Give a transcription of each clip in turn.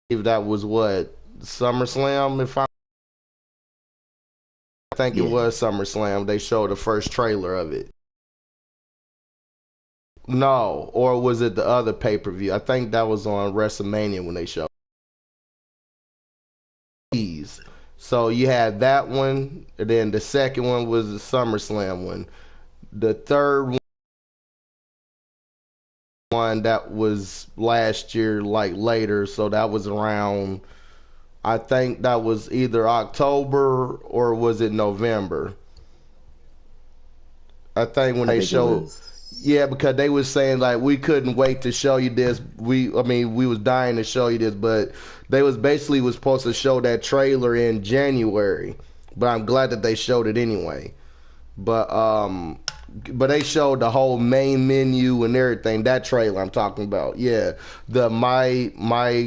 If that was what SummerSlam, if I think it Yeah, was SummerSlam, they showed the first trailer of it. No, or was it the other pay per view? I think that was on WrestleMania when they showed these. So you had that one, and then the second one was the SummerSlam one. The third one that was last year, like later, so that was around. I think that was either October or was it November? I think when I they think it showed, was. yeah, because they was saying like we couldn't wait to show you this. I mean, we was dying to show you this, but they was basically was supposed to show that trailer in January. But I'm glad that they showed it anyway. But but they showed the whole main menu and everything. That trailer I'm talking about, yeah, the my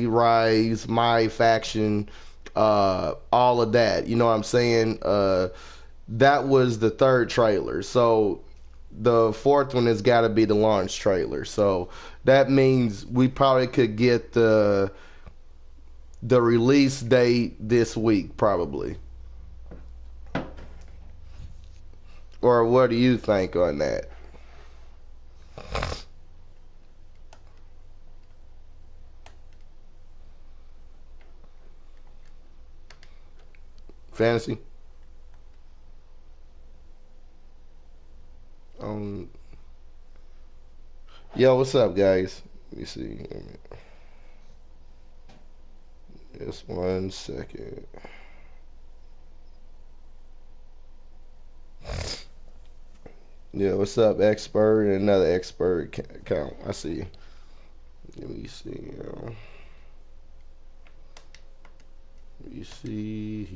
rise, my faction, all of that. You know what I'm saying? That was the third trailer. So the fourth one has got to be the launch trailer. So that means we probably could get the release date this week, probably. Or what do you think on that? Fantasy? Um, Yo, what's up, guys? Let me see. Just 1 second. Yeah, what's up, expert? And another expert count. I see. Let me see. Let me see.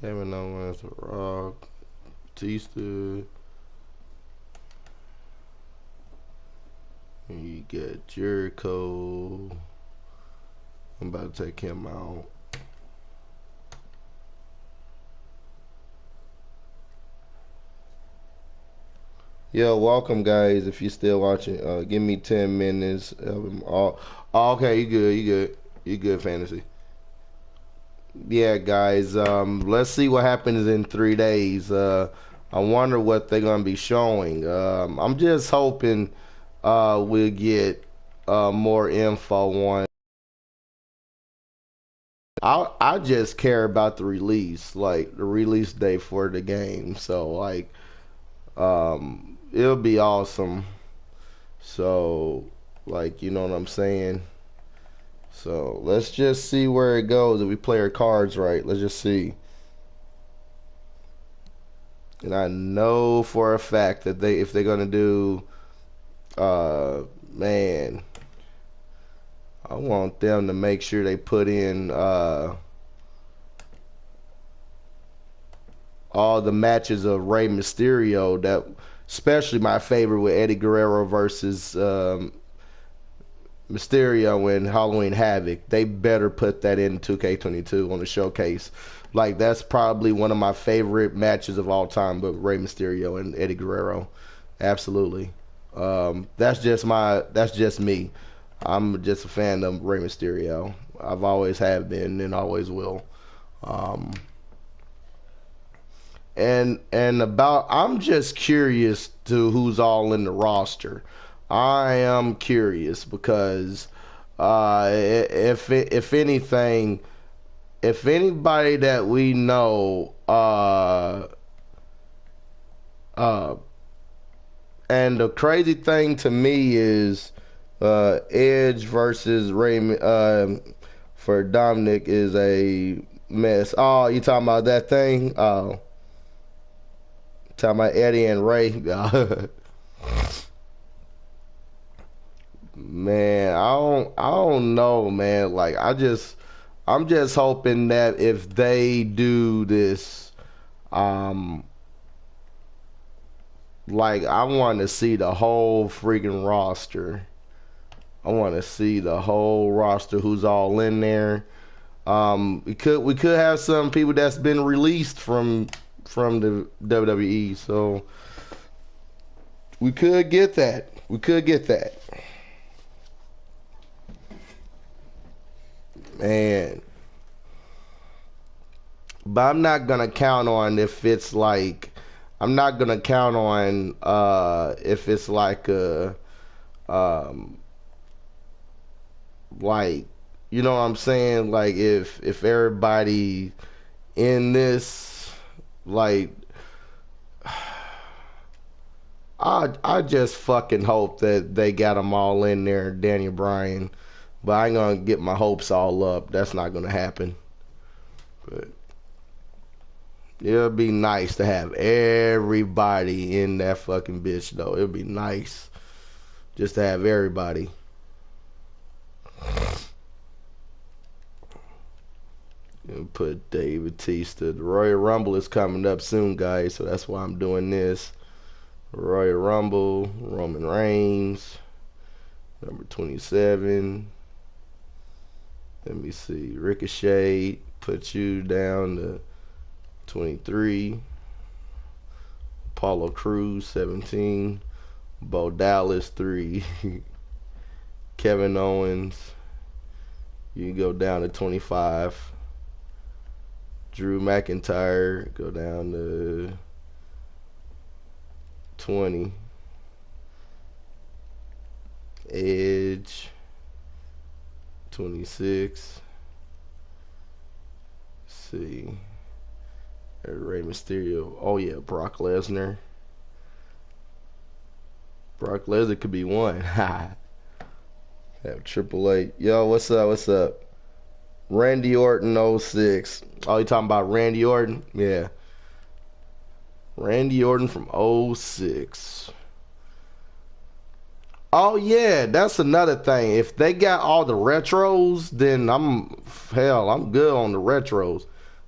Kevin Owens, Rock, Batista. You get Jericho. I'm about to take him out. Yo, welcome guys. If you're still watching, give me 10 minutes. Okay, you good, you good, fantasy. Yeah, guys. Let's see what happens in 3 days. I wonder what they're gonna be showing. I'm just hoping we'll get more info on. I just care about the release, like the release date for the game. So like, it'll be awesome. So like, you know what I'm saying. So let's just see where it goes if we play our cards right. Let's just see. And I know for a fact that if they're gonna do, man, I want them to make sure they put in all the matches of Rey Mysterio. That, especially my favorite with Eddie Guerrero versus Mysterio and Halloween Havoc. They better put that in 2K22 on the showcase. Like that's probably one of my favorite matches of all time, but Rey Mysterio and Eddie Guerrero, absolutely. That's just me. I'm just a fan of Rey Mysterio. I've always have been and always will. Um, and about I'm just curious to who's all in the roster. I am curious because if anything, if anybody that we know, uh, and the crazy thing to me is Edge versus Ray for Dominic is a mess. Oh, you talking about that thing? Oh, talking about Eddie and Ray. Man, I don't know, man. Like I'm just hoping that if they do this, um, Like, I want to see the whole freaking roster. I want to see the whole roster who's all in there. We could have some people that's been released from the WWE, so we could get that. We could get that. Man. But I'm not gonna count on if it's like I'm not gonna count on if it's like a um like you know what I'm saying? Like if everybody in this like I just fucking hope that they got them all in there, Daniel Bryan. But I ain't gonna get my hopes all up. That's not gonna happen. But it'll be nice to have everybody in that fucking bitch though. It'll be nice just to have everybody. And put Dave Bautista. The Royal Rumble is coming up soon, guys, so that's why I'm doing this. Royal Rumble, Roman Reigns, number 27. Let me see. Ricochet, put you down to 23. Apollo Crews, 17. Bo Dallas, 3. Kevin Owens, you can go down to 25. Drew McIntyre, go down to 20. Edge, 26. Let's see. Rey Mysterio. Oh yeah, Brock Lesnar. Brock Lesnar could be one. Have Triple H. Yo, what's up? What's up? Randy Orton 06. Oh, you talking about Randy Orton? Yeah. Randy Orton from 06. Oh yeah, that's another thing. If they got all the retros, then I'm good on the retros.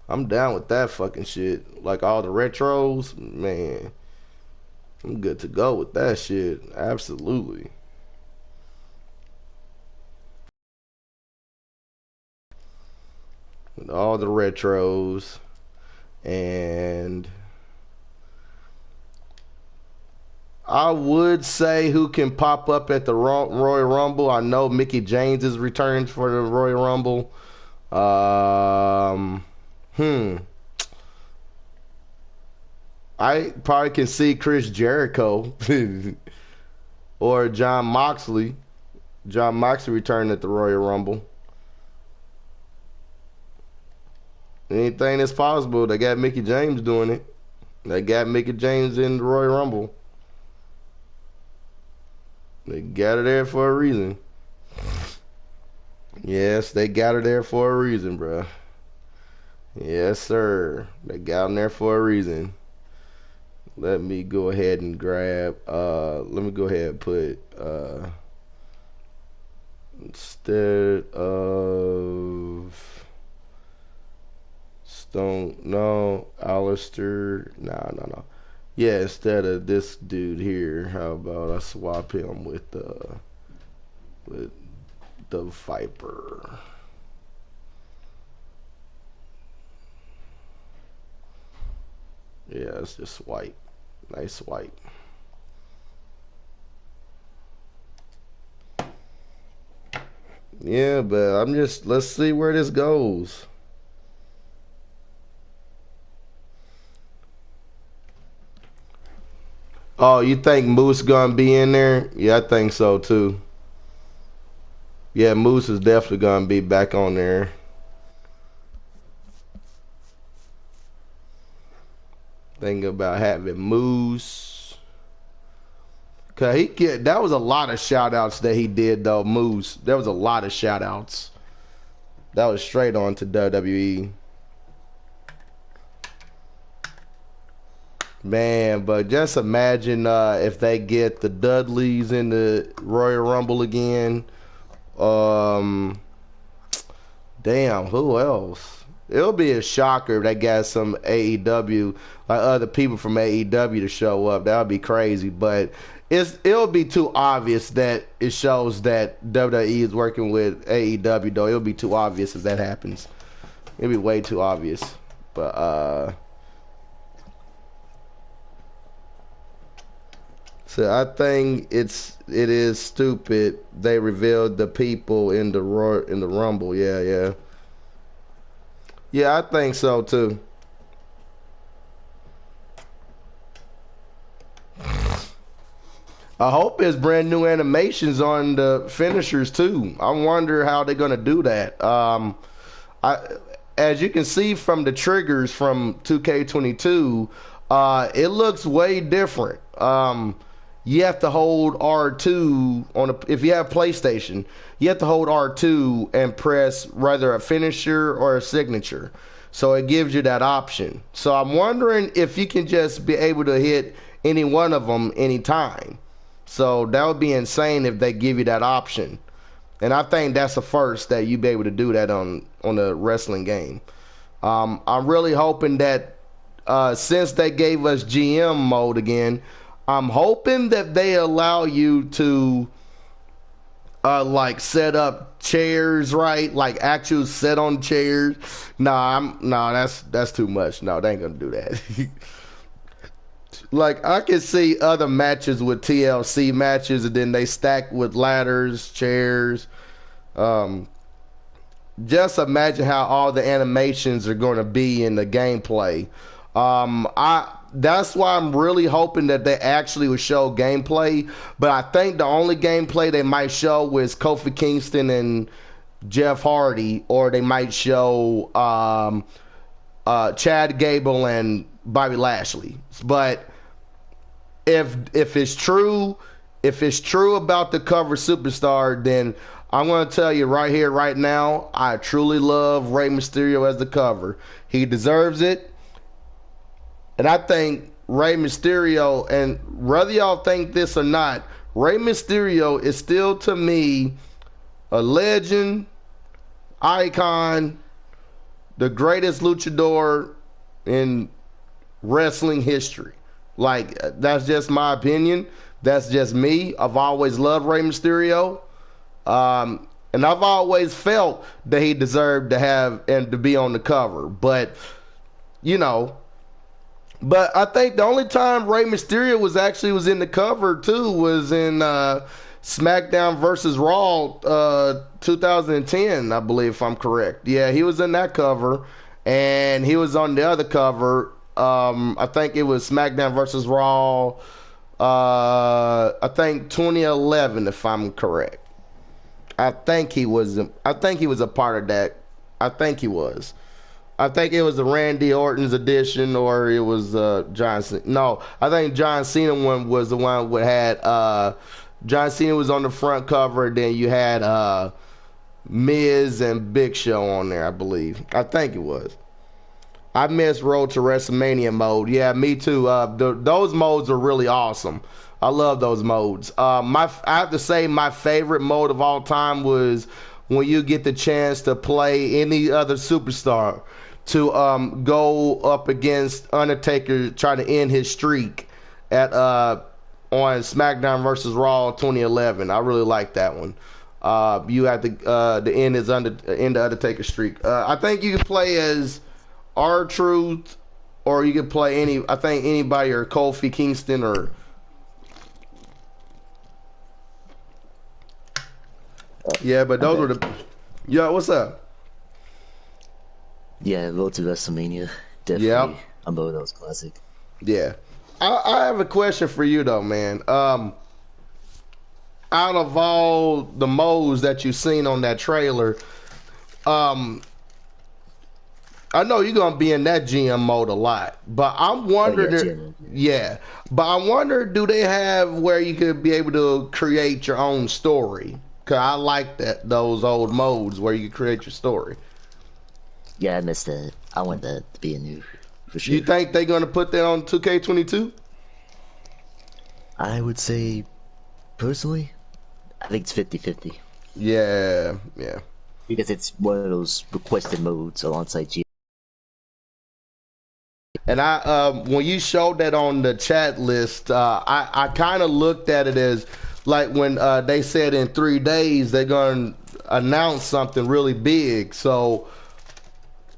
I'm down with that fucking shit. Like all the retros, man. I'm good to go with that shit. Absolutely. With all the retros. And I would say who can pop up at the Royal Rumble. I know Mickie James is returning for the Royal Rumble. I probably can see Chris Jericho or Jon Moxley. Jon Moxley returning at the Royal Rumble. Anything is possible. They got Mickie James doing it. They got Mickie James in the Royal Rumble. They got her there for a reason. Yes, they got her there for a reason, bruh. Yes, sir. They got him there for a reason. Let me go ahead and grab, let me go ahead and put, instead of Alistair, no. Yeah, instead of this dude here, how about I swap him with the Viper. Yeah, it's just swipe. Nice swipe. Yeah, but let's see where this goes. Oh, you think Moose gonna be in there? Yeah, I think so too. Yeah, Moose is definitely gonna be back on there. Think about having Moose. Cause that was a lot of shout outs that he did though, Moose. There was a lot of shout outs. That was straight on to WWE. Man, but just imagine if they get the Dudleys in the Royal Rumble again. Damn, who else? it'll be a shocker if they got some AEW, like other people from AEW to show up. That would be crazy, but it'll be too obvious that it shows that WWE is working with AEW. Though it'll be too obvious if that happens. It'll be way too obvious. But so I think it is stupid. They revealed the people in the Rumble. Yeah. Yeah, I think so too. I hope it's brand new animations on the finishers too. I wonder how they're gonna do that. As you can see from the triggers from 2K22, it looks way different. You have to hold R2 if you have PlayStation. You have to hold R2 and press rather a finisher or a signature. So it gives you that option. So I'm wondering if you can just be able to hit any one of them anytime. So that would be insane if they give you that option. And I think that's the first that you'd be able to do that on a wrestling game. I'm really hoping that since they gave us GM mode again, I'm hoping that they allow you to like set up chairs, right? Like actual set on chairs. That's too much. No, they ain't gonna do that. Like I can see other matches with TLC matches, and then they stack with ladders, chairs. Just imagine how all the animations are going to be in the gameplay. That's why I'm really hoping that they actually will show gameplay. But I think the only gameplay they might show was Kofi Kingston and Jeff Hardy, or they might show Chad Gable and Bobby Lashley. But if it's true about the cover superstar, then I'm going to tell you right here, right now, I truly love Rey Mysterio as the cover. He deserves it. And I think Rey Mysterio, and whether y'all think this or not, Rey Mysterio is still, to me, a legend, icon, the greatest luchador in wrestling history. Like, that's just my opinion. That's just me. I've always loved Rey Mysterio. And I've always felt that he deserved to have and to be on the cover. But, but I think the only time Rey Mysterio was in the cover too was in SmackDown versus Raw 2010, I believe, if I'm correct. Yeah, he was in that cover, and he was on the other cover. I think it was SmackDown versus Raw. I think 2011, if I'm correct. I think he was a part of that. I think he was. I think it was the Randy Orton's edition, or it was John Cena. No, I think John Cena one was the one that had John Cena was on the front cover. Then you had Miz and Big Show on there, I believe. I think it was. I missed Road to WrestleMania mode. Yeah, me too. Those modes are really awesome. I love those modes. I have to say my favorite mode of all time was when you get the chance to play any other superstar to go up against Undertaker, trying to end his streak at on SmackDown versus Raw 2011. I really like that one. You have to end the Undertaker streak. I think you can play as R-Truth, or you can play anybody, or Kofi Kingston, or yeah, but those were the. Yeah, what's up? Yeah, Road to WrestleMania. Definitely. Yep. I'm both of those classic. Yeah. I have a question for you though, man. Out of all the modes that you've seen on that trailer, I know you're gonna be in that GM mode a lot, but I'm wondering, but I wonder, do they have where you could be able to create your own story? Cause I like those old modes where you can create your story. Yeah, I missed that. I want that to be a new, for sure. You think they're gonna put that on 2K22? I would say, personally, I think it's 50-50. Yeah. Because it's one of those requested modes alongside GM. And when you showed that on the chat list, I kind of looked at it as like when they said in 3 days they're going to announce something really big. So,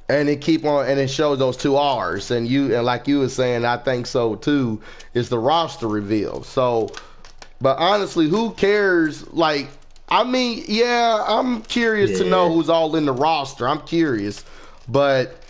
and it shows those 2 R's, and like you were saying, I think so too, is the roster reveal. So, but honestly, who cares? Like, I mean, yeah, I'm curious to know who's all in the roster. I'm curious, but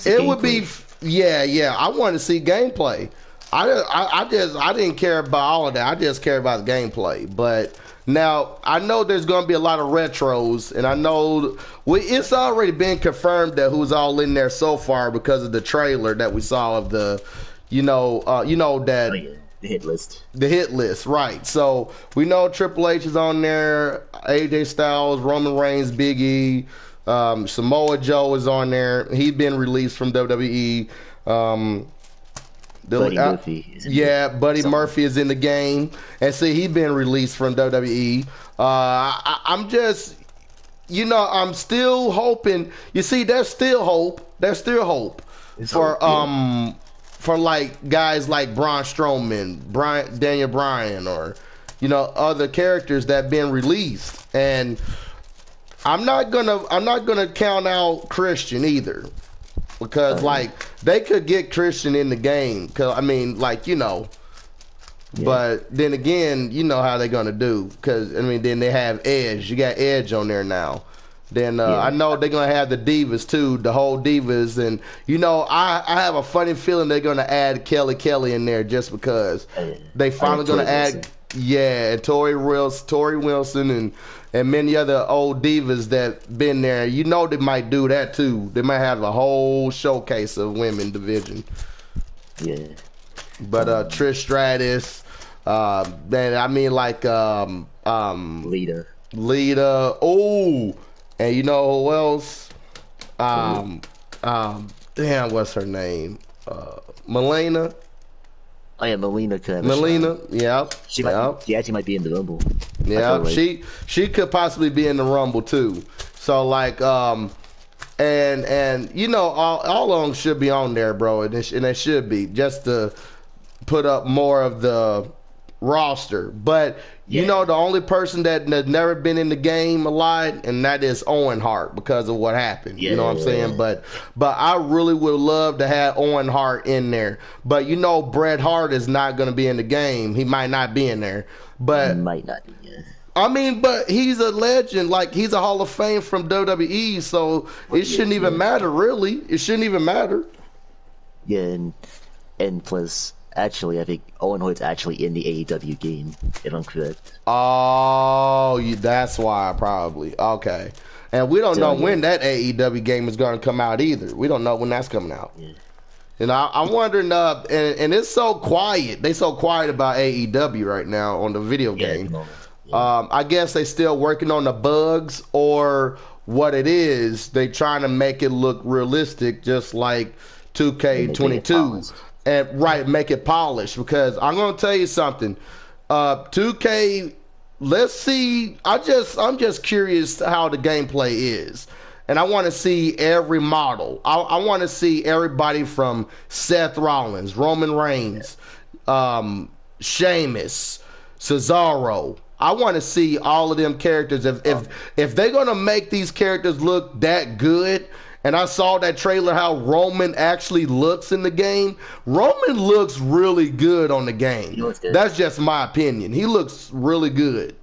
it would be, yeah. I want to see gameplay. I didn't care about all of that. I just care about the gameplay. But now I know there's going to be a lot of retros, and I know it's already been confirmed that who's all in there so far because of the trailer that we saw of the, that. Oh, yeah. The hit list. The hit list, right. So we know Triple H is on there, AJ Styles, Roman Reigns, Big E, Samoa Joe is on there. He's been released from WWE. Buddy Murphy is in Buddy Murphy is in the game. And see, he's been released from WWE. I'm just, I'm still hoping. You see, there's still hope. There's still hope for like guys like Braun Strowman, Daniel Bryan, or other characters that been released. And I'm not gonna count out Christian either, because like they could get Christian in the game. Cause I mean, like but then again, you know how they're gonna do. Cause I mean, then they have Edge. You got Edge on there now. Then I know they're gonna have the Divas too, the whole Divas, and I have a funny feeling they're gonna add Kelly in there just because they finally gonna add Tori Wilson and many other old divas that been there. They might do that too. They might have a whole showcase of women division. Yeah. But Trish Stratus, man, I mean like Lita. Oh. And you know who else? Damn, what's her name? Melina. Oh yeah, Melina could. Melina, yep. She actually might be in the Rumble. Yeah, like. she could possibly be in the Rumble too. So like, and all of them should be on there, bro, and they should be just to put up more of the roster. But the only person that has never been in the game a lot, and that is Owen Hart, because of what happened. You know what I'm saying? But I really would love to have Owen Hart in there. But Bret Hart is not going to be in the game. He might not be in there. But he might not be. Yeah. I mean, but he's a legend. Like, he's a Hall of Fame from WWE, so it shouldn't even matter, really. It shouldn't even matter. Yeah, and plus, actually, I think Owen Hart's actually in the AEW game, if I'm correct. Oh, that's why, probably. Okay. And we don't know when that AEW game is going to come out either. We don't know when that's coming out. Yeah. And I'm wondering, and it's so quiet. They so quiet about AEW right now on the video game. I guess they still working on the bugs, or what it is. They trying to make it look realistic, just like 2K22. And make it polished, because I'm gonna tell you something. 2K, let's see. I'm just curious how the gameplay is, and I want to see every model. I want to see everybody from Seth Rollins, Roman Reigns, Sheamus, Cesaro. I want to see all of them characters. If they're gonna make these characters look that good. And I saw that trailer, how Roman actually looks in the game. Roman looks really good on the game. He looks good. That's just my opinion. He looks really good.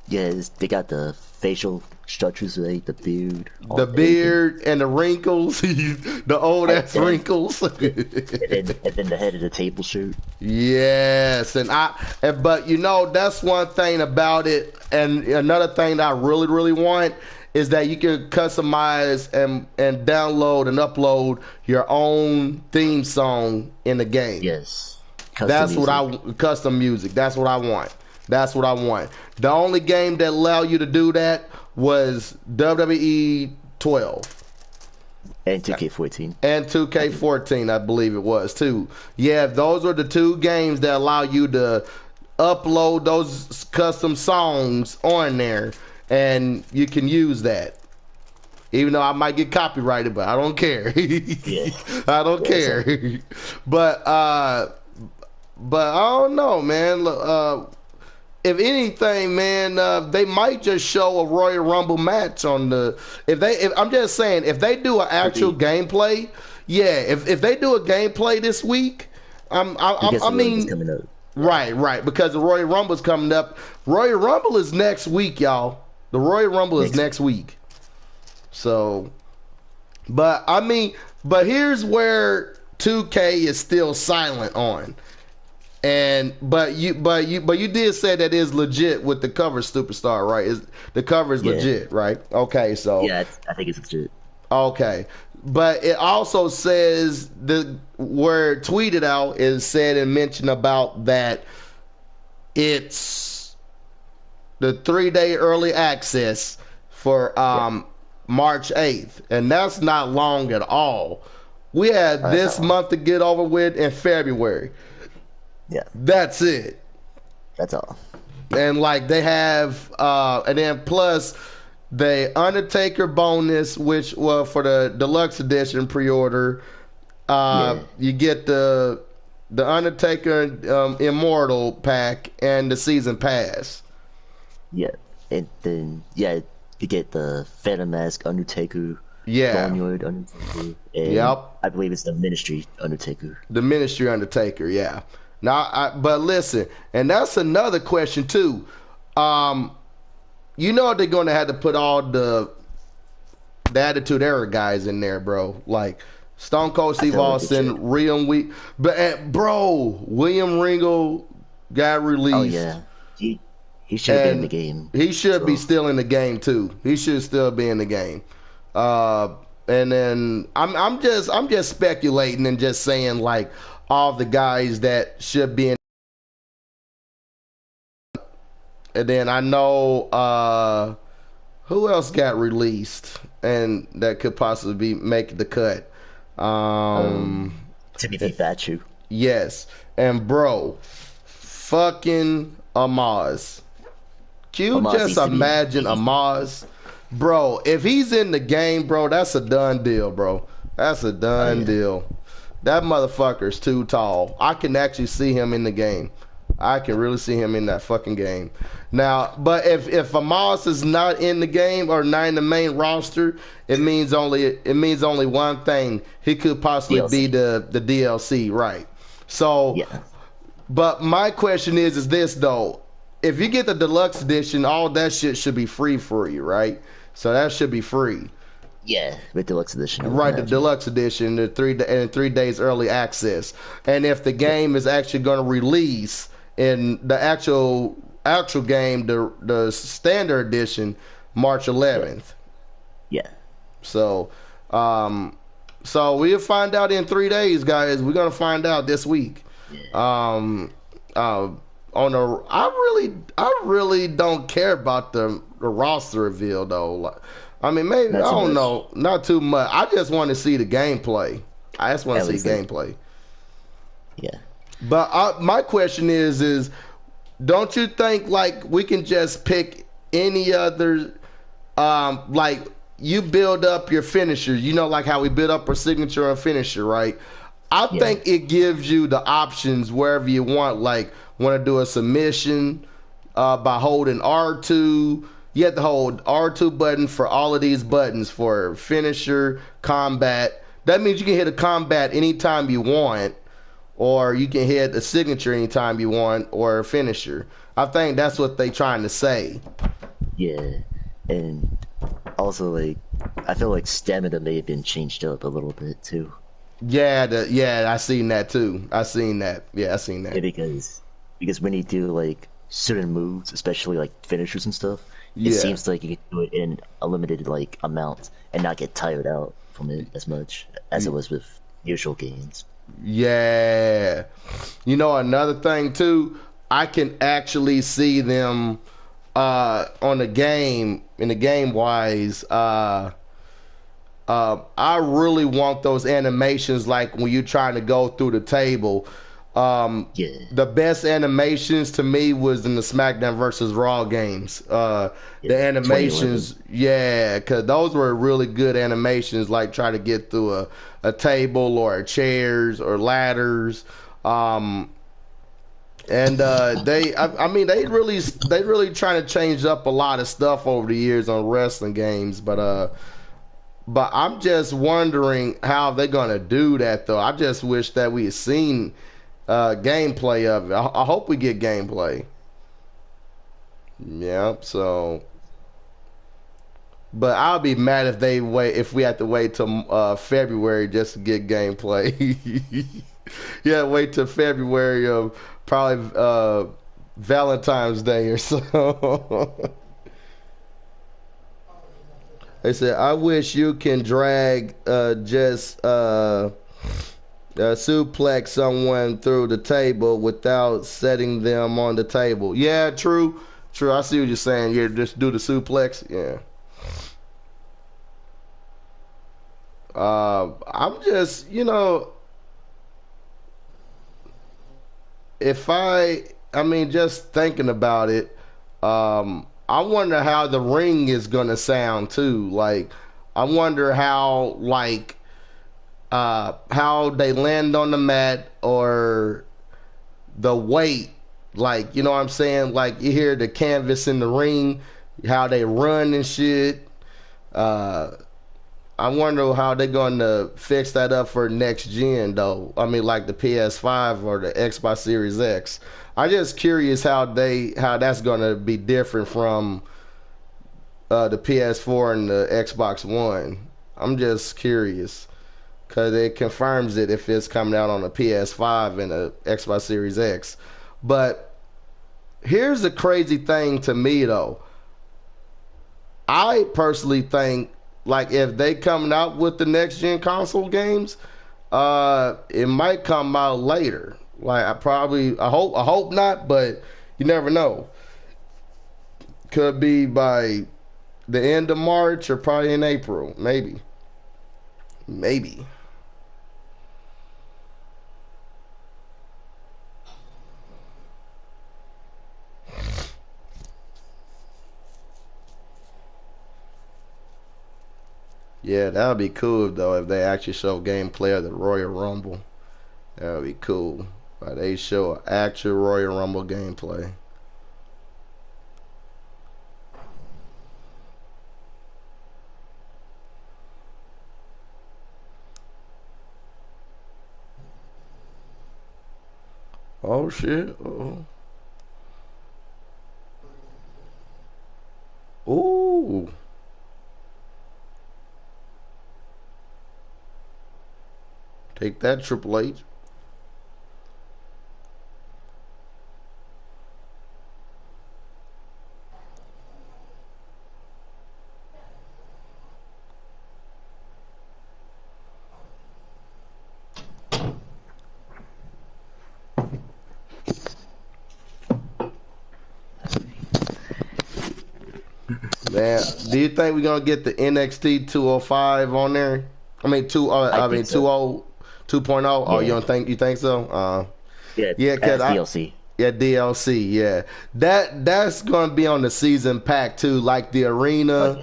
Yeah, they got the facial structures, right? The beard. The beard and the wrinkles. The old-ass wrinkles. and then the head of the table shirt. Yes. But, that's one thing about it. And another thing that I really, really want is that you can customize and download and upload your own theme song in the game. Yes. Custom music. That's what I want. The only game that allowed you to do that was WWE 12. And 2K14. And 2K14, I believe it was too. Yeah, those are the 2 games that allow you to upload those custom songs on there. And you can use that. Even though I might get copyrighted, but I don't care. Yeah, I don't yeah, so, care. but but I don't know, man. If anything, man, they might just show a Royal Rumble match on the. If I'm just saying, if they do an actual gameplay, yeah. If they do a gameplay this week, because I the Royal is mean, coming up. right, because the Royal Rumble is coming up. Royal Rumble is next week, y'all. The Royal Rumble is next week. So, but I mean, but here's where 2K is still silent on. And but you did say that is legit with the cover superstar, right? The cover is legit, right? Okay, so yeah, I think it's legit. Okay, but it also says where it tweeted out is said and mentioned about that it's the 3-day early access for March 8th, and that's not long at all. We had this month to get over with in February. Yeah, that's it. That's all. And like they have, and then plus the Undertaker bonus, which for the deluxe edition pre-order, you get the Undertaker Immortal pack and the season pass. Yeah, and then you get the Phantom Mask Undertaker. Yeah. Barnyard Undertaker. And I believe it's the Ministry Undertaker. The Ministry Undertaker, yeah. Now, but listen, and that's another question too. You know they're going to have to put all the Attitude Era guys in there, bro. Like Stone Cold Steve Austin, William William Regal got released. Oh yeah, he should be in the game. He should be still in the game too. He should still be in the game. And then I'm just speculating and just saying like all the guys that should be in. And then I know who else got released and that could possibly make the cut. Timothy Thatcher. Yes, and bro, fucking Amaz. Can you just imagine Amaz? Bro, if he's in the game, bro, that's a done deal, bro. That's a done deal. That motherfucker's too tall. I can actually see him in the game. I can really see him in that fucking game. Now, but if Amaz is not in the game or not in the main roster, it means only one thing. He could possibly be the DLC, right? So, but my question is this though. If you get the deluxe edition, all that shit should be free for you, right? So that should be free. Yeah, with deluxe edition. Right, the deluxe edition, the 3 days early access. And if the game is actually going to release in the actual game, the standard edition, March 11th. Yeah. So, so we'll find out in 3 days, guys. We're gonna find out this week. Yeah. I really don't care about the roster reveal though. Like, I mean, maybe I don't know, not too much. I just want to see the gameplay. I just want to see gameplay. Yeah. But my question is, don't you think like we can just pick any other, like you build up your finisher, you know, like how we build up our signature and finisher, right? I think it gives you the options wherever you want, like want to do a submission by holding R2. You have to hold R2 button for all of these buttons for finisher, combat. That means you can hit a combat anytime you want, or you can hit a signature anytime you want, or a finisher. I think that's what they trying to say. Yeah, and also like I feel like stamina may have been changed up a little bit too. Yeah, I seen that too. I seen that. Yeah, I seen that. Yeah, because when you do like certain moves, especially like finishers and stuff, it seems like you can do it in a limited like amount and not get tired out from it as much as it was with usual games. Yeah. You know, another thing too, I can actually see them on the game, in the game wise, I really want those animations like when you're trying to go through the table. Yeah, The best animations to me was in the SmackDown versus Raw games. yeah. The 2011. animations, yeah, because those were really good animations, like try to get through a table or chairs or ladders. Um, and I mean, they really trying to change up a lot of stuff over the years on wrestling games, but I'm just wondering how they're gonna do that though. I just wish that we had seen gameplay of it. I hope we get gameplay. Yeah. So, but I'll be mad if they wait if we have to wait till February just to get gameplay. Yeah, wait till February of probably Valentine's Day or so. They said, "I wish you can drag just suplex someone through the table without setting them on the table." Yeah, true, true. I see what you're saying. Yeah, just do the suplex. Yeah. I'm just, if I mean, just thinking about it, I wonder how the ring is gonna sound too. Like, I wonder how they land on the mat or the weight, like, you know what I'm saying? Like, you hear the canvas in the ring, how they run and shit. Uh, I wonder how they're going to fix that up for next gen, though. I mean, like the PS5 or the Xbox Series X. I'm just curious how that's going to be different from the PS4 and the Xbox One. I'm just curious because it confirms it if it's coming out on the PS5 and the Xbox Series X. But here's the crazy thing to me, though. I personally think, like, if they coming out with the next gen console games, it might come out later. Like, I hope not, but you never know. Could be by the end of March or probably in April, maybe, maybe. Yeah, that would be cool though if they actually show gameplay of the Royal Rumble. That would be cool. But they show actual Royal Rumble gameplay. Oh shit! Oh. Ooh. Take that, Triple H. Man, do you think we're gonna get the NXT 205 on there? I mean, I I think mean, so. 2.0. Oh, Yeah, you think so? yeah. Yeah, cause As I DLC. yeah DLC, yeah. That's gonna be on the season pack too, like the Oh arena yeah,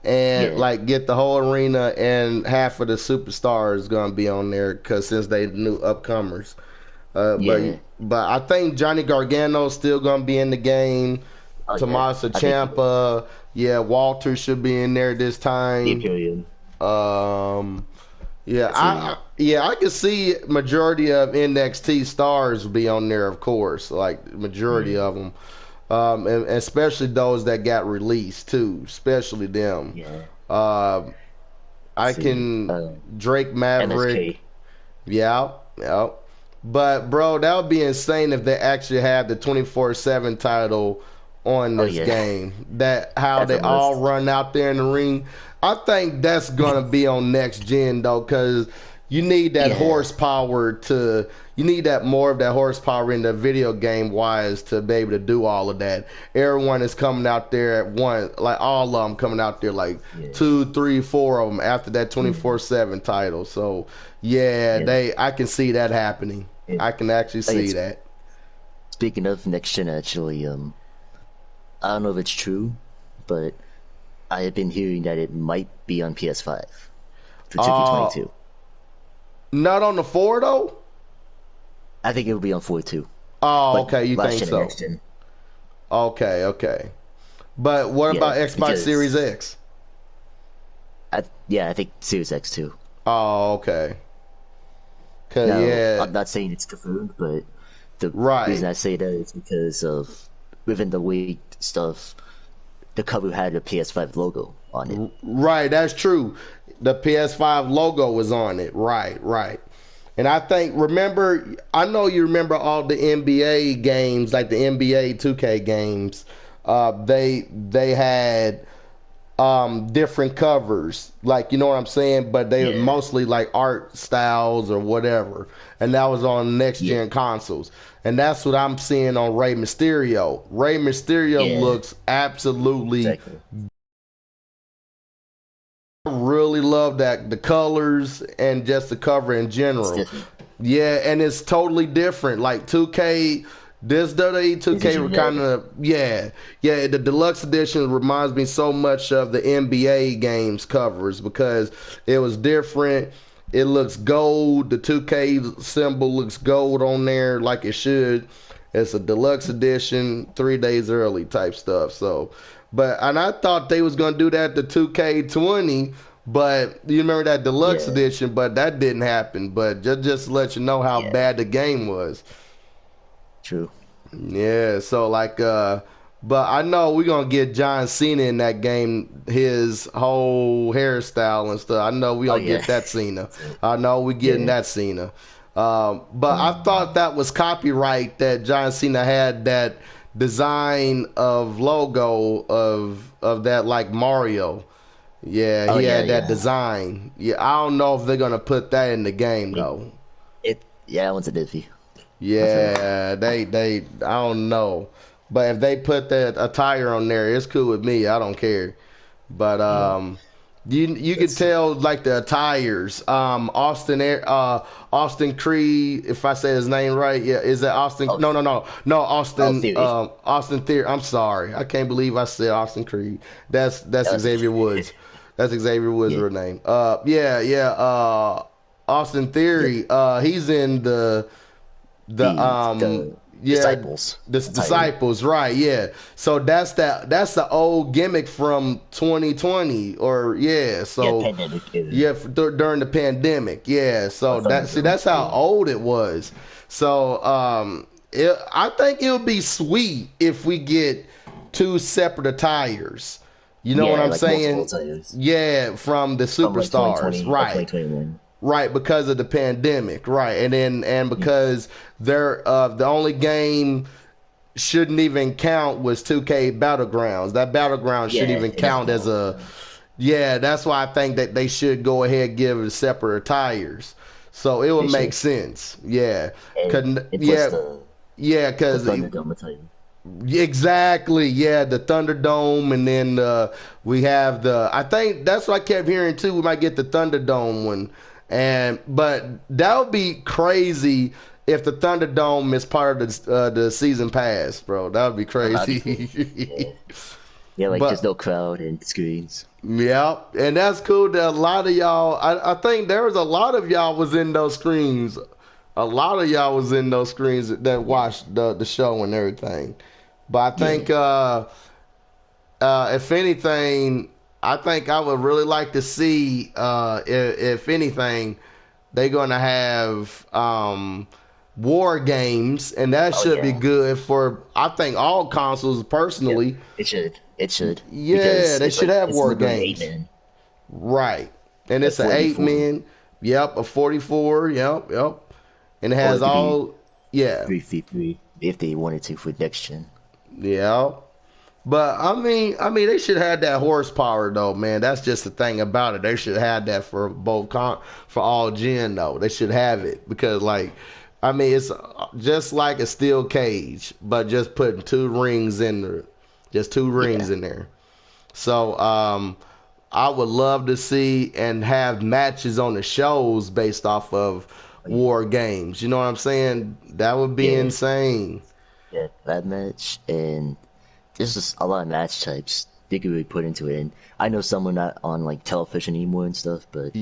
and yeah, like get the whole arena and half of the superstars gonna be on there because since they new upcomers. Uh, but yeah. but I think Johnny Gargano's still gonna be in the game. Oh yeah. Tommaso I think he will. Ciampa, yeah, Walter should be in there this The time. Imperium. Um, yeah, Let's see. I can see majority of NXT stars be on there, of course, like majority Mm, of them, and especially those that got released too, especially them. yeah. Um, Let's I see. can Drake Maverick, MSK. yeah, yeah. But bro, that would be insane if they actually had the 24/7 title on Oh this yeah. game. That how That's they a all must. run out there in the ring. I think that's gonna be on next gen though, because you need that Yeah. horsepower to. You need that more of that horsepower in the video game wise to be able to do all of that. Everyone is coming out there at one, like all of them coming out there like Yeah. two, three, four of them after that Mm, 24/7 title. So yeah, yeah. I can see that happening. And, I can actually like, see that. speaking of next gen, actually, I don't know if it's true, but I have been hearing that it might be on PS5 for Uh, 2K22. not on the 4 though. I think it will be on 4 too, Oh, like okay, you last think gen and so? next gen. Okay, okay. But what Yeah, about Xbox because Series X? yeah, I think Series X too. Oh, okay. Cause Now, yeah, I'm not saying it's confirmed, but the right, reason I say that is because of within the leaked stuff, the cover had a PS5 logo on it. right. That's true. The PS5 logo was on it. Right, right. And I think I know you remember all the NBA games, like the NBA 2K games. They had different covers, like, you know what I'm saying, but they were Yeah, mostly like art styles or whatever, and that was on next yeah, gen consoles. And that's what I'm seeing on Rey Mysterio. Rey Mysterio yeah, looks absolutely, exactly. I really love that, the colors and just the cover in It's general. different. Yeah, and it's totally different. Like 2K, this WWE It's 2K were usually kind red. of, yeah, yeah. The deluxe edition reminds me so much of the NBA games covers because it was different. It looks gold. The 2K symbol looks gold on there like it should. It's a deluxe edition, 3 days early type stuff. So, and I thought they was gonna do that to 2K20, but you remember that deluxe Yeah, edition, but that didn't happen. But just to let you know how yeah, bad the game was. true. Yeah, so like but I know we're gonna get John Cena in that game, his whole hairstyle and stuff. I know we Oh gonna yeah, get that Cena. that's it. I know we getting Yeah. that Cena. But I thought that was copyright that John Cena had that design of logo of that, like Mario. Yeah, Oh he yeah, had that yeah. design. Yeah, I don't know if they're gonna put that in the game It, though. yeah, that one's a iffy. I've heard. Yeah, they I don't know. But if they put that attire on there, it's cool with me. I don't care. But Yeah, you can that's tell like the attires. Austin Creed, if I say his name right, yeah, is that Austin? oh, No, oh Austin theory. Austin Theory. I'm sorry, I can't believe I said Austin Creed. That's That was Xavier Woods. That's Xavier Woods' yeah. real name. Yeah, yeah. Austin Yeah, Theory. He's in the the yeah, disciples the attire. disciples, right? Yeah, so that's the old gimmick from 2020, or yeah, Yeah, so pandemic era. yeah, during the pandemic, yeah, Or so Thunderdome. that's how Yeah. old it was. So I think it would be sweet if we get two separate attires, you know what Yeah, I'm like multiple saying? attires Yeah, from the from like superstars, 2020 or right? 2021. Right, because of the pandemic, right, and Yeah. because the only game shouldn't even count was 2K Battlegrounds. That Battleground shouldn't Yeah, even it doesn't count as count. a, yeah. That's why I think that they should go ahead and give it separate tires, so it would They make should. sense. Yeah, And plus yeah, yeah, the because Thunderdome attire. exactly, yeah, the Thunderdome, and then we have the. I think that's what I kept hearing too. We might get the Thunderdome one, but that would be crazy if the Thunderdome is part of the season pass, bro. That would be That'd be cool. crazy. Yeah. Yeah, like there's But no crowd and screens. yeah, and that's cool that a lot of y'all. I think there was a lot of y'all was in those screens. A lot of y'all was in those screens that Yeah. watched the show and everything. But I Yeah. think if anything, I think I would really like to see if anything, they're gonna have war games, and that Oh should be yeah. good for I think all consoles Yep. personally. It should. It should. Yeah, Because they should have it's war literally eight games, men right? And at it's an 40v40. 8 man. Yep, a 44. Yep, yep. And it Or has it could be all. Yeah, 3v3 if they wanted to for next gen. yeah. But they should have that horsepower though, man. That's just the thing about it. They should have that for for all gen though. They should have it because it's just like a steel cage, but just putting two rings in there, just two rings Yeah. in there. So I would love to see and have matches on the shows based off of War Games. You know what I'm saying? That would be Yeah, insane. yeah, that match, and there's just a lot of match types they could really put into it. And I know some are not on like television anymore and stuff, but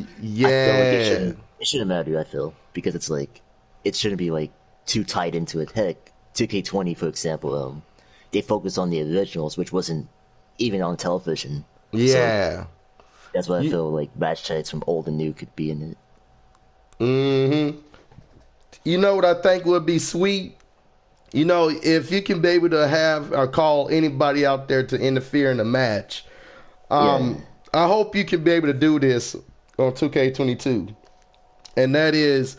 I feel like Yeah. it shouldn't matter. I feel because it's like it shouldn't be like too tied into it. Heck, 2K20 for example, they focused on the originals, which wasn't even on television. So Yeah. that's why I You, feel like match types from old and new could be in it. mm-hmm. You know what I think would be sweet? You know, if you can be able to have or call anybody out there to interfere in the match, Yeah. I hope you can be able to do this on 2K22. And that is,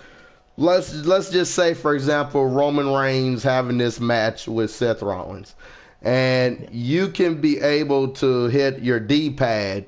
let's just say, for example, Roman Reigns having this match with Seth Rollins, and you can be able to hit your D-pad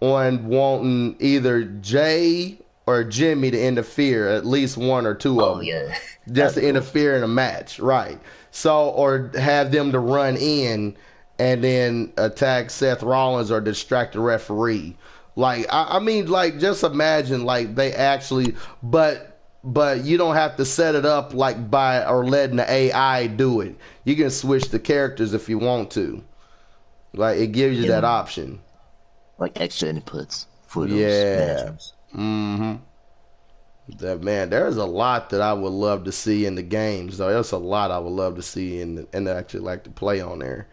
on wanting either Jay or Jimmy to interfere, at least one or two of Oh them, yeah, just that'd be to cool. interfere in a match, right? So, or have them to run in and then attack Seth Rollins or distract the referee. Like, I mean, like, just imagine, like, they actually, but you don't have to set it up like by or letting the AI do it. You can switch the characters if you want to. Like, it gives you that Yeah, option. like extra inputs for those Yeah. matches. Mm-hmm. That man, there's a lot that I would love to see in the games. Though there's a lot I would love to see and actually like to play on there.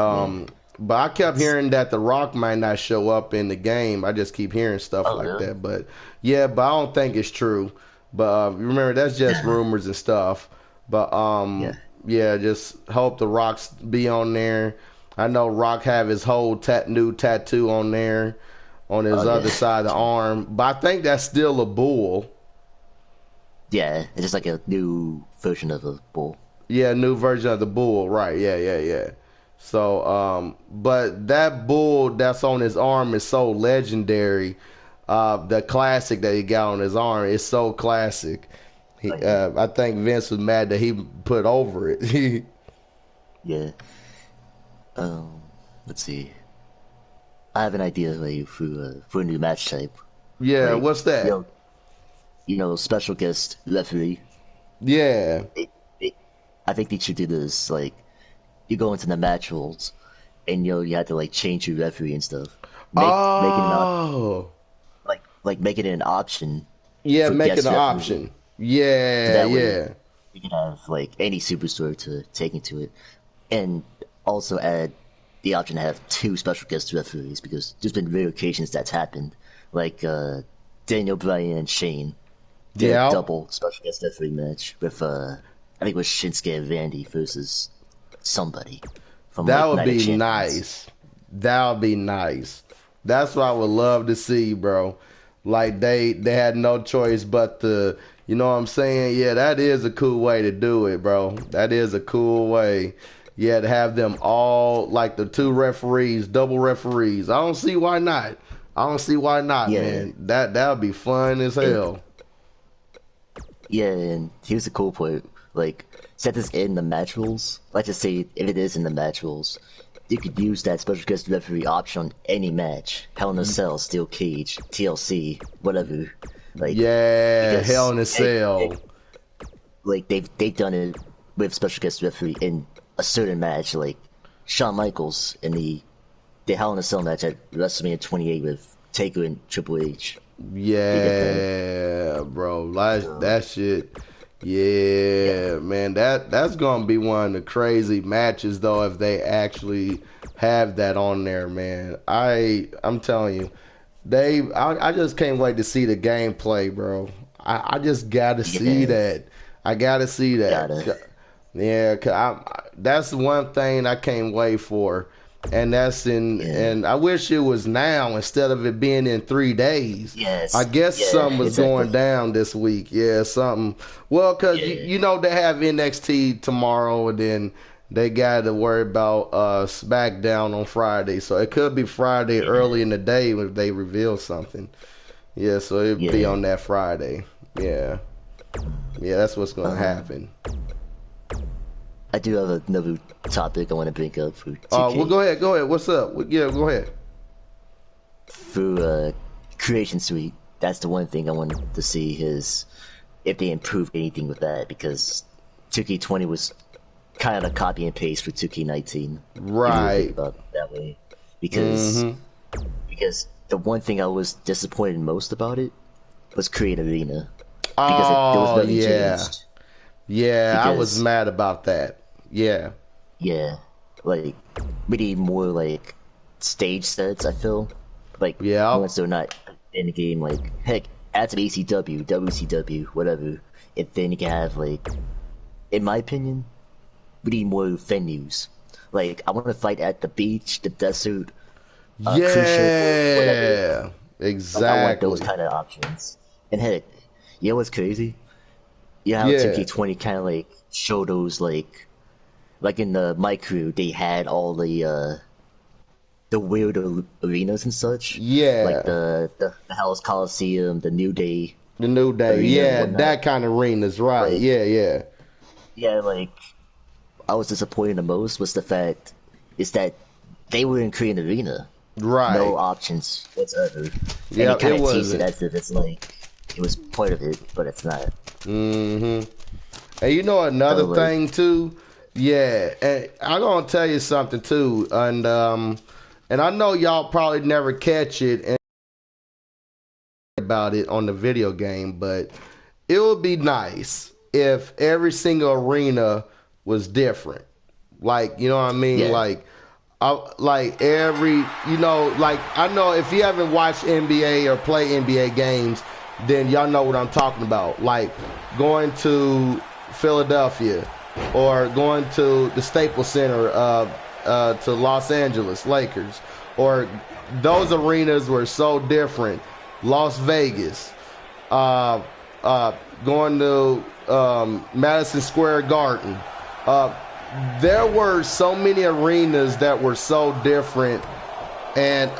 Yeah. But I kept It's, hearing that The Rock might not show up in the game. I just keep hearing stuff oh like really? that. But yeah, but I don't think it's true. But remember, that's just rumors and stuff. But Yeah. yeah, just hope The Rock's be on there. I know Rock have his whole new tattoo on there on Oh his yeah. other side of the arm. But I think that's still a bull. Yeah. It's just like a new version of a bull. Yeah, new version of the bull, right? Yeah, yeah, yeah. So, but that bull that's on his arm is so legendary. The classic that he got on his arm is so classic. Oh yeah. I think Vince was mad that he put over it. Yeah. Um. Let's see. I have an idea like for a new match type. Yeah, Like what's that? you special guest referee. Yeah. They, they, I think they should do this. Like you go into the match rules, and you have to like change your referee and stuff. Make it an Oh, like make it an option yeah, for make it guest an referee. option. So Yeah, that way yeah. you can have like any superstar to take into it, and also add the option to have two special guest referees because there's been rare occasions that's happened, like Daniel Bryan and Shane did a Yeah, double special guest referee match with I think it was Shinsuke and Vandy versus somebody from that like would Night of be Champions. nice. That would be nice. That's what I would love to see, bro. Like they had no choice but to, you know what I'm saying? Yeah, that is a cool way to do it, bro. That is a cool way. Yeah, to have them all like the two referees, double referees. I don't see why not. I don't see why not, Yeah, man. That would be fun as and hell. yeah, and here's the cool part. Like, set this in the match rules. Let's just say if it is in the match rules, you could use that special guest referee option on any match. Hell in a Cell, Steel Cage, TLC, whatever. Like, Yeah, Hell because in a Cell. like they've done it with special guest referee in a certain match, like Shawn Michaels in the Hell in a Cell match at WrestleMania 28 with Taker and Triple H. They did that. Yeah, bro. Like So that shit. yeah, Yeah, man. That's gonna be one of the crazy matches though if they actually have that on there, man. I'm telling you, I just can't wait to see the gameplay, bro. I just gotta see yeah, that. I gotta see that. gotta, Yeah, that's one thing I can't wait for, and that's in. yeah, And I wish it was now instead of it being in 3 days. I yes, guess yeah, something was exactly, going down this week. Yeah, something. Well, cause yeah, you know they have NXT tomorrow, and then they got to worry about SmackDown on Friday. So it could be Friday yeah, early in the day if they reveal something. Yeah, so it'll be yeah. on that Friday. Yeah, yeah, that's what's gonna Um, happen. I do have another topic I want to bring up for Well, 2K. go ahead, go ahead. What's up? Yeah, go ahead. For Creation Suite, that's the one thing I wanted to see is if they improve anything with that, because 2K20 was kind of a copy and paste for 2K19. Right. If you really think about it that way. Because the one thing I was disappointed most about it was Create Arena. Because there was nothing changed. Yeah, I was mad about that. Yeah. Yeah. Like, we need more, like, stage sets, I feel. Like, once they're not in the game, like, heck, add some ACW, WCW, whatever. And then you can have, like, in my opinion, we need more venues. Like, I want to fight at the beach, the desert, cruise ship, whatever. Exactly. Like, I want those kind of options. And heck, you know what's crazy? You know how 2K20 kind of, like, show those, like in the My Crew, they had all the weird arenas and such. Yeah. Like the Hell's Coliseum, the New Day. The New Day, yeah, that kind of arenas, right. Like, yeah. Yeah, like, I was disappointed the most was the fact is that they were in Korean Arena. Right. No options whatsoever. Yeah, and it kind of teased it as if it's like, it was part of it, but it's not. And you know another thing too? Yeah, and I'm gonna tell you something too, and I know y'all probably never catch it and about it on the video game, but it would be nice if every single arena was different. Like, you know what I mean? Yeah. Like every, you know, like I know if you haven't watched NBA or play NBA games, then y'all know what I'm talking about. Like going to Philadelphia or going to the Staples Center to Los Angeles Lakers, or those arenas were so different. Las Vegas, going to Madison Square Garden. There were so many arenas that were so different, and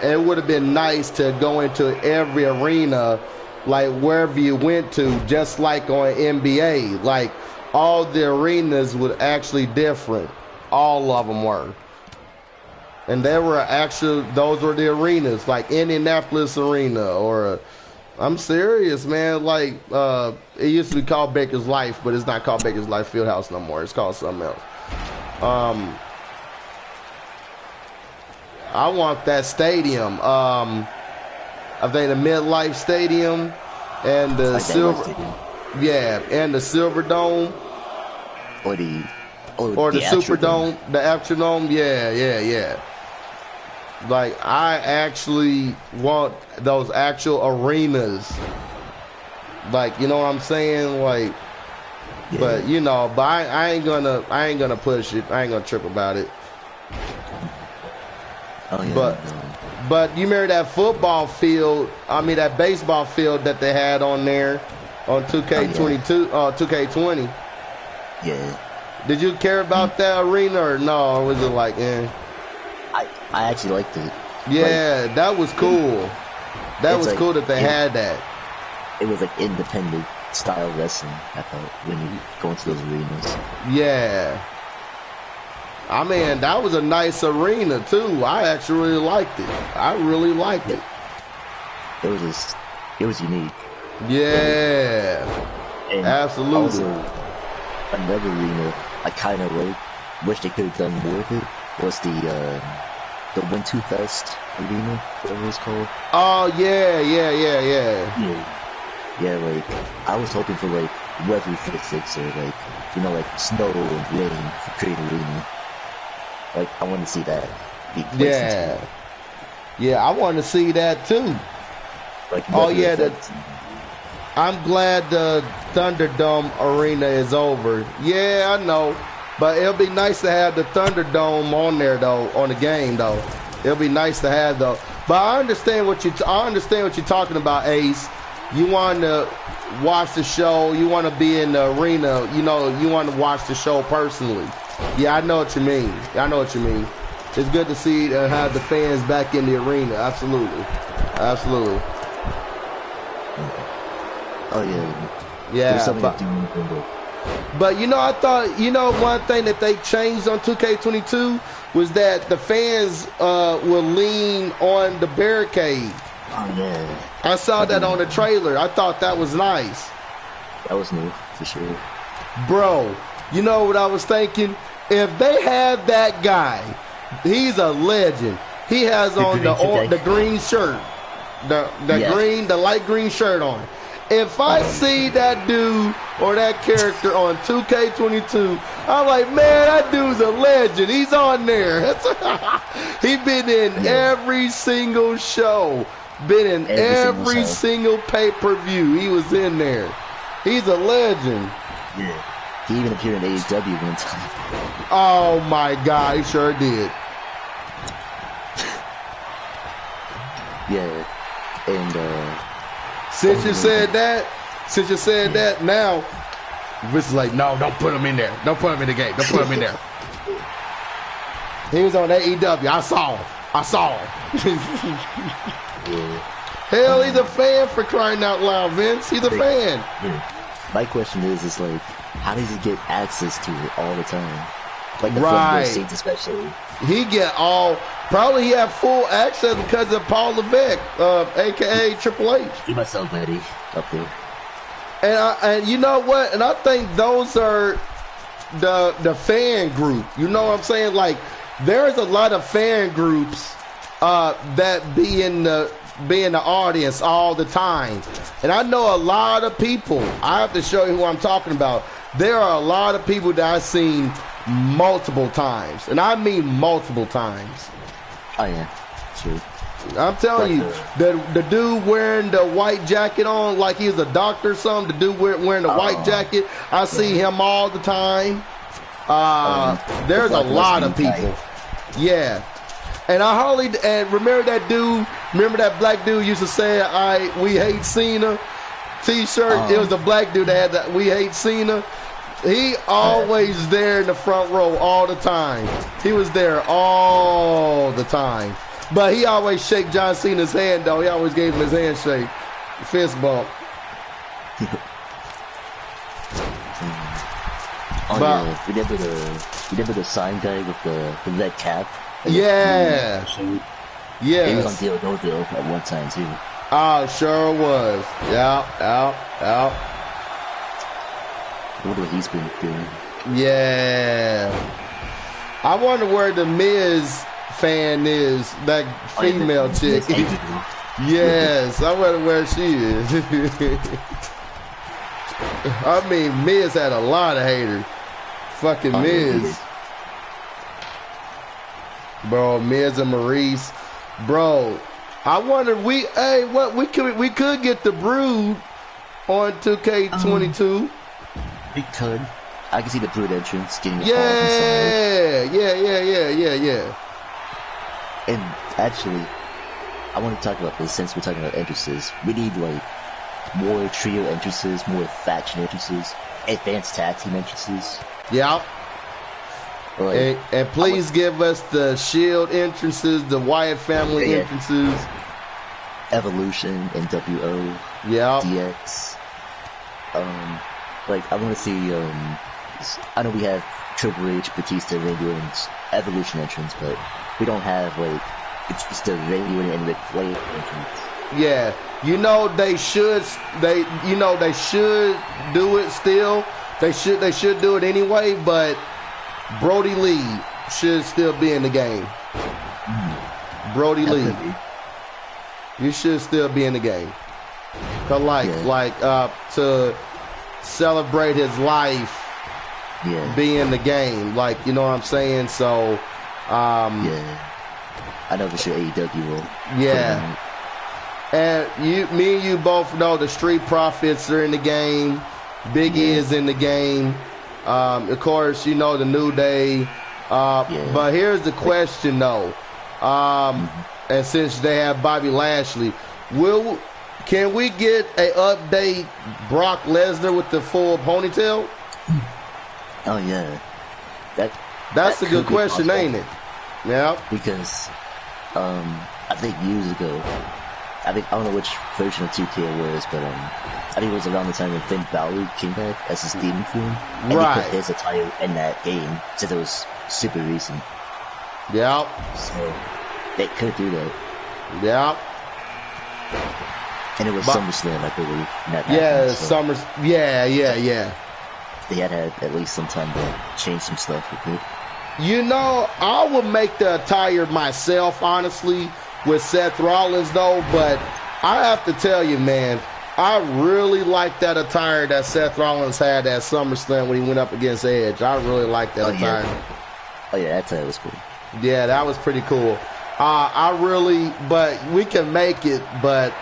it would have been nice to go into every arena, like wherever you went to, just like on NBA. Like all the arenas were actually different. All of them were. And there were those were the arenas, like Indianapolis Arena, or I'm serious, man. Like it used to be called Baker's Life, but it's not called Baker's Life Fieldhouse no more. It's called something else. I want that stadium. I think the MetLife Stadium and the and the Silver Dome, or the Superdome, the Astrodome. Yeah. Like, I actually want those actual arenas. Like, you know what I'm saying? Like, but you know, but I ain't gonna push it. I ain't gonna trip about it. Oh yeah. But you remember that football field? I mean, that baseball field that they had on there on 2K22, 2K20. Yeah. Did you care about that arena or no? Or was it like, I actually liked it. Yeah, like, that was cool. That was like, cool that they had that. It was like independent style wrestling, I thought, when you go into those arenas. Yeah. I mean, that was a nice arena too. I actually really liked it. I really liked it. It was unique. Yeah. And absolutely. Also, another arena I kind of wish they could have done more with it was the Winter Fest arena, whatever it's called. Oh yeah. Yeah, like I was hoping for like weather physics or like, you know, like snow and rain for Create Arena. Like I want to see that. Yeah, I want to see that too. Like I'm glad the Thunderdome arena is over. Yeah, I know. But it'll be nice to have the Thunderdome on there though, on the game though. It'll be nice to have though. But I understand what you're talking about, Ace. You want to watch the show. You want to be in the arena. You know, you want to watch the show personally. Yeah, I know what you mean. It's good to see have the fans back in the arena. Absolutely. Oh yeah. But you know, I thought, you know, one thing that they changed on 2K22 was that the fans will lean on the barricade. Oh yeah. I saw that on the trailer. I thought that was nice. That was new for sure. Bro, you know what I was thinking? If they had that guy, he's a legend. He has on the green shirt, the light green shirt on. If I see that dude or that character on 2K22, I'm like, man, that dude's a legend. He's on there. He's been in every single show. Been in every single pay-per-view. He was in there. He's a legend. Yeah. He even appeared in AEW one time. Oh my God, he sure did. Yeah. And since you said that, now Rich is like, no, don't put him in there. Don't put him in the game. Don't put him in there. He was on AEW. I saw him. yeah. Hell, he's a fan, for crying out loud, Vince. He's a fan. Yeah. My question is like, how does he get access to it all the time? Like the front seats especially. He probably have full access because of Paul Levesque, a.k.a. Triple H. He must have buddy up there. And you know what? And I think those are the fan group. You know what I'm saying? Like, there's a lot of fan groups that be in the audience all the time. And I know a lot of people. I have to show you who I'm talking about. There are a lot of people that I've seen multiple times. And I mean multiple times. Oh, yeah. True. I'm telling you, the dude wearing the white jacket on like he's a doctor or something, the dude wearing the white jacket, I see him all the time. There's a lot of people. Yeah. And and remember that dude, that black dude used to say, we hate Cena t-shirt? It was a black dude that had that we hate Cena. He always there in the front row all the time. He was there all the time. But he always shake John Cena's hand, though. He always gave him his handshake. Fist bump. Yeah. Remember the sign guy with the red cap? Yeah. Yeah. He was on Deal No Deal at one time, too. Oh, sure was. Yeah. I wonder what he's been doing. Yeah. I wonder where the Miz fan is, that female chick. Yes, I wonder where she is. I mean, Miz had a lot of haters. Fucking Miz. Bro, Miz and Maurice. Bro, I wonder we could get the Brood on 2K22. We could. I can see the Brood entrance getting Yeah. And actually, I want to talk about this since we're talking about entrances. We need like more trio entrances, more faction entrances, advanced tag team entrances. Yeah. Like, and please give us the Shield entrances, the Wyatt family entrances. Evolution, NWO, DX. Like I want to see. I know we have Triple H, Batista, Randy Orton's Evolution entrance, but we don't have like it's just the Randy Orton and Ric Flair entrance. Yeah, they should do it still. They should do it anyway, but Brody Lee should still be in the game. Brody Lee, you should still be in the game. Cause to celebrate his life, be in the game. Like, you know what I'm saying? So, I know for sure AEW will. Yeah. And me and you both know the Street Profits are in the game. Big E is in the game. Of course, the New Day. But here's the question, though. And since they have Bobby Lashley, can we get an update Brock Lesnar with the full ponytail? Oh, yeah. That's a good question, ain't it? Yeah. Because I think years ago, I don't know which version of 2K it was, but I think it was around the time when Finn Balor came back as his demon form. And they put his attire in that game, since it was super recent. Yeah. So, they could do that. Yeah. And it was SummerSlam, I believe. Yeah, Summers. Yeah. They had at least some time to change some stuff with it. You know, I would make the attire myself, honestly, with Seth Rollins, though. But I have to tell you, man, I really like that attire that Seth Rollins had at SummerSlam when he went up against Edge. I really like that attire. Yeah. Oh, yeah, that attire was cool. Yeah, that was pretty cool. But we can make it, but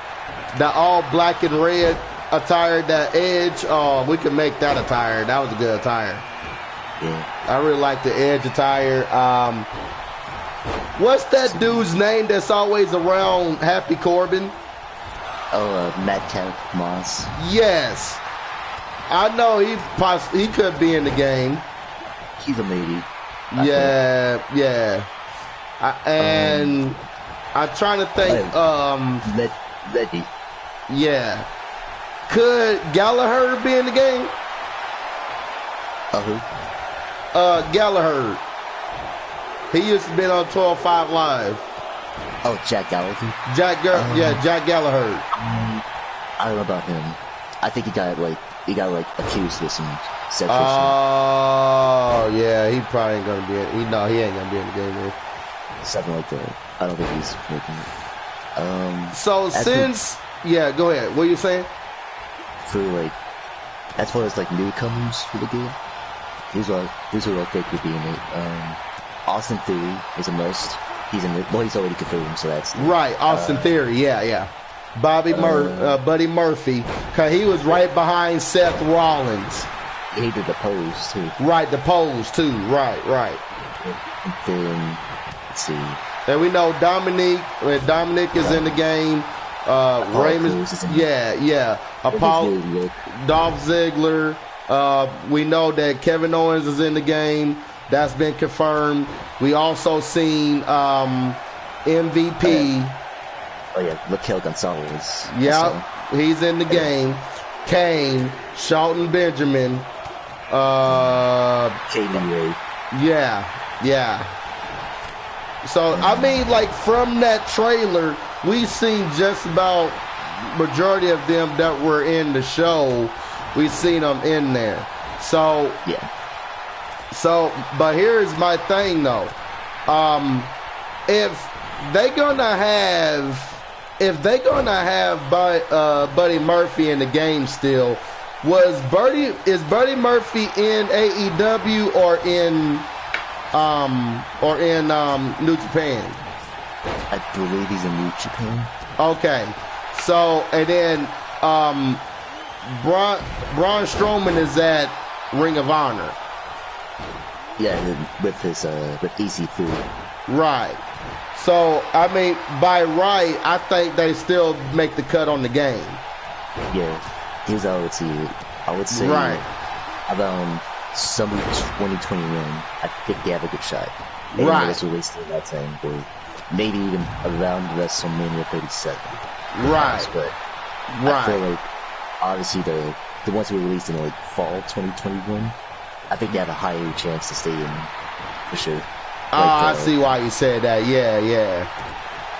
the all black and red attire that Edge, we can make that attire. That was a good attire. Yeah. I really like the Edge attire. What's that dude's name that's always around Happy Corbin? Oh, Madcap Moss. Yes. I know he could be in the game. He's a maybe. Yeah. I'm trying to think. Letty. Yeah. Could Gallagher be in the game? Who? Gallagher. He used to be on 12-5 Live. Oh, Jack Gallagher? Jack Gallagher. I don't know about him. I think he got accused of some sexual shit. Oh, yeah, he probably ain't gonna be in. He ain't gonna be in the game there. Something like that. I don't think he's making it. Yeah, go ahead. What are you saying? For as far as newcomers for the game, here's what I think would be in it. Austin Theory is a must. He's in it. Well, he's already confirmed, so that's right. Austin Theory, yeah. Buddy Murphy, cause he was right behind Seth Rollins. He did the pose too. Right, the pose too. Right. And then let's see. And we know Dominic is in the game. Raymond, yeah. Apollo, Dolph Ziggler. We know that Kevin Owens is in the game. That's been confirmed. We also seen MVP. Oh yeah, Raquel Gonzalez. Yeah, he's in the game. Kane, Shelton Benjamin. Katie Ray. Yeah. So I mean, from that trailer, we seen just about majority of them that were in the show. We seen them in there. So yeah. But here's my thing though. If they're gonna have Buddy Murphy in the game still, is Buddy Murphy in AEW or in New Japan? I believe he's in New Japan. Okay. So and then Braun Strowman is at Ring of Honor. Yeah, with EC3. Right. So I mean, by right, I think they still make the cut on the game. Yeah. Here's how I would see it. I would say around summer 2021, I think they have a good shot. Maybe it's released in that time, or maybe even around WrestleMania 37. Right. But I feel obviously the ones who were released in fall 2021, I think they have a higher chance to stay in for sure. I see why you said that. Yeah.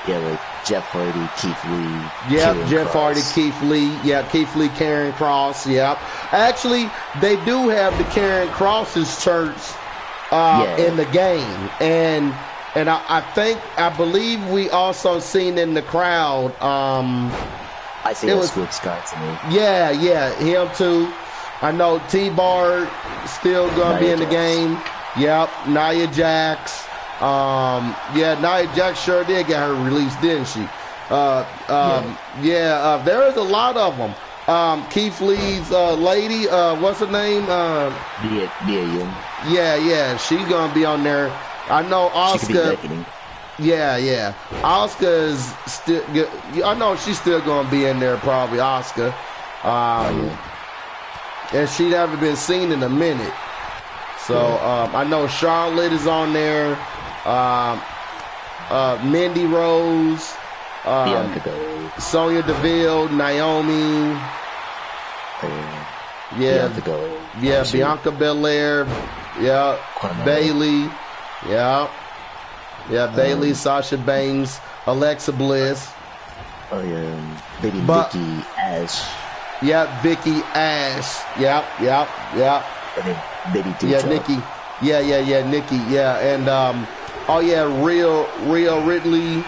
Yeah, Jeff Hardy, Keith Lee. Yeah, Jeff Hardy, Keith Lee. Yeah, Keith Lee, Karen Cross. Yep. Actually, they do have the Karen Cross's church in the game, and I believe we also seen in the crowd. I see it was Swift Scott to me. Yeah, him too. I know T-Bar still gonna be in the game. Yep, Nia Jax. Nia Jax sure did get her released, didn't she? There is a lot of them. Keith Lee's lady, what's her name? Yeah, she's gonna be on there. I know Asuka. Yeah. Asuka is still. I know she's still gonna be in there, probably Asuka. And she never been seen in a minute. So I know Charlotte is on there. Mindy Rose, Sonya Deville, Naomi. Bianca Belair. Yeah, Bailey. Yeah, Bailey, Sasha Banks, Alexa Bliss. Oh yeah, baby But Vicky Ash, yeah, Vicky Ash. Yep. and then baby Yeah, Dewdrop. Nikki. Yeah, Nikki. Yeah, and oh yeah, Rhea Ridley.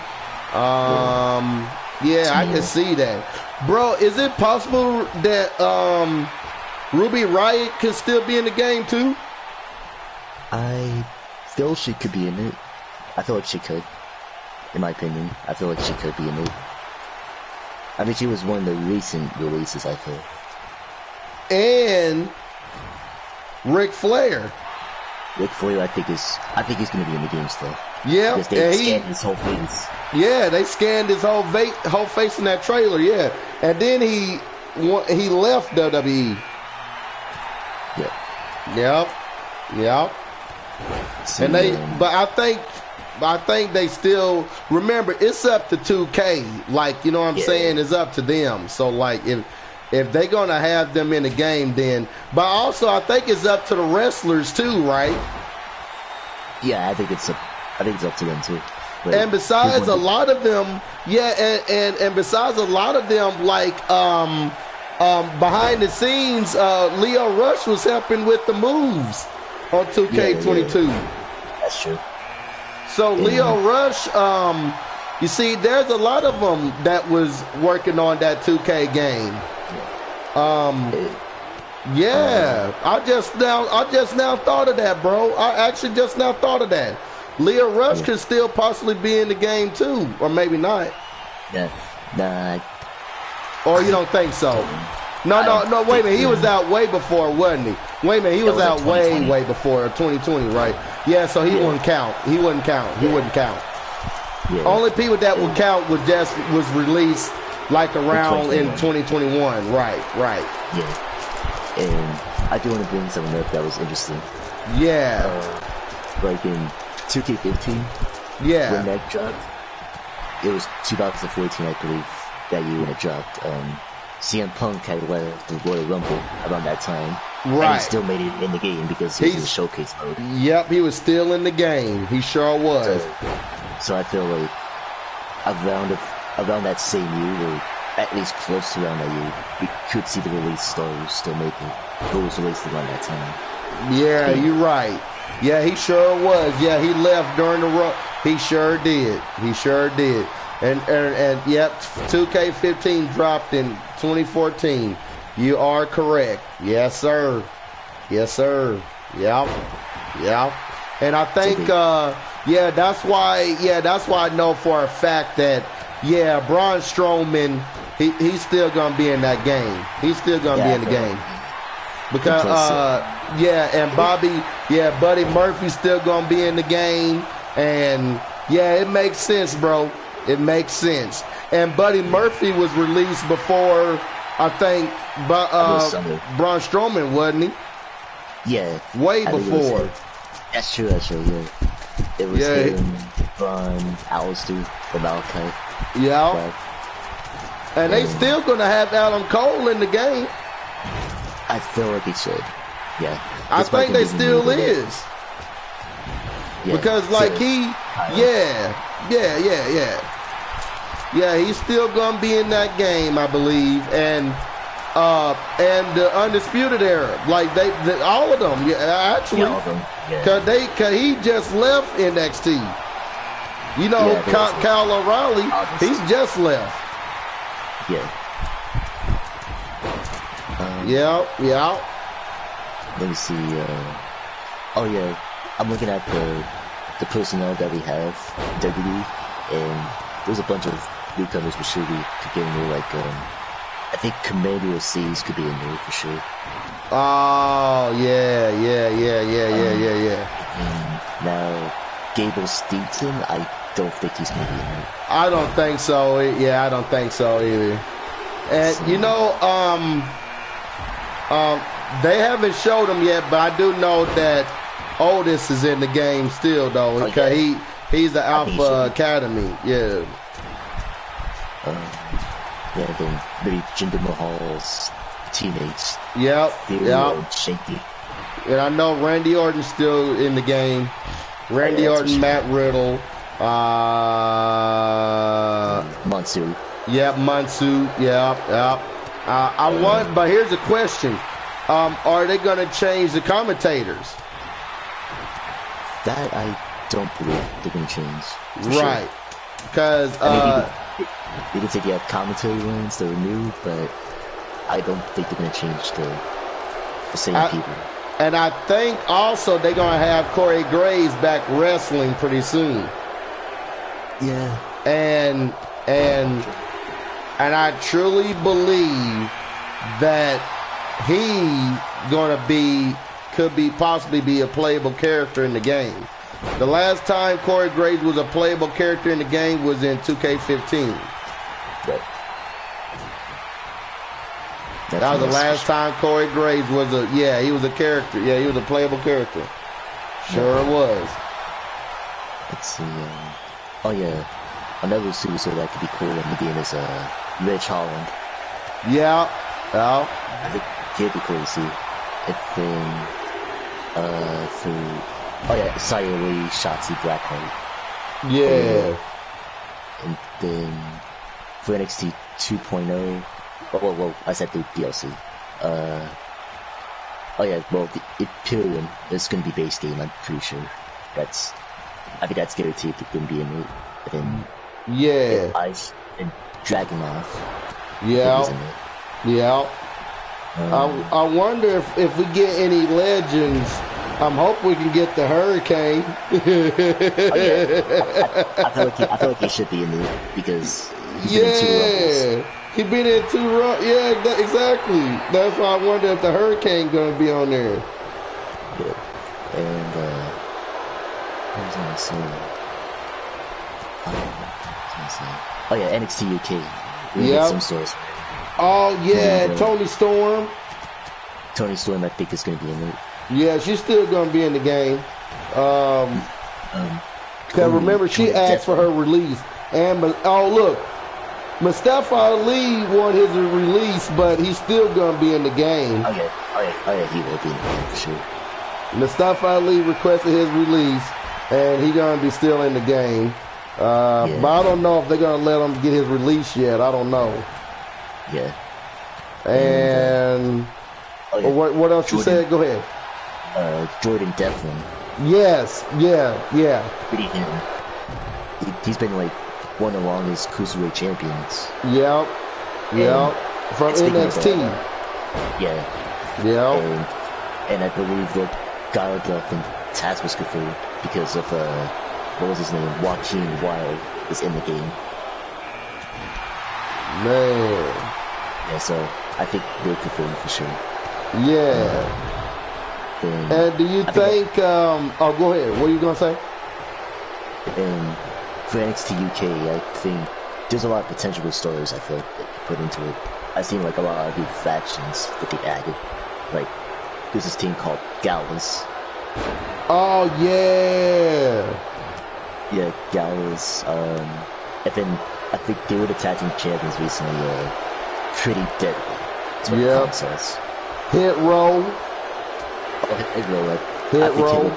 Yeah, I can Tamina. see that, bro. Is it possible that Ruby Riott could still be in the game too? I feel she could be in it. I feel like she could. In my opinion, I feel like she could be in it. I mean, she was one of the recent releases, I feel. And Ric Flair. Ric Flair, I think he's gonna be in the game still. Yeah, Because they and scanned his whole face. yeah, they scanned his whole face in that trailer. Yeah, and then he left WWE. Yeah. Yep. So, And but I think they still remember it's up to 2K. Like, you know what I'm saying? It's up to them. So like if they're gonna have them in the game, then. But also I think it's up to the wrestlers too, right? yeah, I think it's up to them too. But And besides a lot of them, and besides a lot of them, like behind the scenes, Leo Rush was helping with the moves on 2K22. That's true. So Leo Rush, you see, there's a lot of them that was working on that 2K game. I just now thought of that, bro. I actually just now thought of that. Leo Rush could still possibly be in the game too, or maybe not. Yeah. Nah. Or you don't think so? No. Wait a minute. He was out way before, wasn't he? Wait a minute. He was out way before 2020, right? Yeah. So he wouldn't count. He wouldn't count. Yeah. Only people that would count was released like around in 2021. Right. Yeah. And I do want to bring something up that was interesting. Yeah. Like in 2K15, Yeah. when that dropped, it was 2014, I believe, that year when it dropped. CM Punk had left the Royal Rumble around that time. Right. And he still made it in the game because he was in the showcase mode. Yep, he was still in the game. He sure was. So I feel like around that same year, or at least close to around that year, we could see the release stars still making those released around that time. Yeah, you're right. Yeah, he sure was. Yeah, he left during the run. He sure did. And yep, 2K15 dropped in 2014. You are correct. Yes, sir. Yep. And I think that's why I know for a fact that Braun Strowman, he's still gonna be in that game. He's still gonna be in the game. Because and Buddy Murphy's still gonna be in the game, and it makes sense, bro. It makes sense. And Buddy Murphy was released before, I think, Braun Strowman, wasn't he? Yeah, way before. That's true. Yeah, it was him, Braun, Alistair, the Malachi. Yeah, and they still gonna have Adam Cole in the game. I feel like he should. Yeah. I think they still is. Yeah, because like he's still gonna be in that game, I believe, and the Undisputed Era, like they all of them, actually, cause he just left NXT. You know, Kyle O'Reilly, he's just left. Yeah. Yeah. Let me see. I'm looking at the personnel that we have in WWE, and there's a bunch of newcomers for sure we could get in there. Like, I think Commentators could be in there for sure. Oh yeah. Now, Gable Stevenson, I don't think he's gonna be in there. I don't think so. Yeah, I don't think so either. And they haven't showed him yet, but I do know that Otis is in the game still, though. Okay, he's the Alpha Academy. Yeah. Then maybe Jinder Mahal's teammates. Yep. Shaky. And I know Randy Orton's still in the game. Randy Orton, Matt Riddle, Mansoor. Yeah, Mansu. Yeah, yeah. I want, but here's a question: are they going to change the commentators? That I don't believe they're going to change. Right, because they can say they have commentary ones that are new, but I don't think they're going to change the same people. And I think also they're going to have Corey Graves back wrestling pretty soon. Yeah. And I truly believe that could possibly be a playable character in the game. The last time Corey Graves was a playable character in the game was in 2K15. Right. That was the last time Corey Graves was he was a character. Yeah, he was a playable character. Sure was. Let's see. Oh yeah, another superstar that could be cool in the game is Rich Holland. Yeah. I think he'd be cool to see. Saya Lee, Shotzi Blackheart. Yeah. And then for NXT 2.0. Well, I said the DLC. The Imperium is going to be base game, I'm pretty sure. That's guaranteed to be in it. And then Ice and Dragunov. Yeah. I wonder if we get any legends. I'm hoping we can get the Hurricane. I feel like he should be in there because he's been in 2 Rumbles. He been in 2 Rumbles. Yeah, exactly. That's why I wonder if the Hurricane gonna be on there. Yeah. And what was I gonna say? Oh yeah, NXT UK. We get some stores. Oh yeah, Tony Storm. Tony Storm, I think is gonna be in it. Yeah, she's still gonna be in the game. Cause remember she asked for her release, and look, Mustafa Ali won his release, but he's still gonna be in the game. Oh yeah, he will be in the game for sure. Mustafa Ali requested his release, and he's gonna be still in the game. But I don't know if they're gonna let him get his release yet. I don't know. Yeah. And what else you said? Go ahead. Jordan Devlin. Yes. Yeah. Pretty him. He's been like one of the longest cruiserweight champions. Yep. From NXT. Yeah. And I believe that Gallagher from Taz was confirmed because of what was his name? Joaquin Wild is in the game. Man. Yeah, so I think they're confirmed for sure. Yeah. And do you think go ahead. What are you gonna say? And for NXT UK, I think there's a lot of potential with stories I feel like they put into it. I've seen like a lot of new factions that they added. Like there's this team called Gallus. Oh yeah. Yeah, Gallus. And then I think they were the tag team champions recently. Pretty deadly. Yeah. Hit row. Hit row.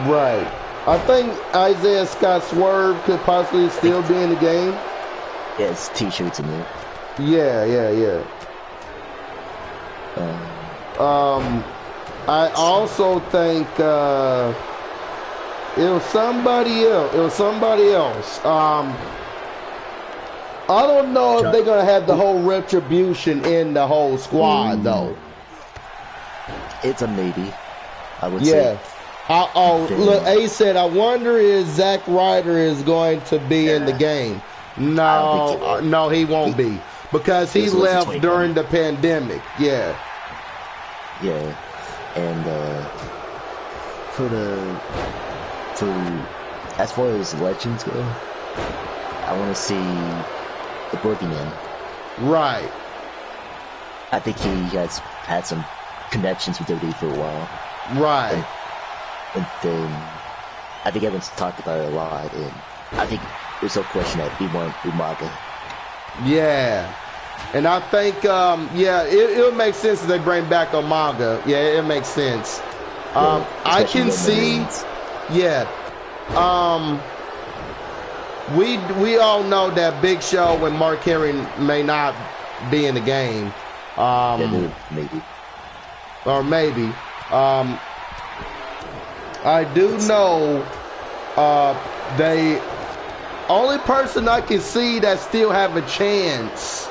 Right. I think Isaiah Scott Swerve could possibly still be in the game. Yeah, it's t-shirts in there. Yeah. I also think it was somebody else. I don't know if they're gonna have the whole retribution in the whole squad though. It's a maybe, I would say. Look, A said, I wonder if Zack Ryder is going to be in the game. No, he won't be because he left during the pandemic. Yeah. And as far as legends go, I want to see the Boogeyman. Right. I think he has had some connections with WWE for a while. Right. And then I think everyone's talked about it a lot, and I think there's no question that we want Umaga. Yeah. And I think, it'll make sense if they bring back Umaga. Yeah, it makes sense. I can see, we all know that Big Show and Mark Henry may not be in the game. Maybe. Or maybe. I do know they only person I can see that still have a chance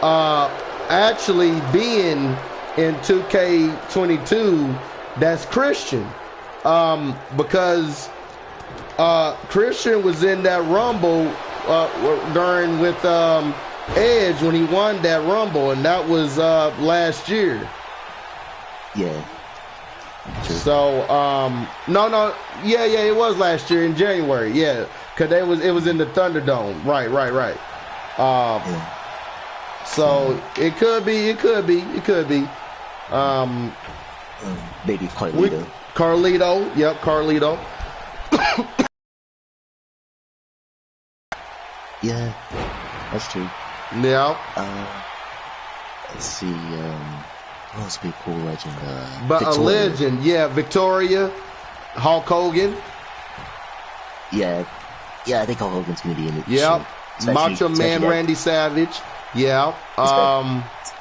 actually being in 2K22, that's Christian. Because Christian was in that Rumble during with Edge when he won that Rumble, and that was last year. Yeah. True. So yeah, it was last year in January. Yeah, because it was in the Thunderdome. Right. Yeah. So it could be. Maybe Carlito. Carlito. Yep, Carlito. Yeah, that's true. Yeah. Let's see. What else be a cool legend? But Victoria. a legend, yeah. Victoria, Hulk Hogan. Yeah, I think Hulk Hogan's gonna be in it. Yep. Macho Man Randy Savage. Yeah.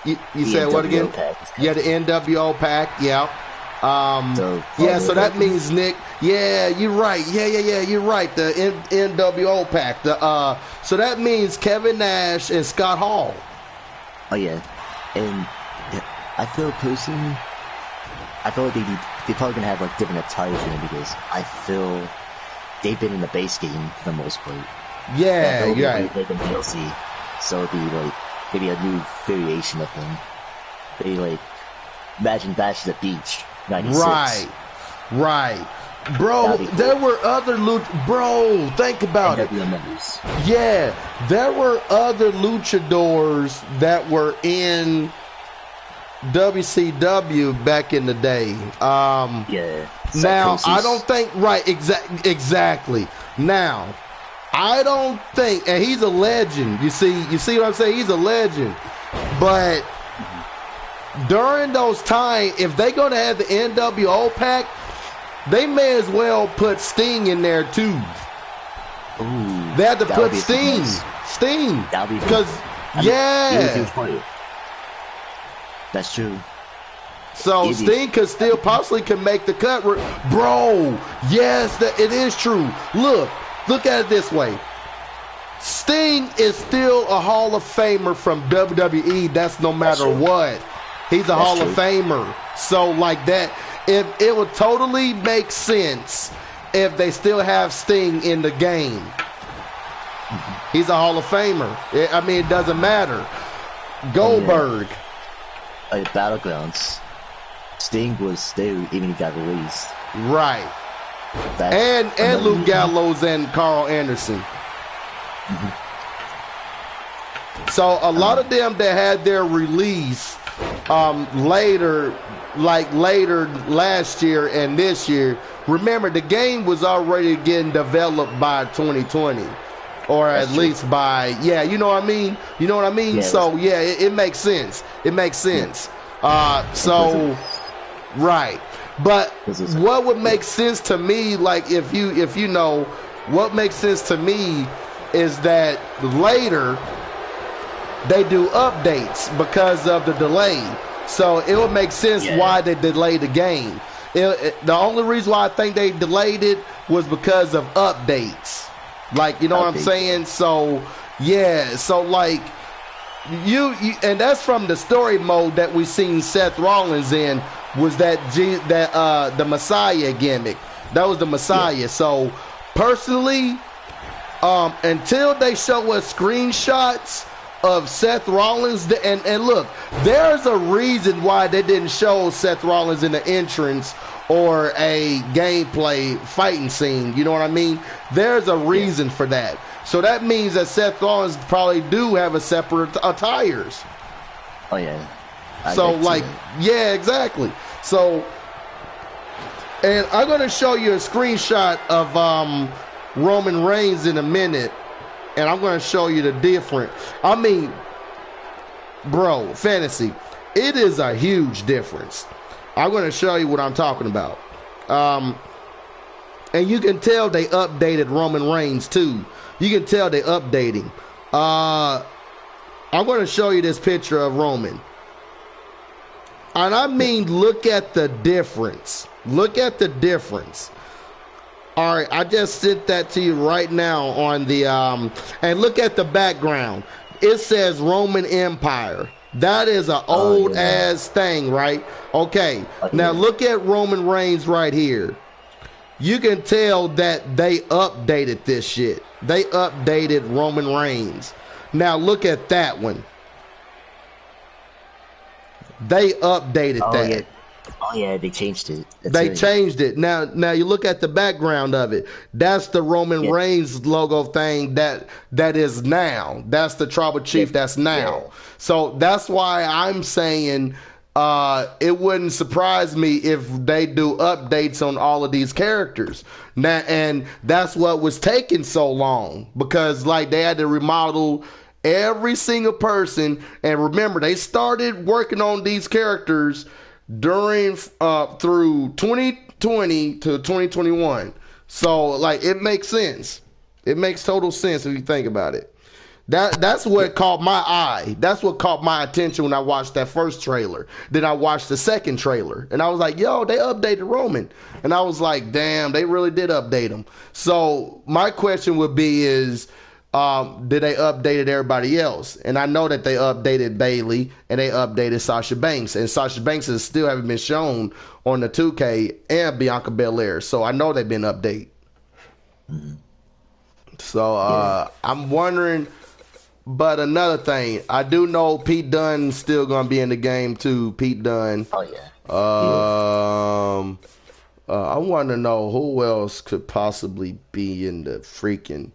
You said what again? Yeah, the NWO pack. Yeah. So that means Nick. Yeah, you're right. Yeah. You're right. The NWO pack. So that means Kevin Nash and Scott Hall. Oh yeah, and I feel personally, like they're probably gonna have like different attire for them because I feel they've been in the base game for the most part. Yeah, yeah. Like in DLC, so it'd be like maybe a new variation of them. They like imagine Bash at the Beach. 96. Right. Bro, cool. There were other bro, think about it. Members. Yeah, there were other luchadors that were in WCW back in the day. Yeah. Now, I don't think exactly. Now, I don't think, and he's a legend. You see what I'm saying? He's a legend. But during those times, if they're going to have the NWO pack, they may as well put Sting in there too. Ooh, they had to put Sting. Because, yeah. That's true. So Sting could still possibly can make the cut. Bro, yes, it is true. Look at it this way. Sting is still a Hall of Famer from WWE. That's no matter what. He's a Hall of Famer. So like that, it would totally make sense if they still have Sting in the game. He's a Hall of Famer. I mean, it doesn't matter. Goldberg. Battlegrounds. Sting was there even he got released. Right. And Luke Gallows and Carl Anderson. So a lot of them that had their release later last year and this year, remember the game was already getting developed by 2020. Or at least by, you know what I mean? Yeah, so yeah, it makes sense. Right. But what would make sense to me, like if you know, what makes sense to me is that later they do updates because of the delay. So it would make sense why they delayed the game. The only reason why I think they delayed it was because of updates. Like, you know what I'm saying? So, yeah. So, like, you and that's from the story mode that we seen Seth Rollins in, was that the Messiah gimmick. That was the Messiah. Yeah. So, personally, until they show us screenshots of Seth Rollins, and look, there's a reason why they didn't show Seth Rollins in the entrance or a gameplay fighting scene. You know what I mean? There's a reason for that. So that means that Seth Rollins probably do have a separate attires. Oh yeah. Yeah, exactly. So, and I'm gonna show you a screenshot of Roman Reigns in a minute, and I'm gonna show you the difference. I mean, bro, fantasy, it is a huge difference. I'm going to show you what I'm talking about. And you can tell they updated Roman Reigns too. You can tell they updating. I'm going to show you this picture of Roman. And I mean, look at the difference. Look at the difference. All right, I just sent that to you right now on the and look at the background. It says Roman Empire. That is an old ass thing, right? Okay. Now look at Roman Reigns right here. You can tell that they updated this shit. They updated Roman Reigns. Now look at that one. They updated that. Yeah. Oh yeah, they changed it. They changed it. Now you look at the background of it. That's the Roman Reigns logo thing that is now. That's the tribal chief that's now. Yeah. So that's why I'm saying it wouldn't surprise me if they do updates on all of these characters. Now, and that's what was taking so long, because like they had to remodel every single person. And remember, they started working on these characters during through 2020 to 2021. So like it makes sense. It makes total sense if you think about it. That's what caught my eye. That's what caught my attention when I watched that first trailer. Then I watched the second trailer, and I was like, yo, they updated Roman. And I was like, damn, they really did update him. So my question would be is, did they updated everybody else? And I know that they updated Bayley and they updated Sasha Banks. And Sasha Banks is still haven't been shown on the 2K and Bianca Belair. So I know they've been updated. Mm-hmm. So I'm wondering. But another thing, I do know Pete Dunne's still gonna be in the game too. Pete Dunne. Oh yeah. I want to know who else could possibly be in the freaking.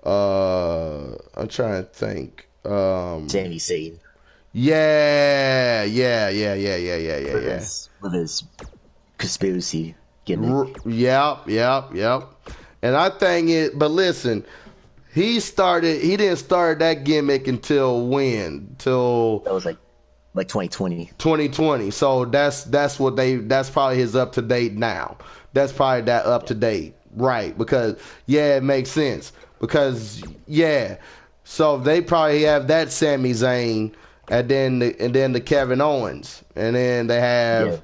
I'm trying to think. Sami Zayn. Yeah. With his conspiracy gimmick. Yep. And I think it. But listen. He didn't start that gimmick until when? Till that was like 2020. 2020. So that's probably his up to date now. That's probably that up to date, right? Because it makes sense. Because so they probably have that Sami Zayn, and then the Kevin Owens, and then they have. Yeah.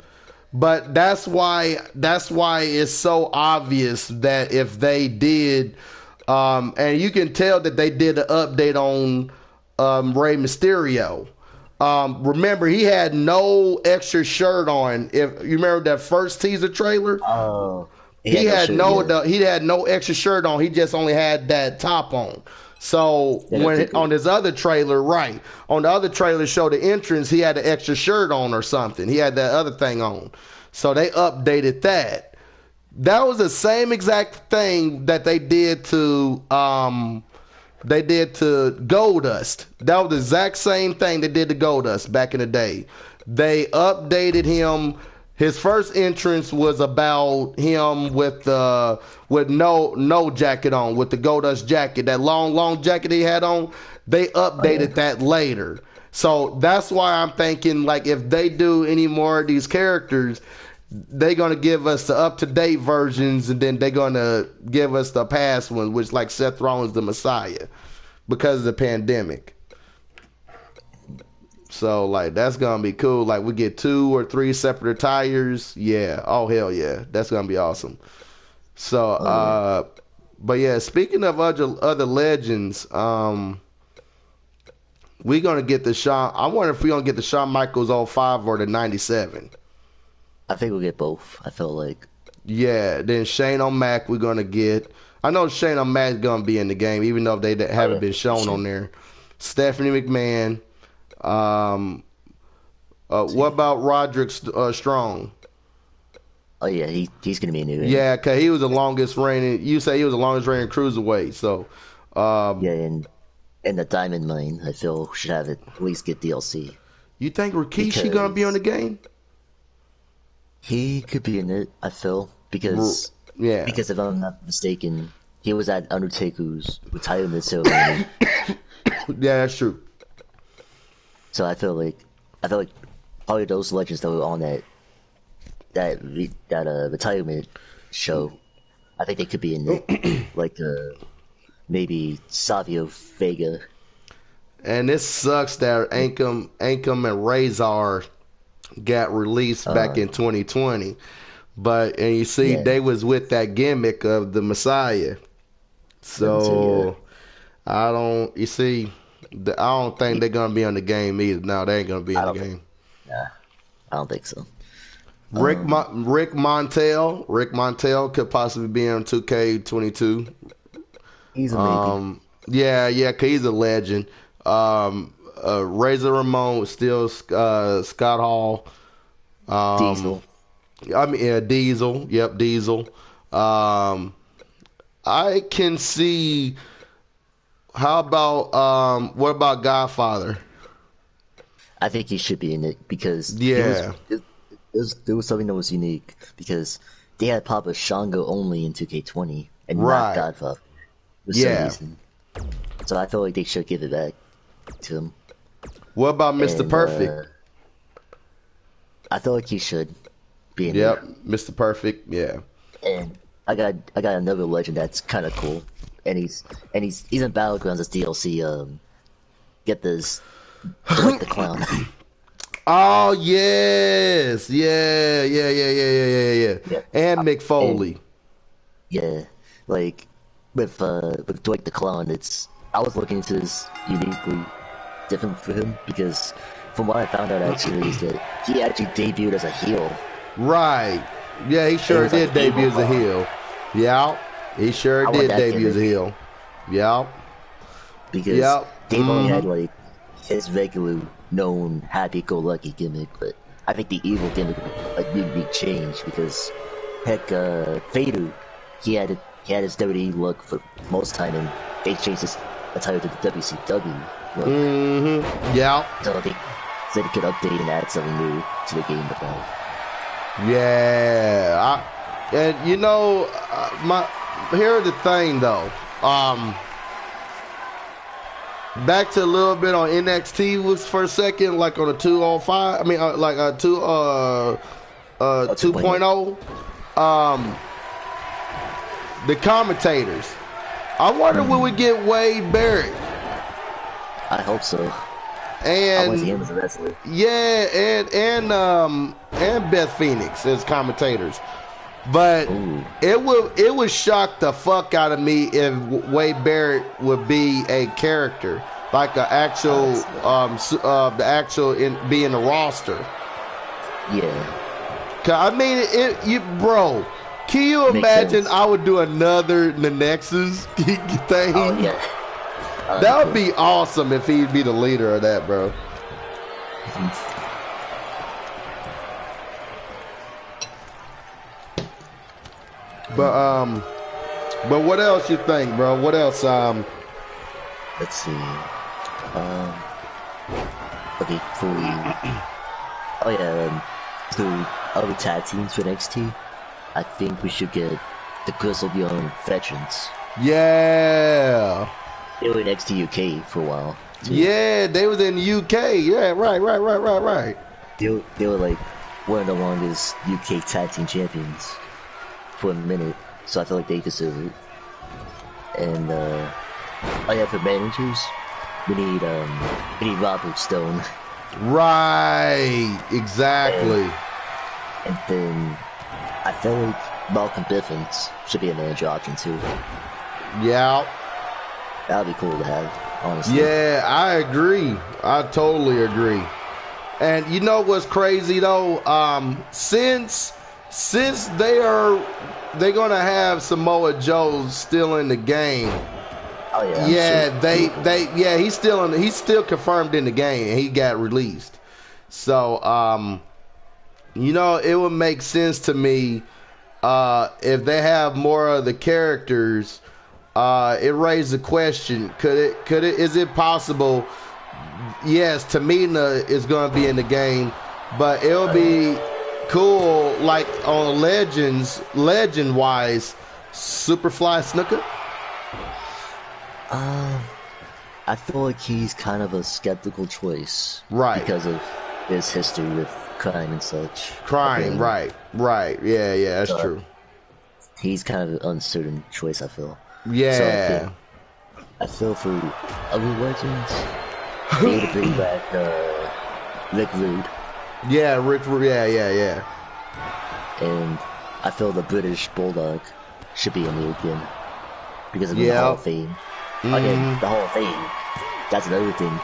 But that's why it's so obvious that if they did. And you can tell that they did an update on Rey Mysterio. Remember, he had no extra shirt on. If you remember that first teaser trailer, he had no extra shirt on. He just only had that top on. So on his other trailer, on the other trailer showed the entrance, he had an extra shirt on or something. He had that other thing on. So they updated that. That was the same exact thing that they did to Goldust. That was the exact same thing they did to Goldust back in the day. They updated him. His first entrance was about him with no jacket on, with the Goldust jacket, that long jacket he had on. They updated that later. So that's why I'm thinking, like, if they do any more of these characters, they're going to give us the up-to-date versions, and then they're going to give us the past one, which like Seth Rollins, the Messiah, because of the pandemic. So, like, that's going to be cool. Like, we get 2 or 3 separate attires. Yeah. Oh, hell yeah. That's going to be awesome. So, but yeah, speaking of other legends, we're going to get the Shawn. I wonder if we're going to get the Shawn Michaels 05 or the 97. I think we'll get both. I feel like. Yeah, then Shane O'Mac we're going to get. I know Shane O'Mac's going to be in the game, even though they haven't been shown on there. Stephanie McMahon. What about Roderick Strong? Oh, yeah, he's going to be in the game. Yeah, because he was the longest reigning. You say he was the longest reigning cruiserweight. So. And the Diamond Mine, I feel, should have at least get DLC. You think Rikishi going to be on the game? He could be in it, I feel, because if I'm not mistaken, he was at Undertaker's retirement ceremony. Yeah, that's true. So I feel like probably those legends that were on that retirement show I think they could be in it, like maybe Savio Vega. And this sucks that Ankum and Razor got released back in 2020. But and you see Yeah. they was with that gimmick of the Messiah. So I don't you see I don't think they're gonna be on the game either. No, they ain't gonna be in the game. Nah, I don't think so. Rick Montel could possibly be on 2K22. He's a maybe. Yeah, 'cause he's a legend. Razor Ramon was still Scott Hall. Diesel. I mean, yeah, Diesel. Yep, Diesel. I can see. How about what about Godfather? I think he should be in it because Yeah. there was something that was unique because they had Papa Shango only in 2K20 and Right. not Godfather for some reason. So I feel like they should give it back to him. What about Mr. Perfect? I feel like he should be in Yep, it. Mr. Perfect. Yeah. And I got another legend that's kind of cool, and he's in Battlegrounds as DLC. Get this, Dwight the Clown. Oh yes, yeah. And Mick Foley. Yeah, like with Dwight the Clown, I was looking into this uniquely different for him because from what I found out actually is that he actually debuted as a heel. Right. Yeah, he sure did debut as a heel. Yeah, he sure did debut as a heel. Yeah. Because Dave only had like his regular known happy-go-lucky gimmick, but I think the evil gimmick would be changed because heck, Fadu, he had his WWE look for most time, and they changed his attire to the WCW look. Yeah. So they said they could update and add something new to the game with that. Yeah. And you know, here's the thing though. Back to a little bit on NXT was for a second, like on a 205. I mean, like a 2.0. The commentators. I wonder when we get Wade Barrett. I hope so. And I want to see him as a wrestler. Yeah, and Beth Phoenix as commentators. But it would shock the fuck out of me if Wade Barrett would be a character, like the actual be in the roster. Yeah. I mean, bro. Can you imagine? I would do another the Nexus thing. Oh yeah. That would be awesome if he'd be the leader of that, bro. But what else you think, bro? What else? Let's see. Okay, to other tag teams for NXT, I think we should get the Grizzled Young Veterans. Yeah. They were in NXT UK for a while. Too. Yeah, they was in the UK. Yeah, right. They were like one of the longest UK tag team champions for a minute, so I feel like they deserve it. And for managers, we need Robert Stone. Right, exactly. And then I feel like Malcolm Bivens should be a manager option too. Yeah. That'd be cool to have, honestly. Yeah, I agree. I totally agree. And you know what's crazy though? Since they're gonna have Samoa Joe still in the game. Oh yeah. Yeah, he's still confirmed in the game and he got released. So you know, it would make sense to me if they have more of the characters. It raised the question: is it possible? Yes, Tamina is going to be in the game, but it'll be cool, like on legend wise, Superfly Snuka. I feel like he's kind of a skeptical choice, right? Because of his history with crime and such. Crime, right? Yeah, that's true. he's kind of an uncertain choice. I feel. So Yeah. I feel for other legends, they need to bring back Rick Rude, Yeah, Rick. Yeah. and I feel the British Bulldog should be in there again because of the Hall of Fame. Again, the Hall of Fame. That's another thing.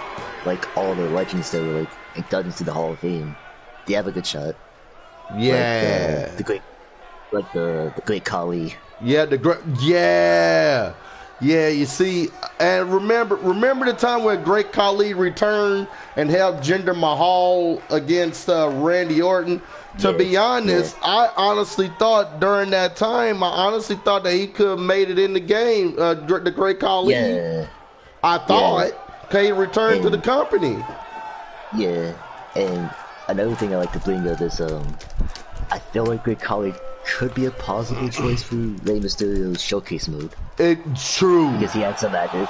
Like all the legends that were like inducted into the Hall of Fame, they have a good shot. Yeah. Like the great Khali. Yeah, the great. Yeah. Yeah, you see, and remember the time when Great Khali returned and helped Jinder Mahal against Randy Orton? To be honest, I honestly thought during that time, that he could have made it in the game, the Great Khali. Yeah. I thought, he returned to the company. Yeah, and another thing I like to bring up is, I feel like Great Khali could be a possible choice for Rey Mysterio's showcase mode. It's true. Because he had some matches.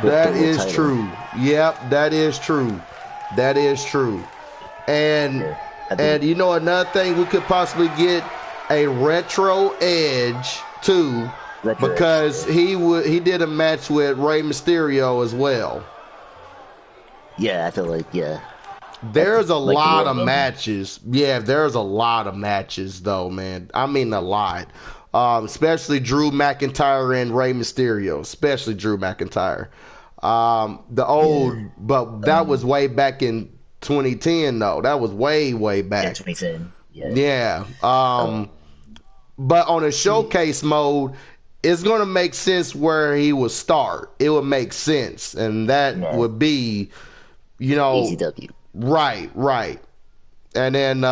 That is true. Yep, that is true. That is true. And you know another thing, we could possibly get a retro Edge too, because he did a match with Rey Mysterio as well. Yeah, I feel like There's a lot of matches. Yeah, there's a lot of matches though, man. I mean a lot. Especially Drew McIntyre and Rey Mysterio. Especially Drew McIntyre. But that was way back in 2010 though. That was way back. Yeah, 2010. Yeah. But on a showcase mode, it's gonna make sense where he would start. It would make sense, and that would be, ECW. Right. And then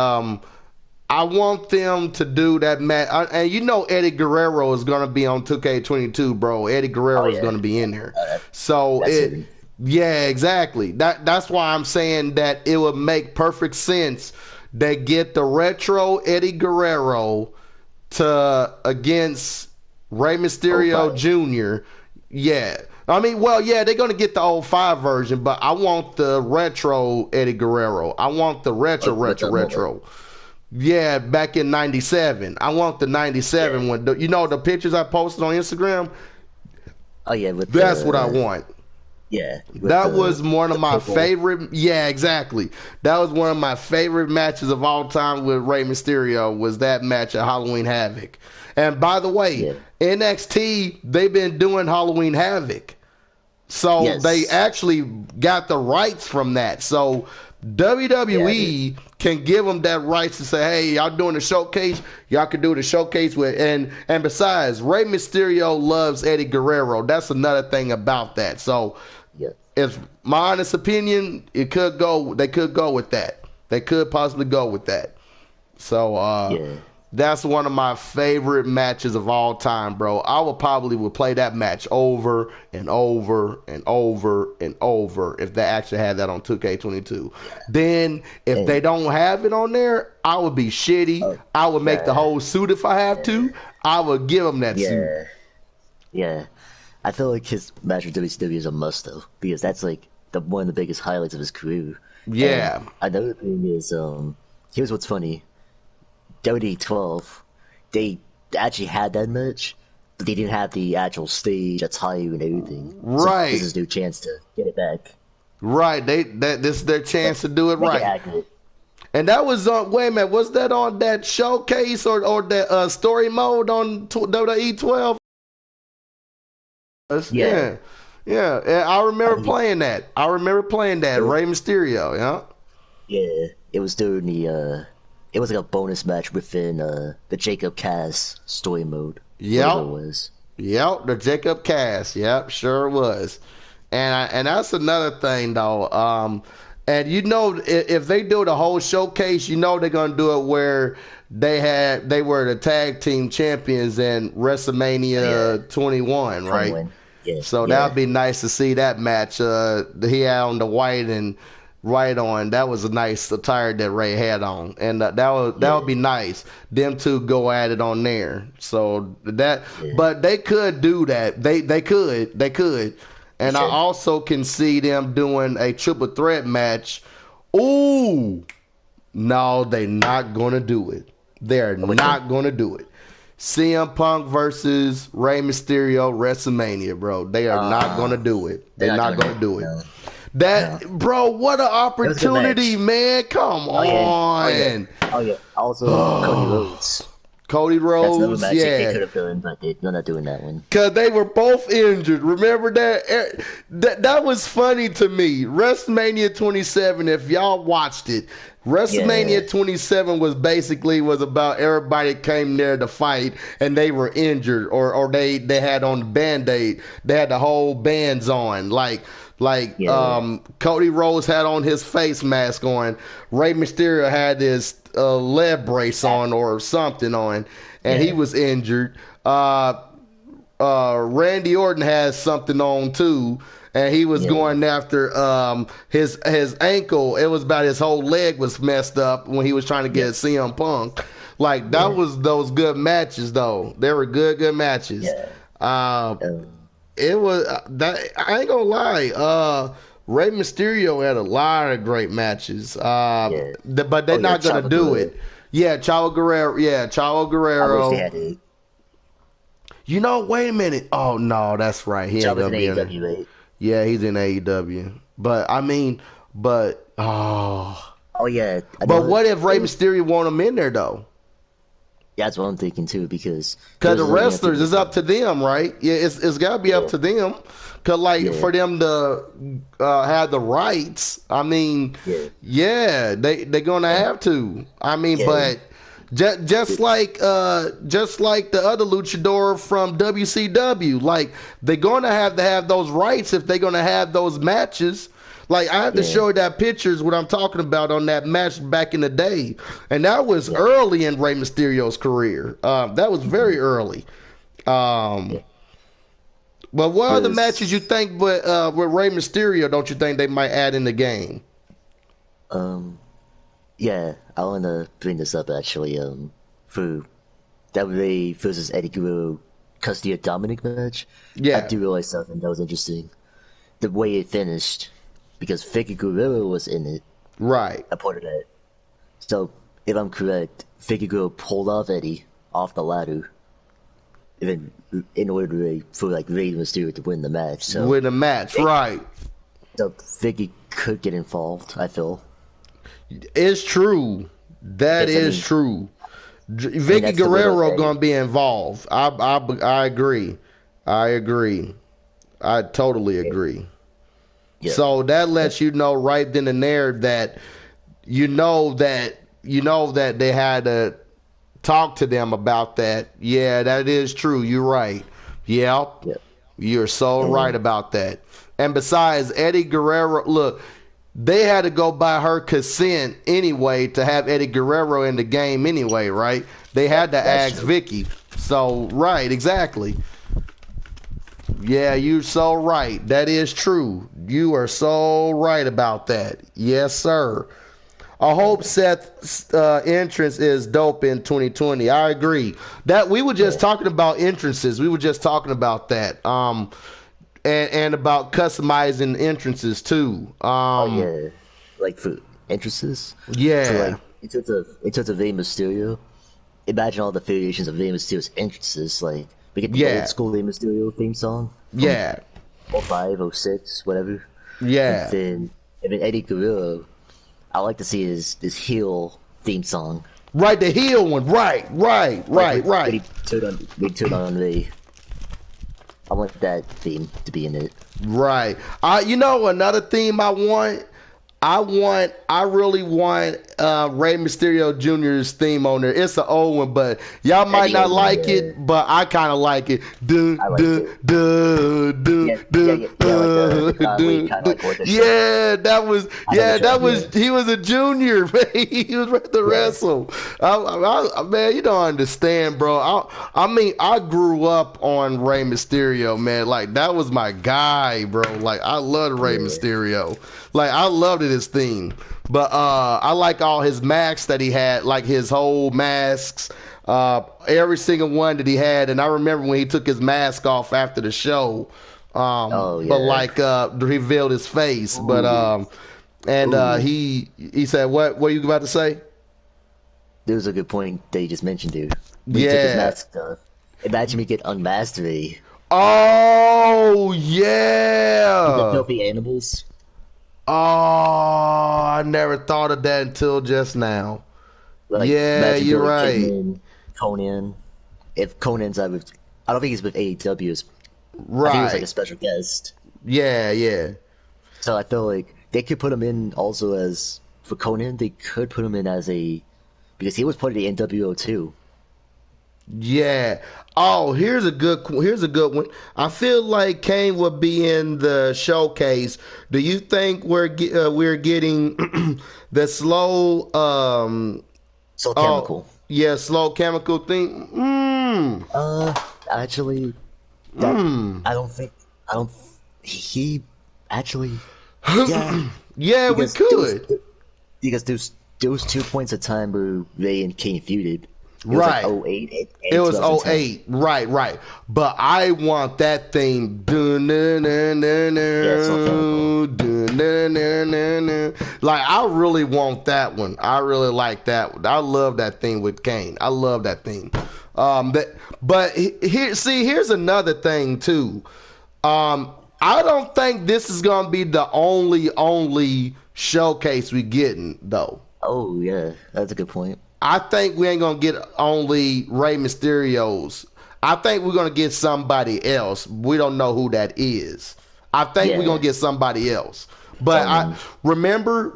I want them to do that match. And Eddie Guerrero is going to be on 2K22, bro. Eddie Guerrero is going to be in there. Yeah, exactly. That's why I'm saying that it would make perfect sense. They get the retro Eddie Guerrero against Rey Mysterio Jr. Yeah. I mean, they're going to get the 05 version, but I want the retro Eddie Guerrero. I want the retro. Yeah, back in 97. I want the 97 one. The pictures I posted on Instagram? Oh, yeah. That's what I want. Yeah. That was one of my favorite. Yeah, exactly. That was one of my favorite matches of all time with Rey Mysterio, was that match at Halloween Havoc. And by the way, NXT, they've been doing Halloween Havoc. So they actually got the rights from that. So WWE can give them that rights to say, hey, y'all doing a showcase, y'all can do the showcase with, and besides, Rey Mysterio loves Eddie Guerrero. That's another thing about that. So if my honest opinion, they could go with that. They could possibly go with that. So that's one of my favorite matches of all time, bro. I would probably play that match over and over and over and over if they actually had that on 2K22. Then, if they don't have it on there, I would be shitty. I would make the whole suit if I have to. I would give them that suit. Yeah. I feel like his match with WCW is a must, though, because that's like one of the biggest highlights of his career. Yeah. And another thing is, here's what's funny. WWE 12, they actually had that match, but they didn't have the actual stage, attire, and everything. Right. So this is their chance to get it back. Right. This is their chance to do it right. And that was on. Wait a minute. Was that on that showcase or that story mode on WWE 12? Yeah. I remember playing that. Rey Mysterio. Yeah. It was during the. It was like a bonus match within the Jacob Cass story mode. Yep, the Jacob Cass. Yep, sure was. And that's another thing though. And if they do the whole showcase, they're gonna do it where they were the tag team champions in WrestleMania 21, right? Yeah. So that'd be nice to see that match. He had on the white and right on. That was a nice attire that Ray had on, and that would be nice. Them two go at it on there. So but they could do that. They could. And I also can see them doing a triple threat match. Ooh, no, they're not gonna do it. They're not gonna do it. CM Punk versus Rey Mysterio WrestleMania, bro. They are not gonna do it. They're not gonna do it. No, That, no. bro, what an It was a good opportunity, match. man. Come Oh yeah, oh yeah, on. oh yeah. Also, Cody Rhodes. Cody That's another Rhodes, match they yeah. could have done, but they're not doing that one. Cause they were both injured. Remember that? That was funny to me. WrestleMania 27. If y'all watched it, Yeah, WrestleMania 27 was about everybody came there to fight and they were injured or they had on the Band-Aid. They had the whole bands on yeah, Cody Rhodes had on his face mask on. Rey Mysterio had his leg brace on or something on, and he yeah, was injured. Randy Orton has something on too, and he was yeah, going after his ankle. It was about his whole leg was messed up when he was trying to yeah, get CM Punk. Like that yeah, was those good matches though. They were good matches. yeah. Uh, Um, it was that I ain't gonna lie. Rey Mysterio had a lot of great matches. yeah. But they're Oh yeah, not gonna Chavo do Guerrero. it. Yeah, Chavo Guerrero. Yeah, Chavo I wish they Guerrero. had it. You know, wait a minute. Oh no, that's right. He ain't Chavo's gonna in be in it. AEW, right? Yeah, he's in AEW. But I mean, but Oh yeah, I but know. what if Rey Mysterio want him in there though? Yeah, that's what I'm thinking too, because Cause there's the a lady wrestlers, it's up to them, right? Yeah, it's gotta be up yeah, to them. Cause like yeah, for them to have the rights, I mean, yeah, yeah, they're gonna yeah, have to. I mean, yeah, but just like the other luchador from WCW, like they're gonna have to have those rights if they're gonna have those matches. Like I have to yeah, show that pictures what I'm talking about on that match back in the day, and that was yeah, early in Rey Mysterio's career. That was mhm, very early. yeah. Um, but what other matches you Because think with Rey Mysterio? Don't you think they might add in the game? um, yeah, I want to bring this up actually. For WWE versus Eddie Guerrero Custody Dominic match, I Yeah, do realize something that was interesting. The way it finished, because Vicky Guerrero was in it, right. a part of that. So, if I'm correct, Vicky Guerrero pulled off Eddie off the ladder, even in order for like Rey Mysterio to win the match. So, With a match, Vic- right? so Vicky could get involved. I feel. It's true. That Because is true. I mean Vicky that's the word of Guerrero Eddie. gonna be involved. I agree. I agree. I totally Yeah, agree. yeah, So that yeah, lets you know right then and there that you know that they had to talk to them about that. Yeah, that is true. You're right. Yeah, yeah. you're so right And about that. And besides, Eddie Guerrero, look, they had to go by her consent anyway to have Eddie Guerrero in the game anyway, right? They had to that's ask true. Vicky. So, right, exactly. Yeah, you're so right. That is true. You are so right about that. Yes, sir. I hope And Seth's entrance is dope in 2020. I agree. That we were just yeah. talking about entrances. We were just talking about that. And about customizing entrances too. Oh yeah, like for entrances. So Yeah. like in terms of Rey Mysterio, imagine all the variations of Rey Mysterio's entrances. Like we get the old Yeah. school Rey Mysterio theme song from Yeah. '05, '06, whatever, and Yeah. then Eddie Guerrero. I like to see his heel theme song, Right, the heel one. Right, right, like right, when right. he turned on Rey. I want that theme to be in it. Right. You know another theme I want. I really want Rey Mysterio Jr.'s theme on there. It's an old one, but y'all might The not old one, like yeah, it, but I kind of like it. Duh, I like duh, it. duh, duh, Yeah, yeah, duh, yeah, yeah. Like the where he kind of duh. like auditioned. Yeah, that was I know yeah, which one. that Yeah, was he was a junior, man. He was ready to yeah, wrestle. Man, you don't understand, bro. I mean, I grew up on Rey Mysterio, man. Like that was my guy, bro. Like I loved Rey yeah, Mysterio. Like I loved his theme. But I like all his masks that he had, like his whole masks, every single one that he had. And I remember when he took his mask off after the show, oh but yeah. like revealed his face. But Ooh, and ooh. he said, "What? What are you about to say?" There was a good point that you just mentioned, dude. when he took his Yeah. mask off. Imagine we get unmasked already. Oh The yeah. filthy animals. Oh, I never thought of that until just now. Like, Yeah, imagine you're Billy right. Kidman, Conan. If Conan's out with, I don't think he's with AEW. I think he was like a Right. special guest. Yeah, yeah. So I feel like they could put him in also as for Conan. They could put him in as a because he was part of the NWO too. Yeah. Oh, here's a good one. I feel like Kane would be in the showcase. Do you think we're getting the slow So oh chemical. yeah, slow chemical thing? Actually, that I don't think I don't. He actually, yeah, Yeah, we because there was could. because there was 2 points of time where Ray and Kane feuded. It was like Right. '08 It and was 2010. '08. Right, right. But I want that thing. Yeah, so chemical. Like, I really want that one. I really like that one. I love that thing with Kane. I love that thing. Here's another thing too. I don't think this is gonna be the only showcase we getting though. Oh yeah, that's a good point. I think we ain't gonna get only Rey Mysterio's. I think we're gonna get somebody else. We don't know who that is. I think we're Yeah, gonna get somebody else. But I someone. remember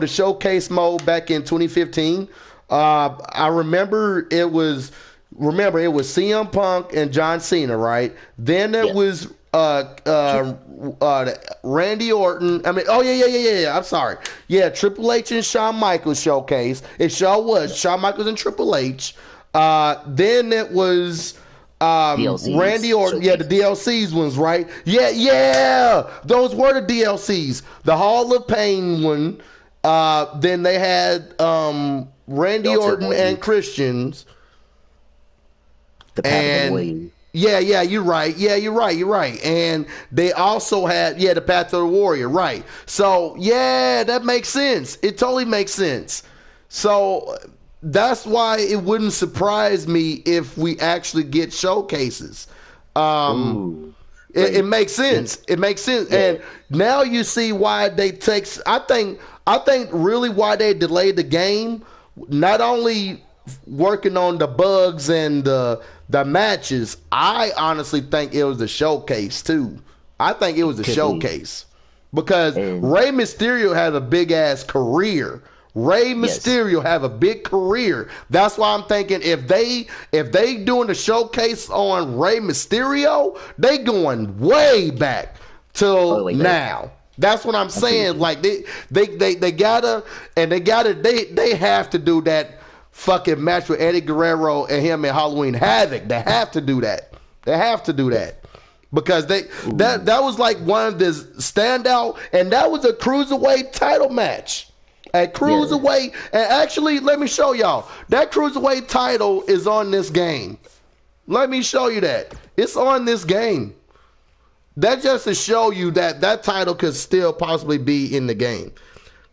the showcase mode back in 2015. I remember it was CM Punk and John Cena, right? Then there Yeah, was Randy Orton. I mean, oh yeah. I'm sorry. Yeah, Triple H and Shawn Michaels showcase. It sure was Shawn Michaels and Triple H. Then it was Randy DLCs Orton. Yeah, the showcases. DLCs ones, right? Yeah. Those were the DLCs. The Hall of Pain one. Then they had The Randy Ultimate Orton and Warrior, Christians. the Path of the And Warrior. yeah, you're right. Yeah, you're right. And they also had the Path of the Warrior, right? So yeah, that makes sense. It totally makes sense. So that's why it wouldn't surprise me if we actually get showcases. Um, Ooh, it like makes in sense. It makes sense. yeah, And now you see why they take. I think really why they delayed the game. Not only working on the bugs and the matches. I honestly think it was the showcase too. I think it was the could be. showcase because And Rey Mysterio had a big ass career. Rey yes, Mysterio have a big career. That's why I'm thinking if they doing the showcase on Rey Mysterio, they going way back all the till way back. now. That's what I'm I'm pretty saying. sure. Like they gotta and they have to do that fucking match with Eddie Guerrero and him in Halloween Havoc. They have to do that. They have to do Yeah. that because Ooh, that was like one of the standout, and that was a cruiserweight title match. A yeah. cruiserweight, and actually, let me show y'all that cruiserweight title is on this game. Let me show you that it's on this game. That just to show you that that title could still possibly be in the game.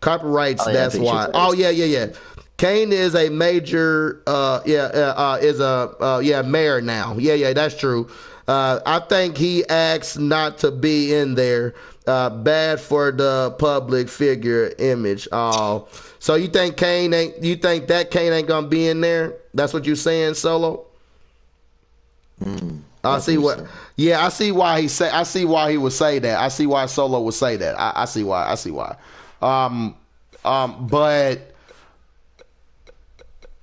Copyrights. Oh yeah, I'm That's pretty sure why. it Oh is. yeah. Kane is a major. Is a mayor now. Yeah. That's true. I think he acts not to be in there. Bad for the public figure image. Oh, so you think Kane ain't? You think that Kane ain't gonna be in there? That's what you saying, Solo? I That's see what. interesting. Yeah, I see why he say. I see why he would say that. I see why Solo would say that. I see why. I see why. Um, but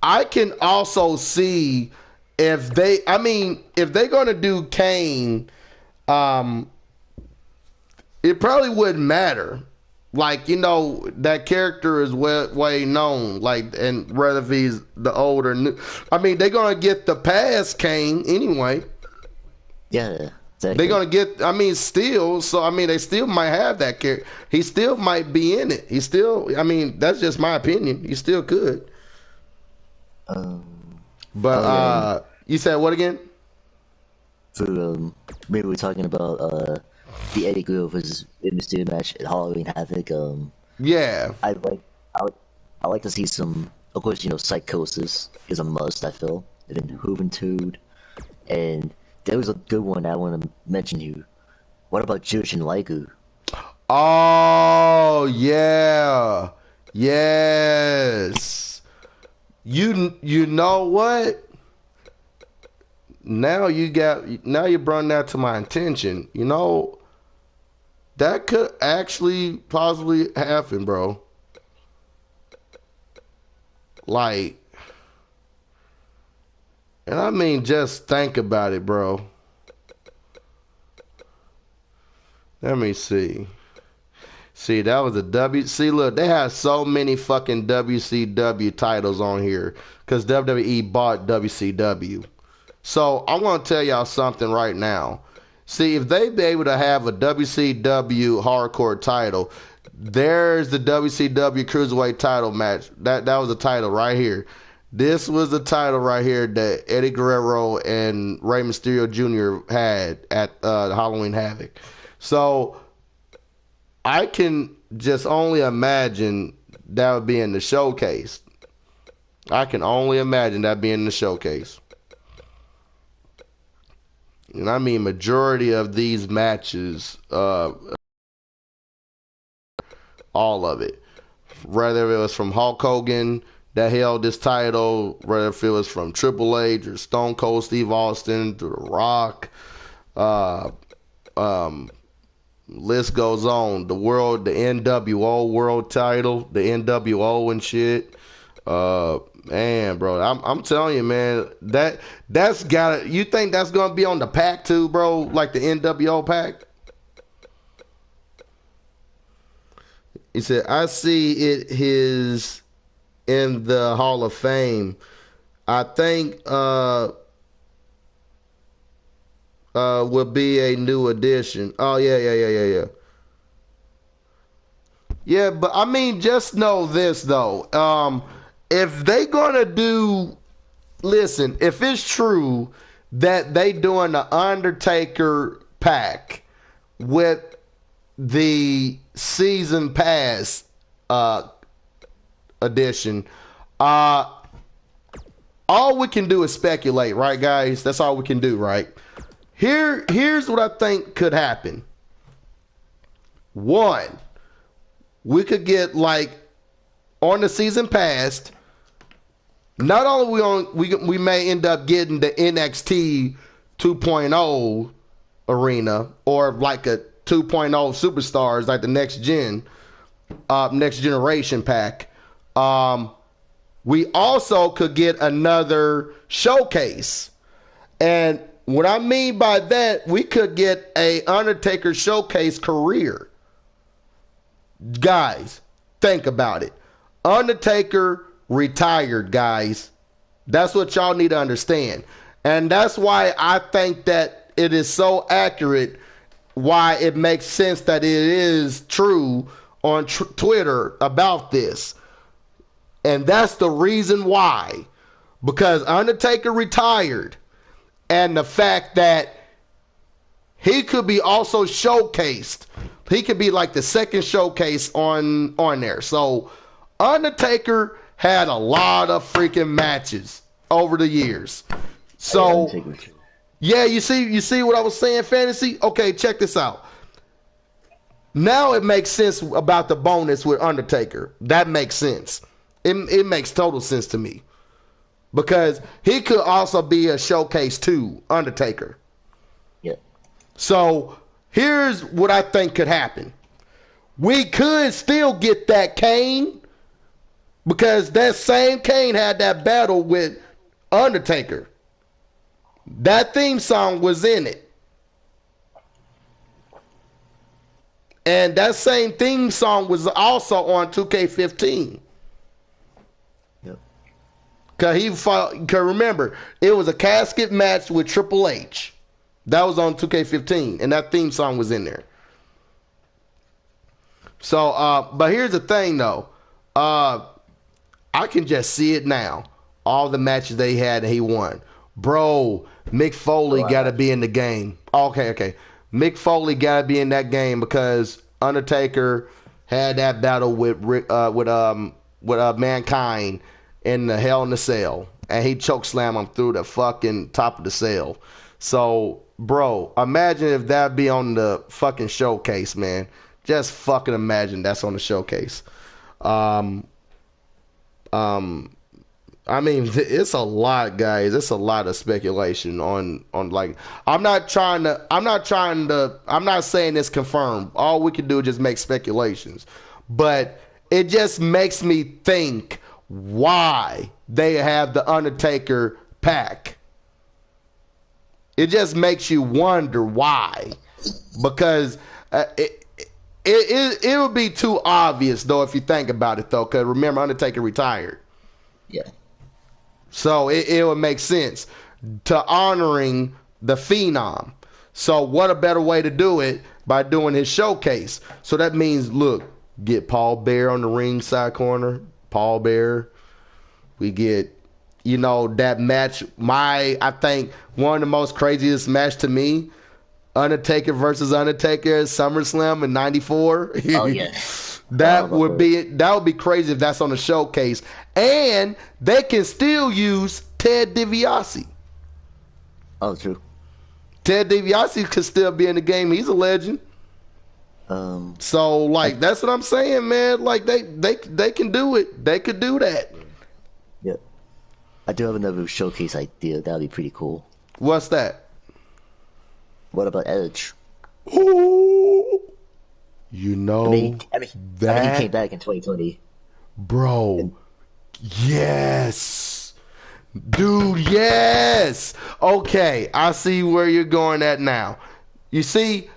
I can also see if they. I mean, if they're gonna do Kane, um, it probably wouldn't matter. Like that character is way known. Like, and whether if he's the old or new, I mean, they're gonna get the past Kane anyway. Yeah, They're exactly. gonna get. I mean, still. So I mean, they still might have that character. He still might be in it. He still. I mean, that's just my opinion. He still could. Um. But Oh yeah, and you said what again? for maybe we're talking about the Eddie Guerrero versus Rey Mysterio match at Halloween Havoc. Yeah, I would I like to see some. Of course, psychosis is a must. I feel and then Juventud, and there was a good one I want to mention you. What about Jushin Liku? Oh yeah, yes. You know what? Now you brought that to my attention. You know that could actually possibly happen, bro. Like, and I mean, just think about it, bro. Let me see. See, that was a W. See, look, they have so many fucking WCW titles on here because WWE bought WCW. So I want to tell y'all something right now. See, if they be able to have a WCW hardcore title, there's the WCW Cruiserweight title match. That was the title right here. This was the title right here that Eddie Guerrero and Rey Mysterio Jr. had at Halloween Havoc. So I can just only imagine that would be in the showcase. I can only imagine that being in the showcase. And I mean, majority of these matches, all of it. Whether it was from Hulk Hogan that held this title, whether if it was from Triple H or Stone Cold Steve Austin to The Rock, list goes on. The NWO world title, the NWO and shit. Man, bro, I'm telling you, man, that's gotta. You think that's gonna be on the pack too, bro? Like the NWO pack? He said, I see it is in the Hall of Fame. I think will be a new addition. Oh yeah. Yeah, but I mean, just know this though. If they gonna do, listen, if it's true that they doing the Undertaker pack with the season pass edition, all we can do is speculate, right, guys? That's all we can do, right? Here's what I think could happen. One, we could get like on the season pass. Not only we may end up getting the NXT 2.0 arena or like a 2.0 superstars like the next generation pack. We also could get another showcase, and what I mean by that, we could get a Undertaker showcase career. Guys, think about it. Undertaker retired, guys. That's what y'all need to understand. And that's why I think that it is so accurate, why it makes sense that it is true on Twitter about this. And that's the reason why. Because Undertaker retired. And the fact that he could be also showcased. He could be like the second showcase on there. So Undertaker had a lot of freaking matches over the years. So yeah, you see what I was saying, Fantasy? Okay, check this out. Now it makes sense about the bonus with Undertaker. That makes sense. It makes total sense to me. Because he could also be a showcase too, Undertaker. Yeah. So here's what I think could happen. We could still get that Kane, because that same Kane had that battle with Undertaker. That theme song was in it. And that same theme song was also on 2K15. Yep. Cause remember, it was a casket match with Triple H. That was on 2K15, and that theme song was in there. So, but here's the thing though. I can just see it now. All the matches they had and he won. Bro, Mick Foley got to be in the game. Okay. Mick Foley got to be in that game because Undertaker had that battle with Mankind in the Hell in a Cell. and he chokeslam him through the fucking top of the cell. So, bro, imagine if that be on the fucking showcase, man. Just fucking imagine that's on the showcase. I mean, it's a lot, guys. It's a lot of speculation on like. I'm not saying it's confirmed. All we can do is just make speculations, but it just makes me think why they have the Undertaker pack. It just makes you wonder why, because it would be too obvious though if you think about it though. Because remember, Undertaker retired. Yeah. So it would make sense to honoring the Phenom. So what a better way to do it by doing his showcase. So that means, look, get Paul Bearer on the ringside corner. Paul Bearer. We get, that match. I think one of the most craziest match to me, Undertaker versus Undertaker at SummerSlam in '94. Oh yeah. That would be crazy if that's on the showcase. And they can still use Ted DiBiase. Oh, true. Ted DiBiase could still be in the game. He's a legend. So like that's what I'm saying, man. Like they can do it. They could do that. Yeah. I do have another showcase idea. That'd be pretty cool. What's that? What about Edge? Ooh. I mean, he came back in 2020. Bro, yes. Dude, yes. Okay, I see where you're going at now. You see,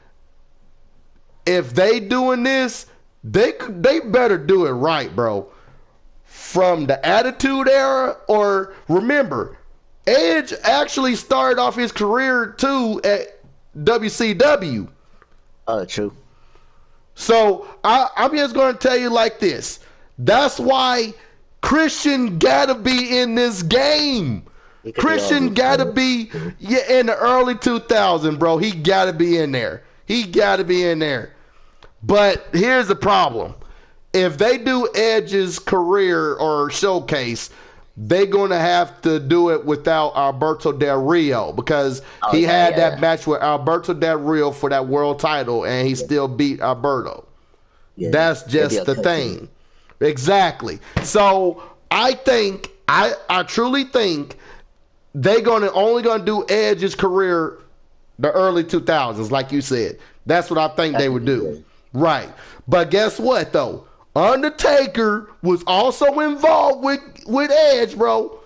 if they doing this, they better do it right, bro. From the Attitude Era, or remember, Edge actually started off his career too at WCW. True. So I'm just going to tell you like this. That's why Christian gotta be in this game. Christian gotta be in the early 2000s, bro. He gotta be in there. But here's the problem. If they do Edge's career or showcase, they're going to have to do it without Alberto Del Rio, because he had that match with Alberto Del Rio for that world title, and he still beat Alberto. Yeah, that's just the thing. Exactly. So I truly think they're only gonna do Edge's career the early 2000s, like you said. That's what I think they would do. Right. But guess what though? Undertaker was also involved with Edge, bro.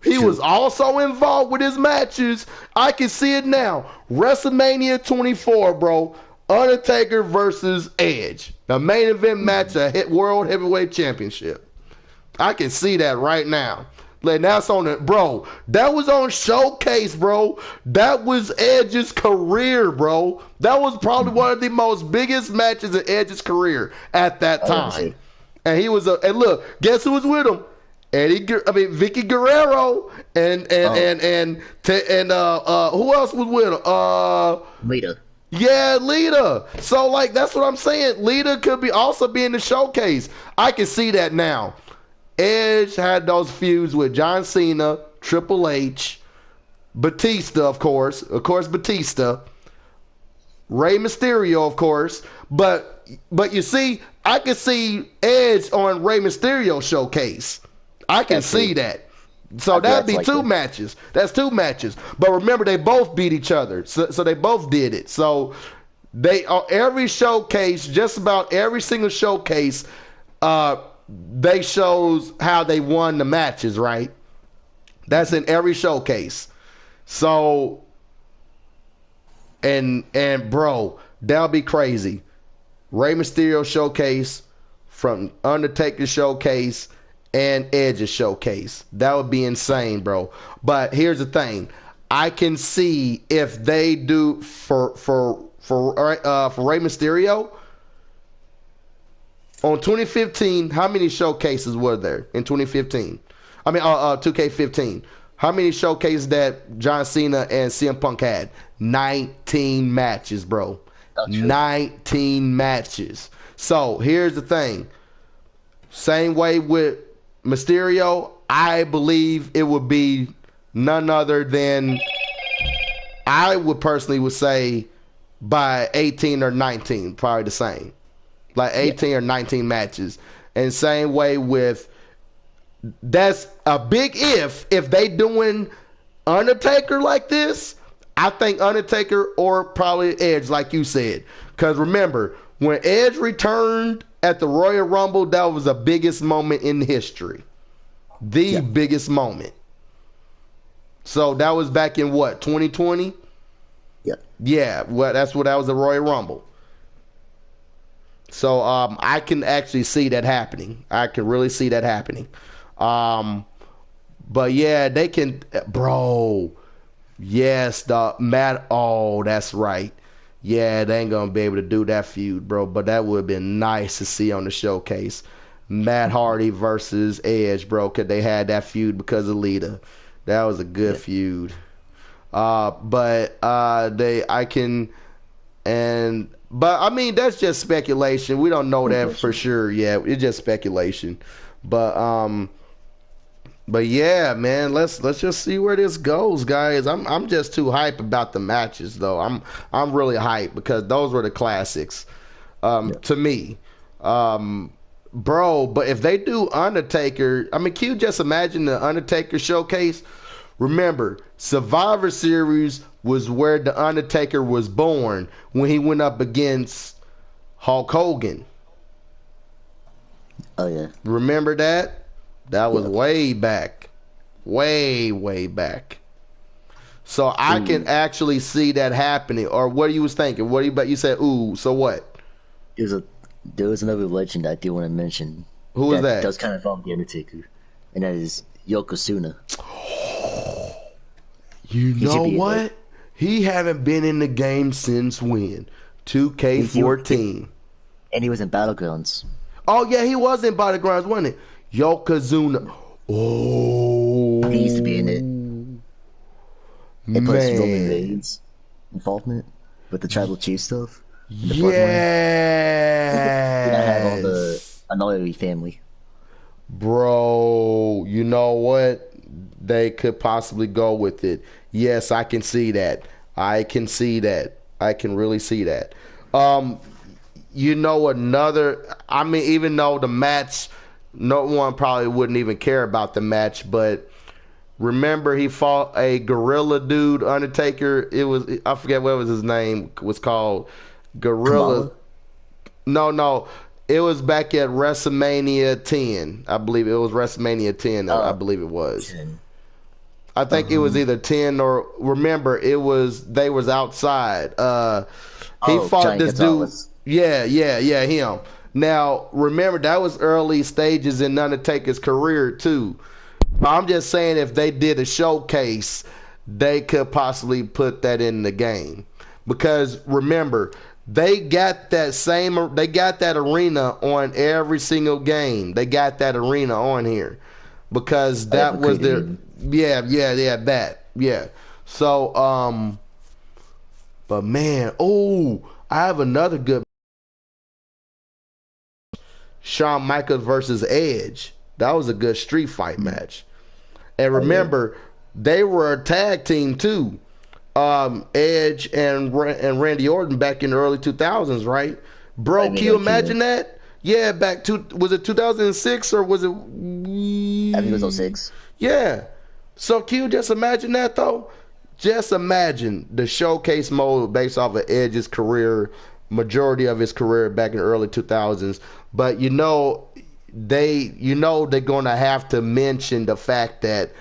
He was also involved with his matches. I can see it now. WrestleMania 24, bro. Undertaker versus Edge. The main event match, a World Heavyweight Championship. I can see that right now. Like, that's on it, bro. That was on Showcase, bro. That was Edge's career, bro. That was probably one of the most biggest matches in Edge's career at that time. And he was and look, guess who was with him? Vicky Guerrero and who else was with him? Lita. Yeah, Lita. So like that's what I'm saying. Lita could also be in the Showcase. I can see that now. Edge had those feuds with John Cena, Triple H, Batista, of course, Batista, Rey Mysterio, of course. But you see, I can see Edge on Rey Mysterio Showcase. I can see that. So that'd be two matches. That's two matches. But remember, they both beat each other. So they both did it. So every showcase, just about every single showcase, they shows how they won the matches, right? That's in every showcase. So and bro, that'll be crazy. Rey Mysterio Showcase, from Undertaker Showcase, and Edge's Showcase. That would be insane, bro. But here's the thing. I can see if they do for Rey Mysterio on 2015, how many showcases were there in 2015? 2K15. How many showcases that John Cena and CM Punk had? 19 matches, bro. 19 matches. So here's the thing. Same way with Mysterio, I believe it would be none other than, I would personally would say, by 18 or 19, probably the same. Like 18 or 19 matches. And same way with, that's a big if they doing Undertaker like this. I think Undertaker or probably Edge, like you said. Because remember, when Edge returned at the Royal Rumble, that was the biggest moment in history. The biggest moment. So that was back in what, 2020? Yeah, well, that was the Royal Rumble. So I can actually see that happening. I can really see that happening. But yeah, they can, bro. Yes, the Matt. Oh, that's right. Yeah, they ain't gonna be able to do that feud, bro. But that would have been nice to see on the showcase. Matt Hardy versus Edge, bro. Cause they had that feud because of Lita. That was a good feud. But I mean, that's just speculation. We don't know that for sure yet. It's just speculation. But yeah, man, let's just see where this goes, guys. I'm just too hype about the matches, though. I'm really hyped because those were the classics, to me, bro. But if they do Undertaker, I mean, can you just imagine the Undertaker showcase? Remember, Survivor Series was where the Undertaker was born when he went up against Hulk Hogan. Oh yeah, remember that? That was way back. Way back. So I can actually see that happening. Or what you was thinking? What do you said, ooh, so what? There was another legend I do want to mention. Who was that? Does kind of involve The Undertaker. And that is Yokozuna. You know what? He haven't been in the game since when? 2K14. And he was in Battlegrounds. Oh yeah, he was in Battlegrounds, wasn't he? Yokozuna. Oh. He used to be in it. And plus Roman Reigns' involvement with the Tribal Chief stuff. Yeah. And I have all the Anoa'i family. Bro, you know what? They could possibly go with it. Yes, I can see that. I can really see that. You know, I mean, even though the match, no one probably wouldn't even care about the match, but remember he fought a gorilla dude, Undertaker. I forget what was his name was called. Gorilla. No. It was back at WrestleMania 10. I believe it was WrestleMania 10. I believe it was. 10. I think it was either 10 or, remember, they was outside. He fought Giant this Gonzalez. dude. Yeah, him. Now, remember, that was early stages in Undertaker's career, too. I'm just saying, if they did a showcase, they could possibly put that in the game. Because, remember, they got that arena on every single game. They got that arena on here. Because that was their... Yeah. So, but man, I have another good. Shawn Michaels versus Edge. That was a good street fight match. And remember, they were a tag team too. Edge and Randy Orton back in the early 2000s, right? Bro, can you imagine that? Yeah, was it 2006 or was it? I think it was 06. Yeah. So can you just imagine that, though? Just imagine the showcase mode based off of Edge's career, majority of his career back in the early 2000s. But they're going to have to mention the fact that,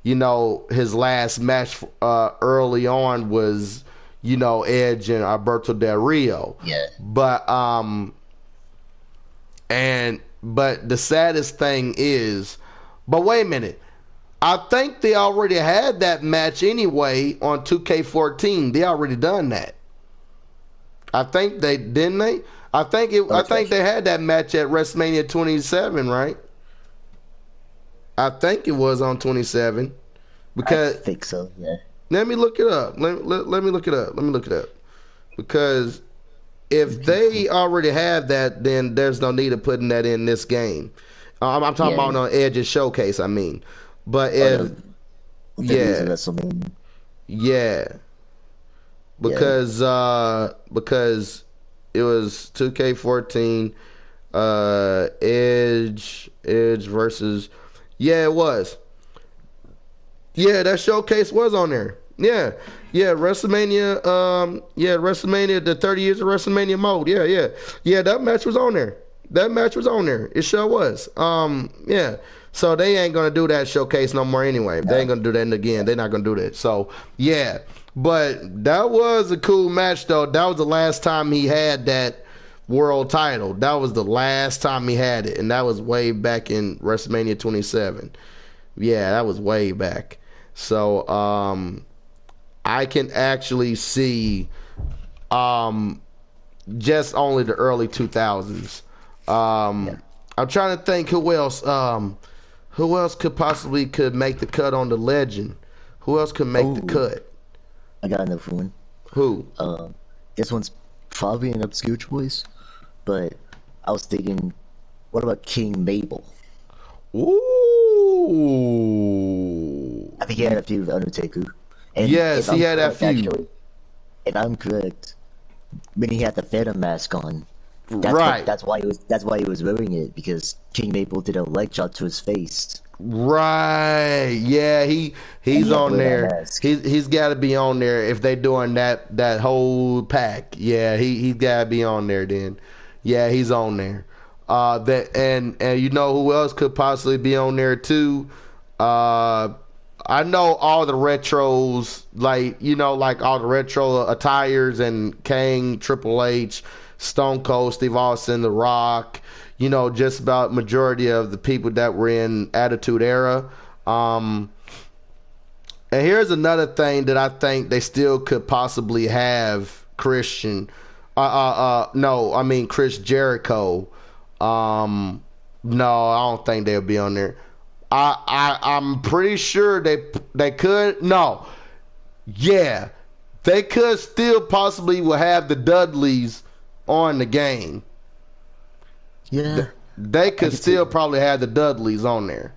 his last match early on was, Edge and Alberto Del Rio. Yeah. But the saddest thing is, but wait a minute. I think they already had that match anyway on 2K14. They already done that. I think didn't they? I think they had that match at WrestleMania 27, right? I think it was on 27. Because I think so, yeah. Let me look it up. Let me look it up. Because if they already have that, then there's no need of putting that in this game. I'm talking Yeah. about on Edge's showcase. I mean, but Oh, if WWE's yeah, in WrestleMania. yeah, Yeah. because it was 2K14, Edge versus, yeah, it was. Yeah, that showcase was on there. Yeah. Yeah, WrestleMania, WrestleMania, the 30 years of WrestleMania mode. Yeah, yeah. Yeah, that match was on there. That match was on there. It sure was. Yeah. So they ain't gonna do that showcase no more anyway. They No. ain't gonna do that again. They're not gonna do that. So yeah. But that was a cool match though. That was the last time he had that world title. That was the last time he had it. And that was way back in WrestleMania 27. Yeah, that was way back. So I can actually see just only the early 2000s. Yeah. I'm trying to think who else could make the cut on the legend. Who else could make the Oh, cut? I got another one. Who? This one's probably an obscure choice, but I was thinking, what about King Mabel? Ooh. I think he had a feud with Undertaker. And Yes, if he I'm had that correct, feud. actually, if I'm correct, when he had the Phantom mask on, Right. that's why he was wearing it, because King Mabel did a leg shot to his face. Right. Yeah, And he's he had to on wear that there. mask. He's got to be on there if they doing that whole pack. Yeah, he's got to be on there then. Yeah, he's on there. That and you know who else could possibly be on there too? I know all the retros, like all the retro attires and Kane, Triple H, Stone Cold, Steve Austin, The Rock. Just about majority of the people that were in Attitude Era. And here's another thing that I think they still could possibly have Christian. No, I mean Chris Jericho. No, I don't think they'll be on there. I'm pretty sure they could. No, yeah, they could still possibly will have the Dudleys on the game. Yeah, They I could can see still that. probably have the Dudleys on there.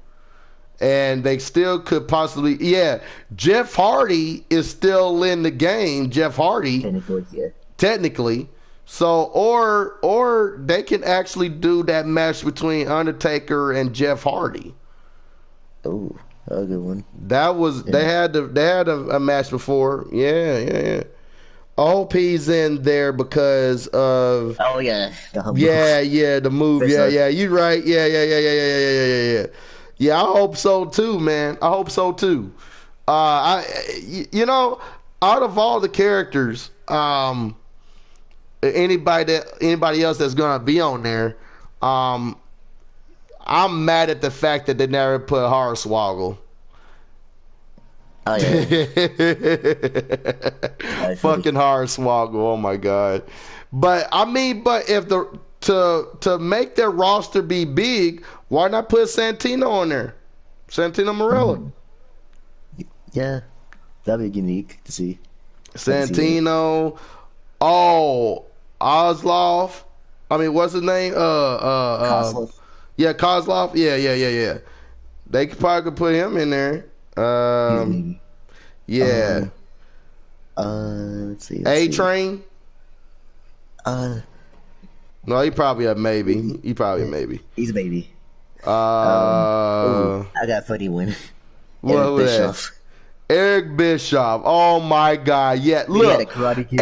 And they still could possibly, yeah. Jeff Hardy is still in the game. Jeff Hardy, Technically, yeah. technically. So, or they can actually do that match between Undertaker and Jeff Hardy. Oh, a good one. That was Yeah. they had a match before. Yeah, yeah, yeah. OP's in there because of Oh yeah, the humble. yeah, the move. Face Yeah, off. yeah, you right. Yeah. Yeah, I hope so too, man. I hope so too. You know, out of all the characters, anybody else that's gonna be on there, I'm mad at the fact that they never put Hornswoggle. Oh yeah. Fucking Hornswoggle. Oh my god. But I mean, if to make their roster be big, why not put Santino on there? Santino Marella. Yeah, that'd be unique to see. I can see that. Santino. Oh, Osloff. I mean, what's his name? Kozlov. Yeah, Kozlov. Yeah. They could put him in there. Maybe. Yeah. Let's see. A Train. Uh, No, he probably a maybe. He probably a maybe. he's a baby. Uh, I got a funny one. what Eric was that? Bischoff. Eric Bischoff. Oh my God. Yeah, He had a look. Karate Kid.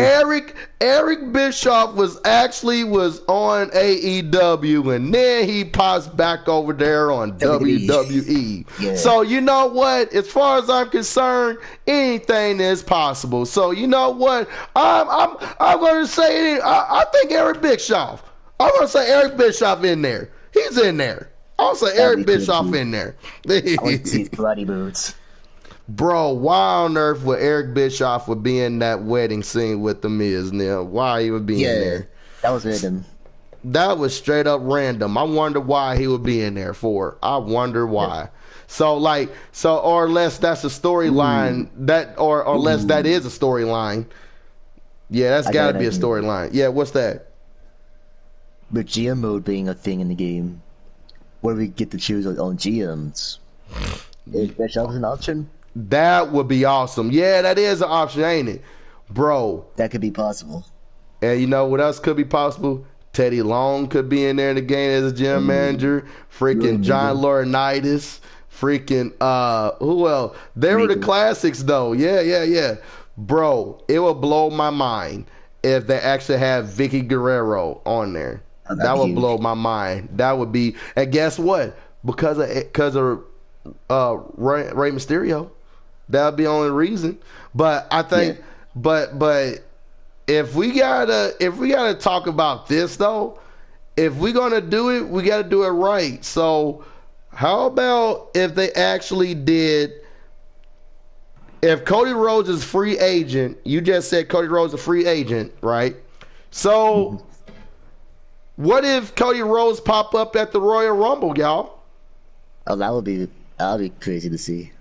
Eric Bischoff was on AEW and then he pops back over there on WWE. Yeah. So you know what? As far as I'm concerned, anything is possible. So you know what? I'm gonna say I think Eric Bischoff. I'm gonna say Eric Bischoff in there. He's in there. I'll say That'd Eric be cool, Bischoff too. in there. I want to see his karate moves. Bro, why on earth would Eric Bischoff would be in that wedding scene with the Miz now? Why he would be in Yeah, there? that was random. That was straight up random. I wonder why he would be in there for. I wonder why. So or unless that's a storyline or unless that is a storyline. Yeah, that's I got to got be a an idea. storyline. Yeah, what's that? But GM mode being a thing in the game, where we get to choose on GMs. Is that an option? That would be awesome. Yeah, that is an option, ain't it, bro? That could be possible. And you know what else could be possible? Teddy Long could be in there in the game as a GM manager. Freaking John Laurinaitis. Freaking who else? They were the classics though. Yeah. Bro, it would blow my mind if they actually have Vicky Guerrero on there. That would blow my mind. That would be, and guess what? Because of Rey Mysterio, that would be the only reason. But I think, but if we gotta talk about this though, if we're gonna do it, we gotta do it right. So how about if they actually did? If Cody Rhodes is free agent, you just said Cody Rhodes is a free agent, right? So what if Cody Rhodes pop up at the Royal Rumble, y'all? Oh, that would be crazy to see.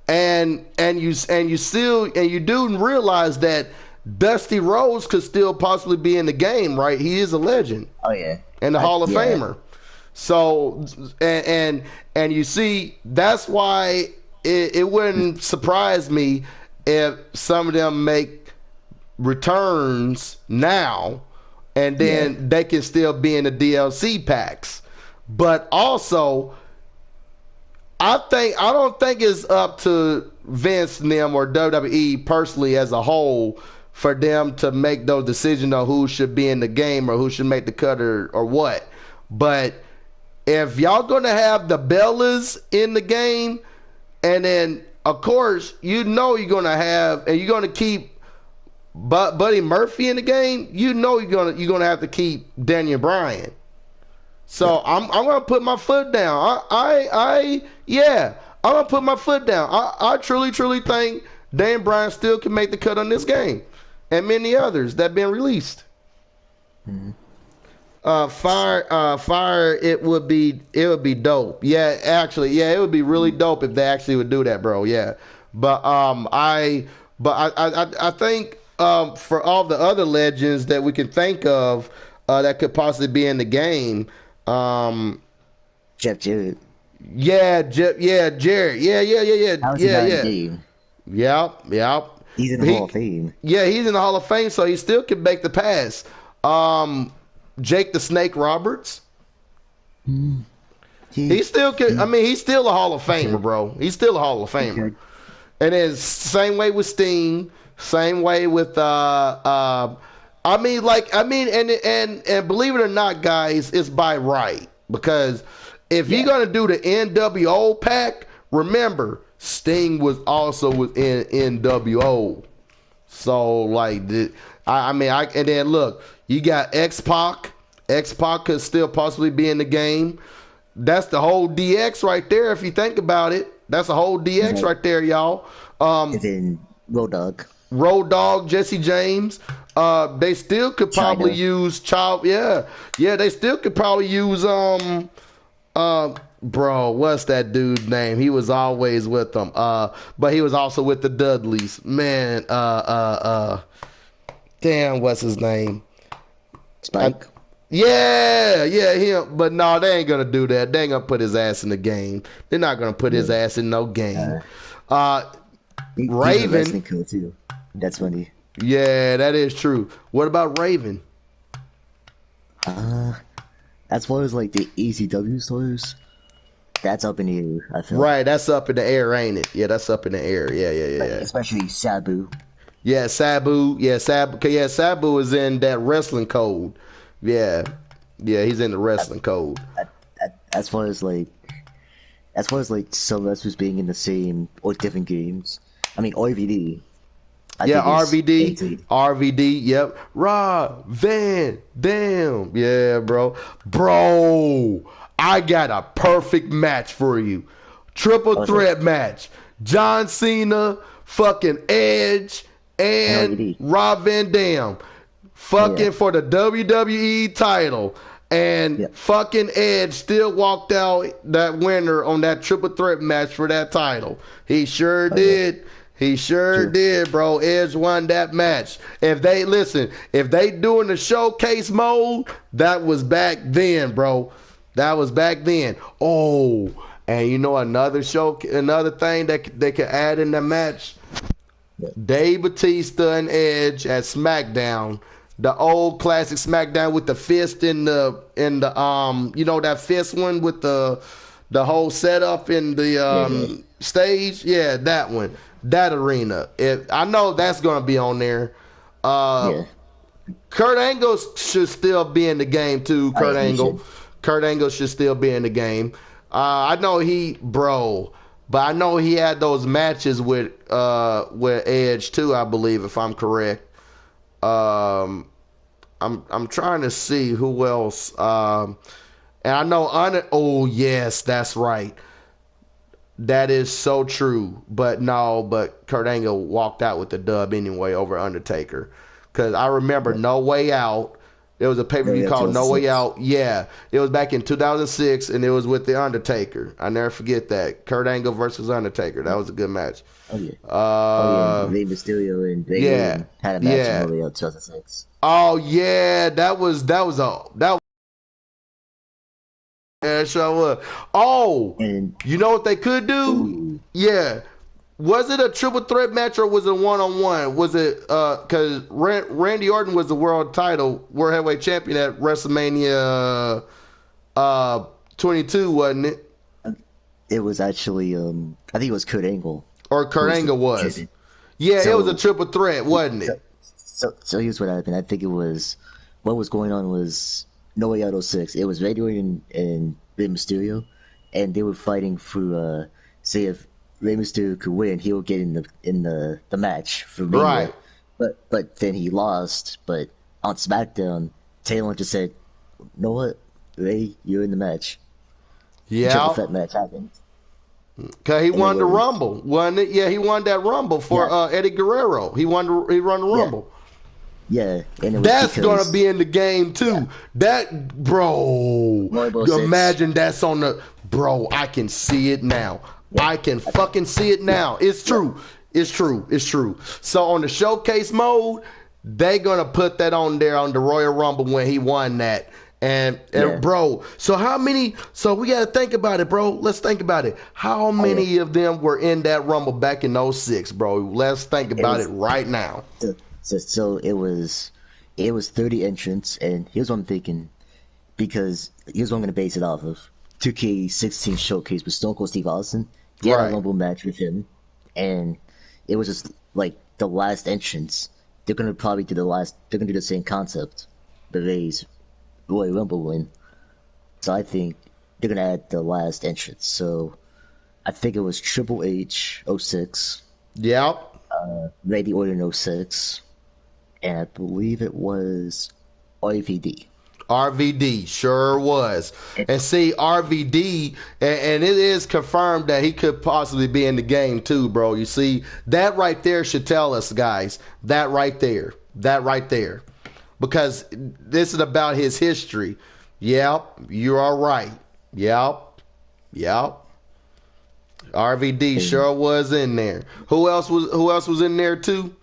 And you do realize that Dusty Rhodes could still possibly be in the game, right? He is a legend. Oh yeah, and the Hall of Famer. So and you see, that's why it wouldn't surprise me if some of them make returns now, and then they can still be in the DLC packs. But also, I don't think it's up to Vince and them or WWE personally as a whole for them to make those decisions on who should be in the game or who should make the cut or what. But if y'all gonna have the Bellas in the game, and then of course you're gonna have, and you're gonna keep Buddy Murphy in the game, you're gonna have to keep Daniel Bryan. So I'm gonna put my foot down. I'm gonna put my foot down. I truly think Dan Bryan still can make the cut on this game, and many others that been released. Fire. It would be dope. Yeah, actually, it would be really dope if they actually would do that, bro. Yeah, but I think for all the other legends that we can think of that could possibly be in the game. Jeff Jarrett. Jarrett. Yep. He's in the Hall of Fame. Yeah, he's in the Hall of Fame, so he still can make the pass. Jake the Snake Roberts. He still can. I mean, he's still a Hall of Famer, bro. He's still a Hall of Famer. Okay. And then same way with Sting. Same way with and believe it or not, guys, it's by right, because if you're gonna do the NWO pack, remember Sting was also within NWO. So and then look, you got X-Pac. X-Pac could still possibly be in the game. That's the whole DX right there. If you think about it, that's a whole DX right there, y'all. And then Road Dogg, Jesse James. They still could probably use Child. Yeah. They still could probably use bro, what's that dude's name? He was always with them. But he was also with the Dudleys. Man, damn, what's his name? Spike. Him. But no, they ain't gonna do that. They ain't gonna put his ass in the game. They're not gonna put his ass in no game. Raven. He's cool too. That's funny. Yeah, that is true. What about Raven? As far as like the ECW stars, that's up in the air, I feel. Right, that's up in the air, ain't it? Yeah, that's up in the air. Yeah. Especially Sabu. Yeah, Sabu. Yeah, Sabu is in that wrestling code. Yeah, he's in the wrestling code. As far as like some wrestlers being in the same or different games. I mean, RVD. RVD, yep. Rob Van Dam. Yeah, bro. I got a perfect match for you. Triple threat match. John Cena, fucking Edge, and Rob Van Dam. Fucking for the WWE title. And fucking Edge still walked out that winner on that triple threat match for that title. He sure did. He sure did, bro. Edge won that match. If they doing the showcase mode, that was back then, bro. That was back then. Oh, and you know another thing that they could add in the match. Yeah. Dave Batista and Edge at SmackDown, the old classic SmackDown with the fist in the you know that fist one with the whole setup in the Yeah, yeah, stage. Yeah, that one, that arena. I know that's gonna be on there. Uh, yeah. Kurt Angle should still be in the game too. Oh yeah, he should. Kurt Angle should still be in the game. I know but I know he had those matches with Edge too. I believe, if I'm correct. Um, I'm trying to see who else. And I know oh yes, that's right. That is so true. But Kurt Angle walked out with the dub anyway over Undertaker. Because I remember Yeah. No Way Out. There was a pay per Yeah, view yeah, called No Way 2006. Out. Yeah, it was back in 2006, and it was with the Undertaker. I never forget that. Kurt Angle versus Undertaker. That was a good match. Oh yeah. Oh yeah, and Uh, Rey Mysterio and Randy yeah, Orton had a match in yeah. Royal 2006. Oh yeah, that. Yeah, sure was. Oh, And you know what they could do? ooh, Yeah. Was it a triple threat match or was it one on one? Was it because Randy Orton was the world heavyweight champion at WrestleMania 22, wasn't it? it was actually I think it was Kurt Angle Or who Kurt was the Angle was? champion. Yeah, it was a So triple threat, wasn't so it? so here's what happened. I think it was what was going on was No Way Out '06. It was Randy Orton and Rey Mysterio, and they were fighting for say if Rey Mysterio could win, he would get in the match for Mania. Right. But then he lost. But on SmackDown, Taylor just said, "You know what, Ray, you're in the match." The triple Yeah. threat match happened, Cause he and it won the was Rumble, wasn't it? Yeah, he won that Rumble for yeah, Eddie Guerrero. He won the yeah, Rumble. yeah, and it was That's gonna because be in the game yeah, too. That bro, Royal 06. imagine that's on the bro. I can see it now. Yeah, I can I think fucking see it now. It's yeah, true. It's true. It's true. So on the showcase mode, they gonna put that on there on the Royal Rumble when he won that. And yeah. bro, so how many? So we gotta think about it, bro. Let's think about it. How Oh yeah, many of them were in that Rumble back in '06, bro? Let's think it about it was right now. so it was 30 entrants, and here's what I'm thinking because here's what I'm gonna base it off of. 2K16 showcase with Stone Cold Steve Austin. He had a Right. Rumble match with him, and it was just like the last entrance. They're gonna probably do the last. They're gonna do the same concept, the Rays Royal Rumble win. So I think they're gonna add the last entrance. So I think it was Triple H '06, Yep. Randy Orton '06, and I believe it was RVD. RVD sure was. And, And see, RVD, and it is confirmed that he could possibly be in the game too, bro. You see, that right there should tell us, guys. That right there. That right there. Because this is about his history. Yep, you are right. Yep, yep. RVD and sure was in there. Who else was in there too?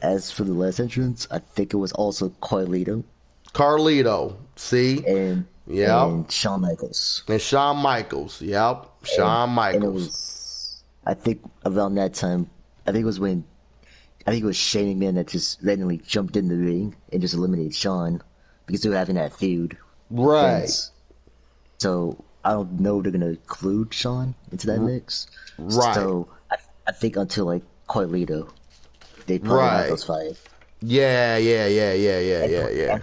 as for the last entrance, I think it was also Carlito Carlito. See? and Yep. and Shawn Michaels. And Shawn Michaels. Yep. and Shawn and it Michaels. was I think around that time. I think it was Shane McMahon that just randomly jumped in the ring and just eliminated Shawn because they were having that feud. Right. Vince. So I don't know if they're gonna include Shawn into that mix. Right. So I think until like Carlito, they probably have Right. those five. Yeah, yeah, yeah, yeah, yeah, And, yeah, yeah.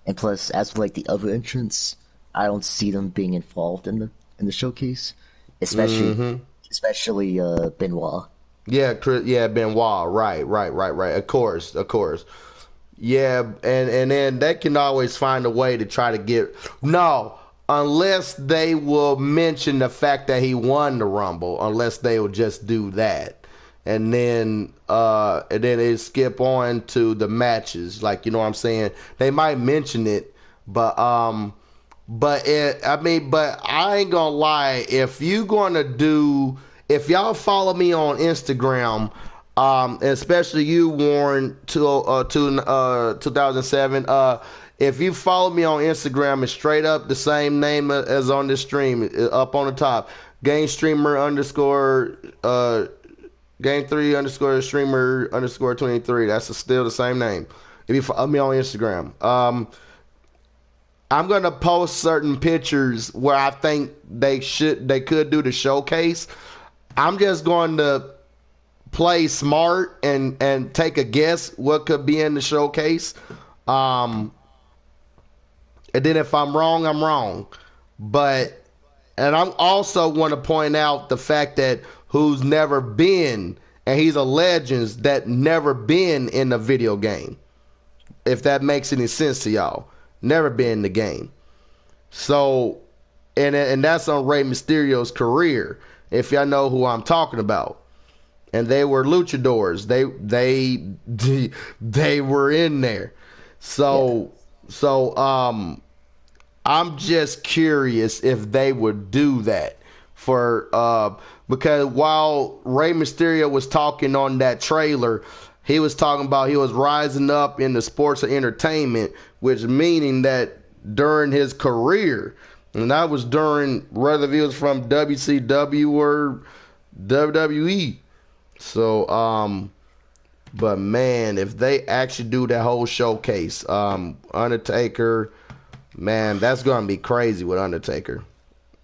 and plus, as for like the other entrants, I don't see them being involved in the showcase, especially Mm-hmm. especially Benoit. Yeah, yeah, Benoit. Right, right, right, right. Of course, of course. Yeah, and then they can always find a way to try to get no, unless they will mention the fact that he won the Rumble, unless they will just do that. And then they skip on to the matches. Like, you know what I'm saying? They might mention it, but I ain't gonna lie. If y'all follow me on Instagram, Especially you, Warren, 2007. If you follow me on Instagram, it's straight up the same name as on this stream, up on the top. Game streamer underscore game 3 underscore streamer underscore 23. That's still the same name. If you follow me on Instagram, I'm gonna post certain pictures where I think they could do the showcase. I'm just going to play smart and take a guess what could be in the showcase. And then if I'm wrong, I'm wrong. But and I'm also want to point out the fact that who's never been, and he's a legend that never been in a video game. If that makes any sense to y'all, never been in the game. So, and that's on Rey Mysterio's career. If y'all know who I'm talking about, and they were luchadors. They were in there. So I'm just curious if they would do that for because while Rey Mysterio was talking on that trailer, he was talking about he was rising up in the sports and entertainment, which meaning that during his career, and that was during whether he was from WCW or WWE. So but man, if they actually do that whole showcase, Undertaker, man, that's gonna be crazy with Undertaker.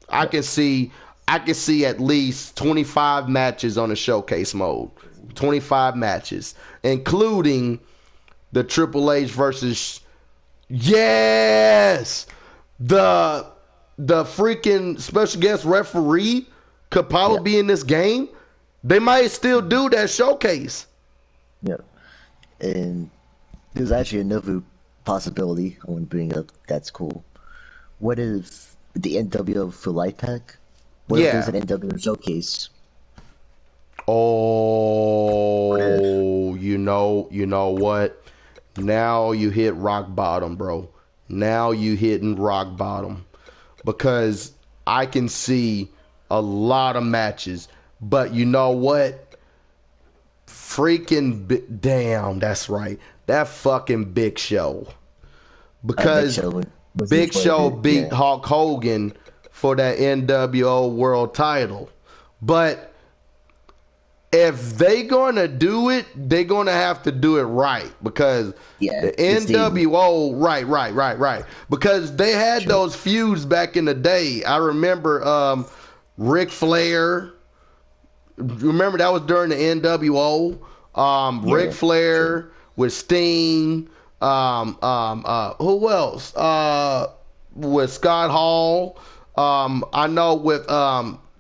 I can see at least 25 matches on the showcase mode. 25 matches, including the Triple H versus yes, the freaking special guest referee could probably be in this game. They might still do that showcase. Yeah, and there's actually another possibility I want to bring up. That's cool. What if the NWO for Life Pack? What if there's an NWO showcase? Oh, you know what? Now you hit rock bottom, bro. Now you hitting rock bottom, because I can see a lot of matches, but you know what? Freaking damn, that's right. That fucking Big Show, because Big Show beat Hulk Hogan for that NWO World Title, but if they gonna do it, they gonna have to do it right, because the NWO, right, because they had those feuds back in the day. I remember Ric Flair. Remember that was during the NWO. Ric Flair with Sting. Who else? With Scott Hall. I know with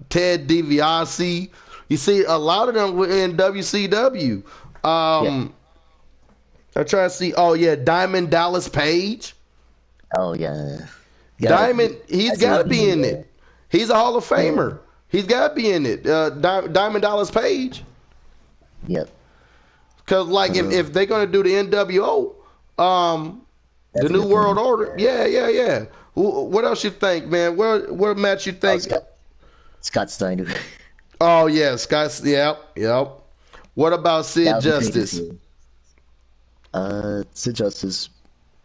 Ted DiBiase. You see, a lot of them were in WCW. I'm trying to see. Oh yeah, Diamond Dallas Page. Oh yeah. Diamond. He's got to be in it. He's a Hall of Famer. He's got to be in it. Diamond Dallas Page. Yep. Because like if they're gonna do the NWO, the New World Order, yeah. What else you think, man? What match you think? Scott Steiner. Oh yeah, Scott. Yep. What about Sid Justice? Sid Justice,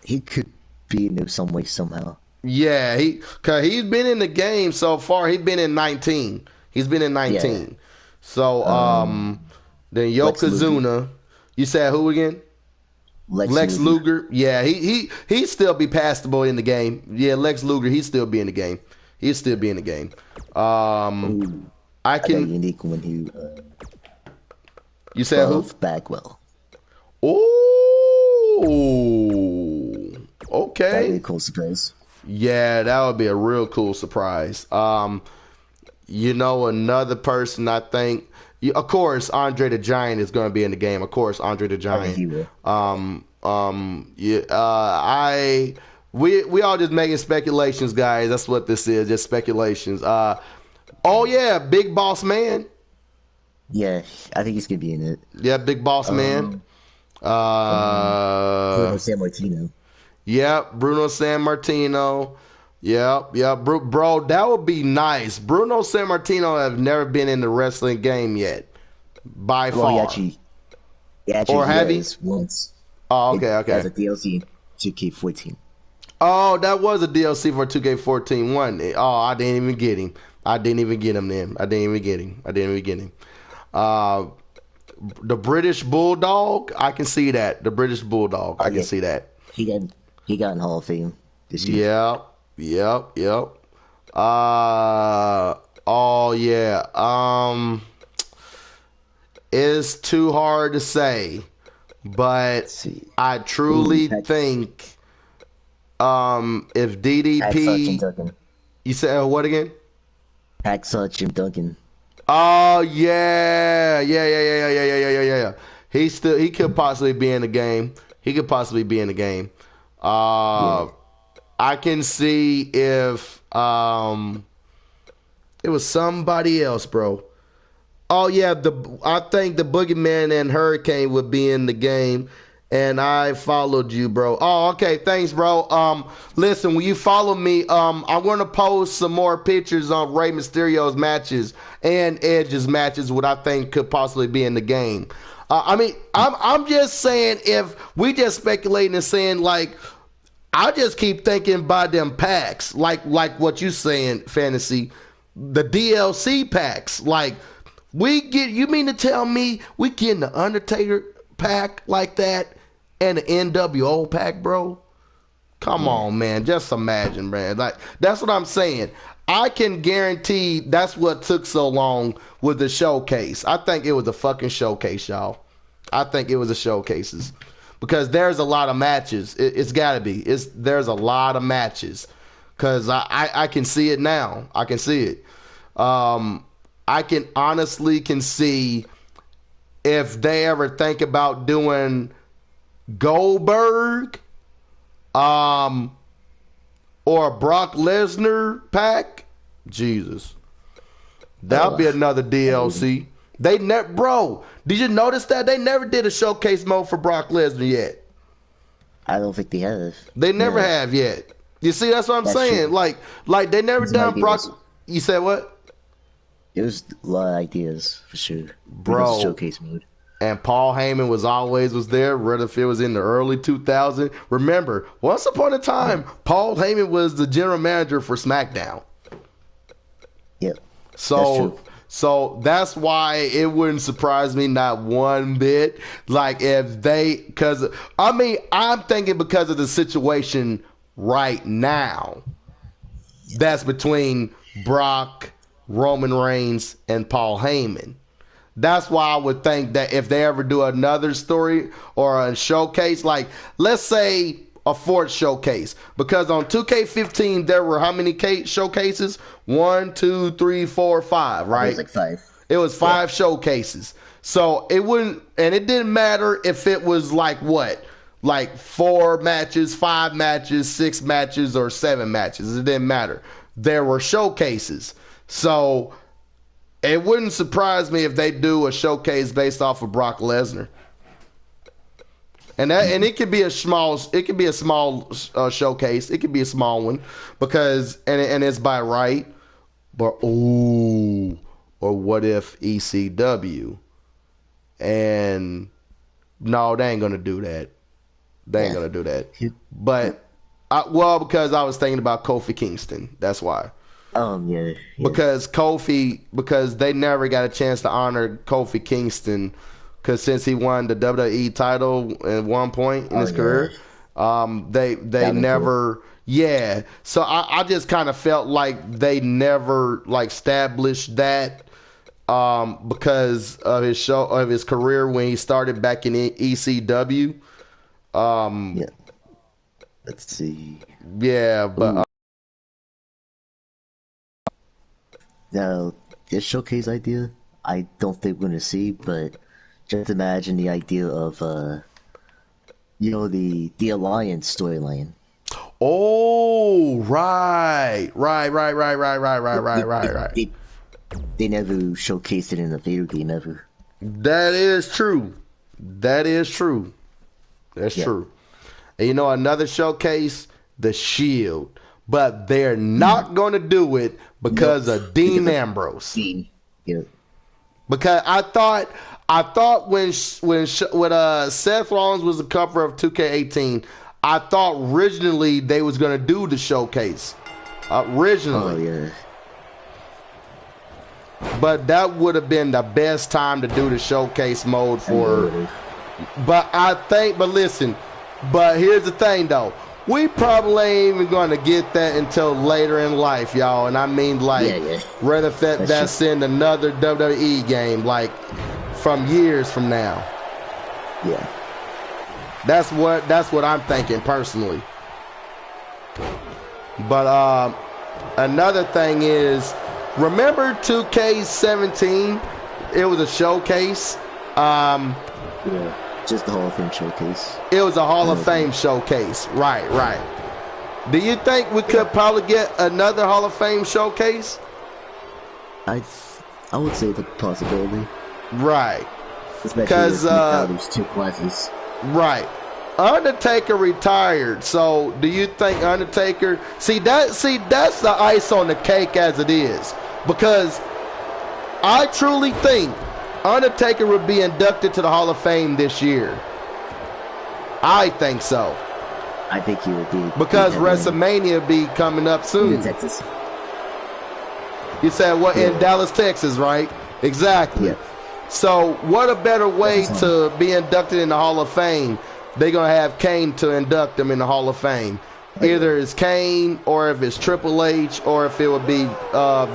he could be in there some way somehow. Yeah, cause he's been in the game so far. He's been in 19. He's been in 19. Yeah. So then Yokozuna. You said who again? Lex Luger. Yeah, he still be passable in the game. Yeah, Lex Luger, he still be in the game. He'll still be in the game. I can unique when he you said who? Bagwell. Oh, okay. That'd be a cool surprise. Yeah, that would be a real cool surprise. Another person I think, of course, Andre the Giant is going to be in the game. Of course, Andre the Giant. We all just making speculations, guys. That's what this is, just speculations. Oh yeah, Big Boss Man. Yeah, I think he's gonna be in it. Yeah, Big Boss Man. Bruno Sammartino. Yep, Bruno Sammartino. Yep. Bro, that would be nice. Bruno Sammartino have never been in the wrestling game yet, by far. Actually, Or he have he? has once. Oh, It okay, as okay. a DLC 2K14. Oh, that was a DLC for 2K14, wasn't it? Oh, I didn't even get him. I didn't even get him then. I didn't even get him. I didn't even get him. Uh, the British Bulldog, I can see that. The British Bulldog, Oh I can yeah, see that. he got he got in Hall of Fame this year. Yep, yep, yep. Oh yeah. It's too hard to say, Let's but see. I Ooh, truly think if Hacksaw Jim DDP, Duggan. you said what again? Hacksaw Jim Duggan. Oh yeah, yeah. He could possibly be in the game. He could possibly be in the game. Yeah. Uh, I can see if it was somebody else, bro. Oh yeah, the I think the Boogeyman and Hurricane would be in the game, and I followed you, bro. Oh, okay, thanks, bro. Listen, when you follow me, I'm gonna post some more pictures on Rey Mysterio's matches and Edge's matches, what I think could possibly be in the game. I mean, I'm just saying if we just speculating and saying like. I just keep thinking about them packs, like what you saying, fantasy, the DLC packs. Like we get, you mean to tell me we getting the Undertaker pack like that and the NWO pack, bro? Come Yeah. on, man. Just imagine, man. Like that's what I'm saying. I can guarantee that's what took so long with the showcase. I think it was a fucking showcase, y'all. I think it was a showcases because there's a lot of matches. It's got to be. There's a lot of matches because I can see it now. I can see it. I can honestly can see if they ever think about doing Goldberg, um, or a Brock Lesnar pack. Jesus, that'll be another DLC. They never, bro. Did you notice that they never did a showcase mode for Brock Lesnar yet? I don't think they have. They never No, have yet. You see, that's what I'm that's saying. true. Like they never There's some done ideas. Brock. You said what, There's a lot of ideas for sure. Because of bro? showcase mode. And Paul Heyman was there, whether if it was in the early 2000s. Remember, once upon a Yeah. time, Paul Heyman was the general manager for SmackDown. Yep. That's true. So that's why it wouldn't surprise me not one bit. Like if they, because I mean, I'm thinking because of the situation right now that's between Brock, Roman Reigns, and Paul Heyman. That's why I would think that if they ever do another story or a showcase, like let's say a fourth showcase, because on 2K15 there were how many showcases? One, two, three, four, five, I think right? it's like 5. It was Yeah. 5 showcases. So it wouldn't, and it didn't matter if it was like what, like 4 matches, 5 matches, 6 matches, or 7 matches. It didn't matter. There were showcases. So it wouldn't surprise me if they do a showcase based off of Brock Lesnar. And it could be a small showcase. It could be a small one because and it's by right. But ooh, or what if ECW? And no, they ain't gonna do that. They ain't Yeah. gonna do that. Yeah. But because I was thinking about Kofi Kingston. That's why. Yeah. Yeah. Because they never got a chance to honor Kofi Kingston because since he won the WWE title at one point in Oh his yeah. career, they That'd be cool. never, yeah. So I just kind of felt like they never like established that because of his career when he started back in ECW. Yeah. Let's see. Yeah, but Ooh. Now, this showcase idea, I don't think we're gonna see, but just imagine the idea of the Alliance storyline. oh right. They, they never showcased it in the video game ever. That is true. That is true. That's Yeah. true. And you know another showcase, the Shield, but they're not going to do it because Nope. of Dean Because of Ambrose. Dean. Yeah. Because I thought when Seth Rollins was the cover of 2K18, I thought originally they was gonna do the showcase. Originally. Oh yeah. But that would have been the best time to do the showcase mode for. But listen, but here's the thing though. We probably ain't even going to get that until later in life, y'all. And I mean, like, rather that's in another WWE game, like, from years from now. Yeah. That's what I'm thinking personally. But another thing is, remember 2K17? It was a showcase. Yeah, just the Hall of Fame showcase. It was a Hall of Fame showcase. Right. Do you think we could probably get another Hall of Fame showcase? I would say the possibility. Right. Because there's two classes. Right. Undertaker retired, so do you think Undertaker? See that's the ice on the cake as it is, because I truly think Undertaker would be inducted to the Hall of Fame this year. I think so. I think he would be, because WrestleMania be coming up soon. In Texas. You said what? In Dallas, Texas, right? Exactly. Yeah. So what a better way to be inducted in the Hall of Fame? They're going to have Kane to induct him in the Hall of Fame. Either it's Kane, or if it's Triple H, or if it would be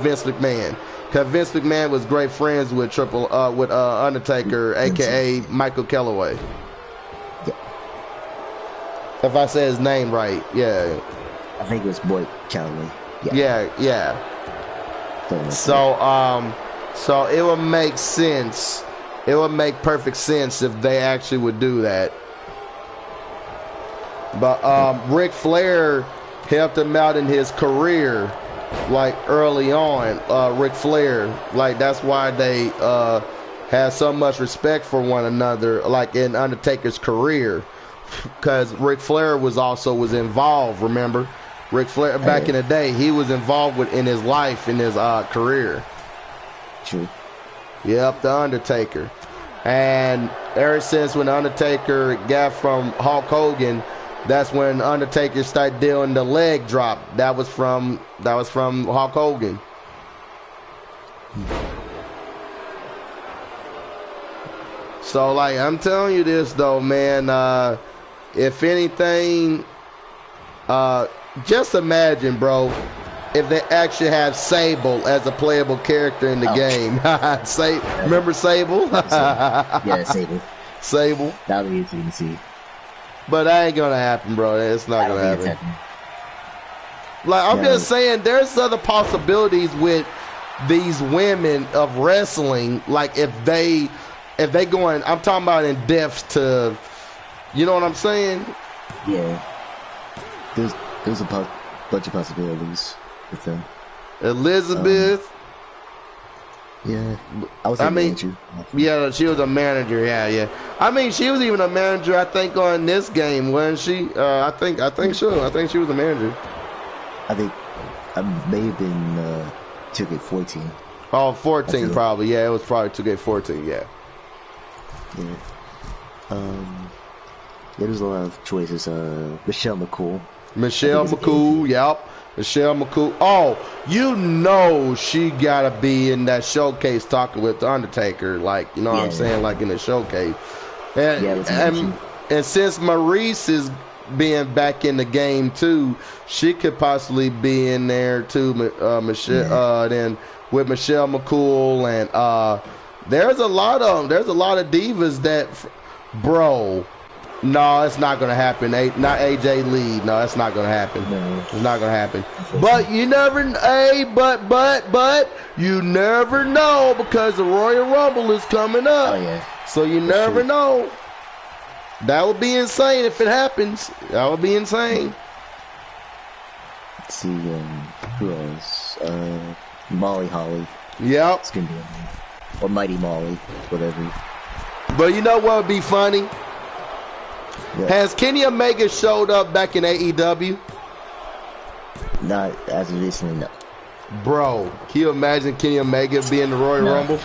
Vince McMahon. Because Vince McMahon was great friends with Undertaker, a.k.a. Michael Kellaway. Yeah. If I say his name right, yeah. I think it was Boyd Calloway. Yeah. So it would make sense. It would make perfect sense if they actually would do that. But Ric Flair helped him out in his career, like early on. Ric Flair, like that's why they had so much respect for one another, like in Undertaker's career, because Ric Flair was involved. Remember, Ric Flair back in the day, he was involved in his life, in his career. True. Yep, the Undertaker, and ever since when the Undertaker got from Hulk Hogan. That's when Undertaker started doing the leg drop. That was from Hulk Hogan. So like I'm telling you this though, man. If anything, just imagine, bro, if they actually have Sable as a playable character in the game. Remember Sable? Yeah, Sable. Sable. That would be easy to see. But that ain't gonna happen, bro. It's not gonna happen. Like I'm just saying, there's other possibilities with these women of wrestling. Like if they going, I'm talking about in depth to, you know what I'm saying? Yeah. There's a bunch of possibilities with them. Elizabeth. Yeah, manager. Yeah, she was a manager. Yeah. I mean, she was even a manager, I think, on this game, wasn't she? I think so. I think she was a manager. I think I may have been 2K14. Oh, 14 probably. Yeah, it was probably 2K14. Yeah. There's a lot of choices. Michelle McCool. Yep. Michelle McCool. Oh, you know she gotta be in that showcase talking with the Undertaker, like, you know what I'm saying, like in the showcase. And since Maurice is being back in the game too, she could possibly be in there too. Michelle, then with Michelle McCool, and there's a lot of divas that, bro. No, it's not gonna happen. Not AJ Lee. No, it's not gonna happen. No. It's not gonna happen. But you never, but you never know, because the Royal Rumble is coming up. Oh yeah. So you never know. That would be insane if it happens. That would be insane. Let's see, who else? Molly Holly. Yep. It's gonna be, or Mighty Molly, whatever. But you know what would be funny? Yeah. Has Kenny Omega showed up back in AEW? Not as of recently, no. Bro, can you imagine Kenny Omega being the Royal Rumble?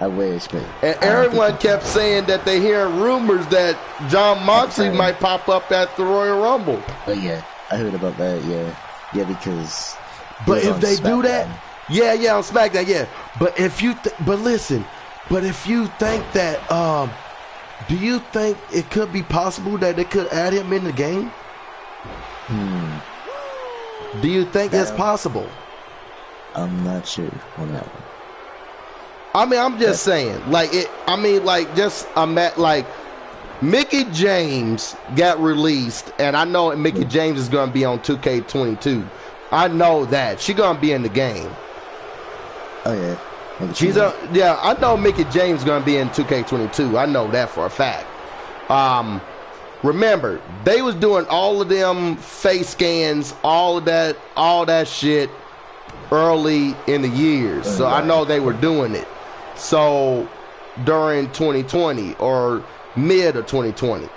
I wish, but and everyone kept saying that they hear rumors that John Moxley might pop up at the Royal Rumble. Oh yeah, I heard about that. Yeah, because. But if they do that, yeah, on SmackDown, yeah. But if you, but if you think that, do you think it could be possible that they could add him in the game? Do you think that's possible? I'm not sure on that one. I mean, I'm just saying, like it. I mean, like just I'm at like Mickie James got released, and I know Mickie James is going to be on 2K22. I know that she's going to be in the game. Oh yeah. Yeah, I know Mickie James is going to be in 2K22. I know that for a fact. Remember, they was doing all of them face scans, all that shit early in the years. So I know they were doing it. So during 2020 or mid of 2020.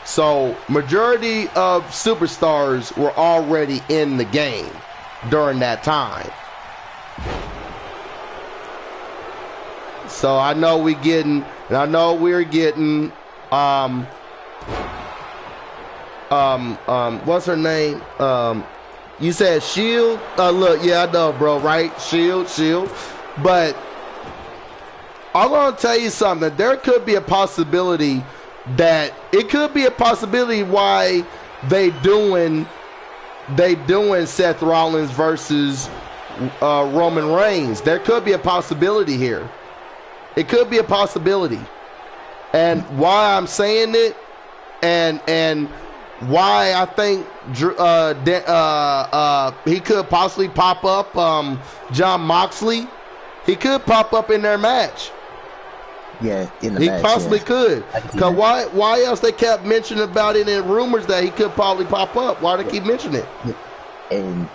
So majority of superstars were already in the game during that time. So I know we're getting what's her name? You said Shield? Look, yeah, I know, bro, right? Shield. But I'm gonna tell you something. There could be a possibility why they doing Seth Rollins versus Roman Reigns. There could be a possibility here. It could be a possibility. And why I'm saying it, and why I think he could possibly pop up, John Moxley, he could pop up in their match. Yeah, in the match. He possibly could. Cause why else they kept mentioning about it in rumors that he could probably pop up? Why they keep mentioning it? Yeah. And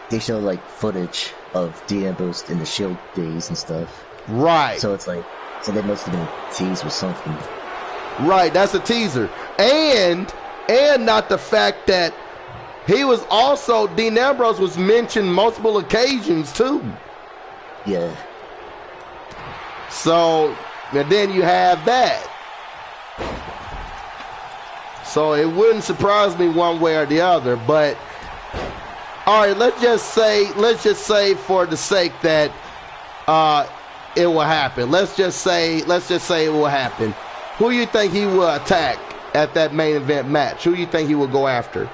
they show like footage of Dean Ambrose in the Shield days and stuff. Right. So it's like, so they must have been teased with something. Right, that's a teaser. And not the fact that he was also, Dean Ambrose was mentioned multiple occasions too. Yeah. So, and then you have that. So it wouldn't surprise me one way or the other, but all right, let's just say for the sake that it will happen. Let's just say it will happen. Who you think he will attack at that main event match? Who you think he will go after?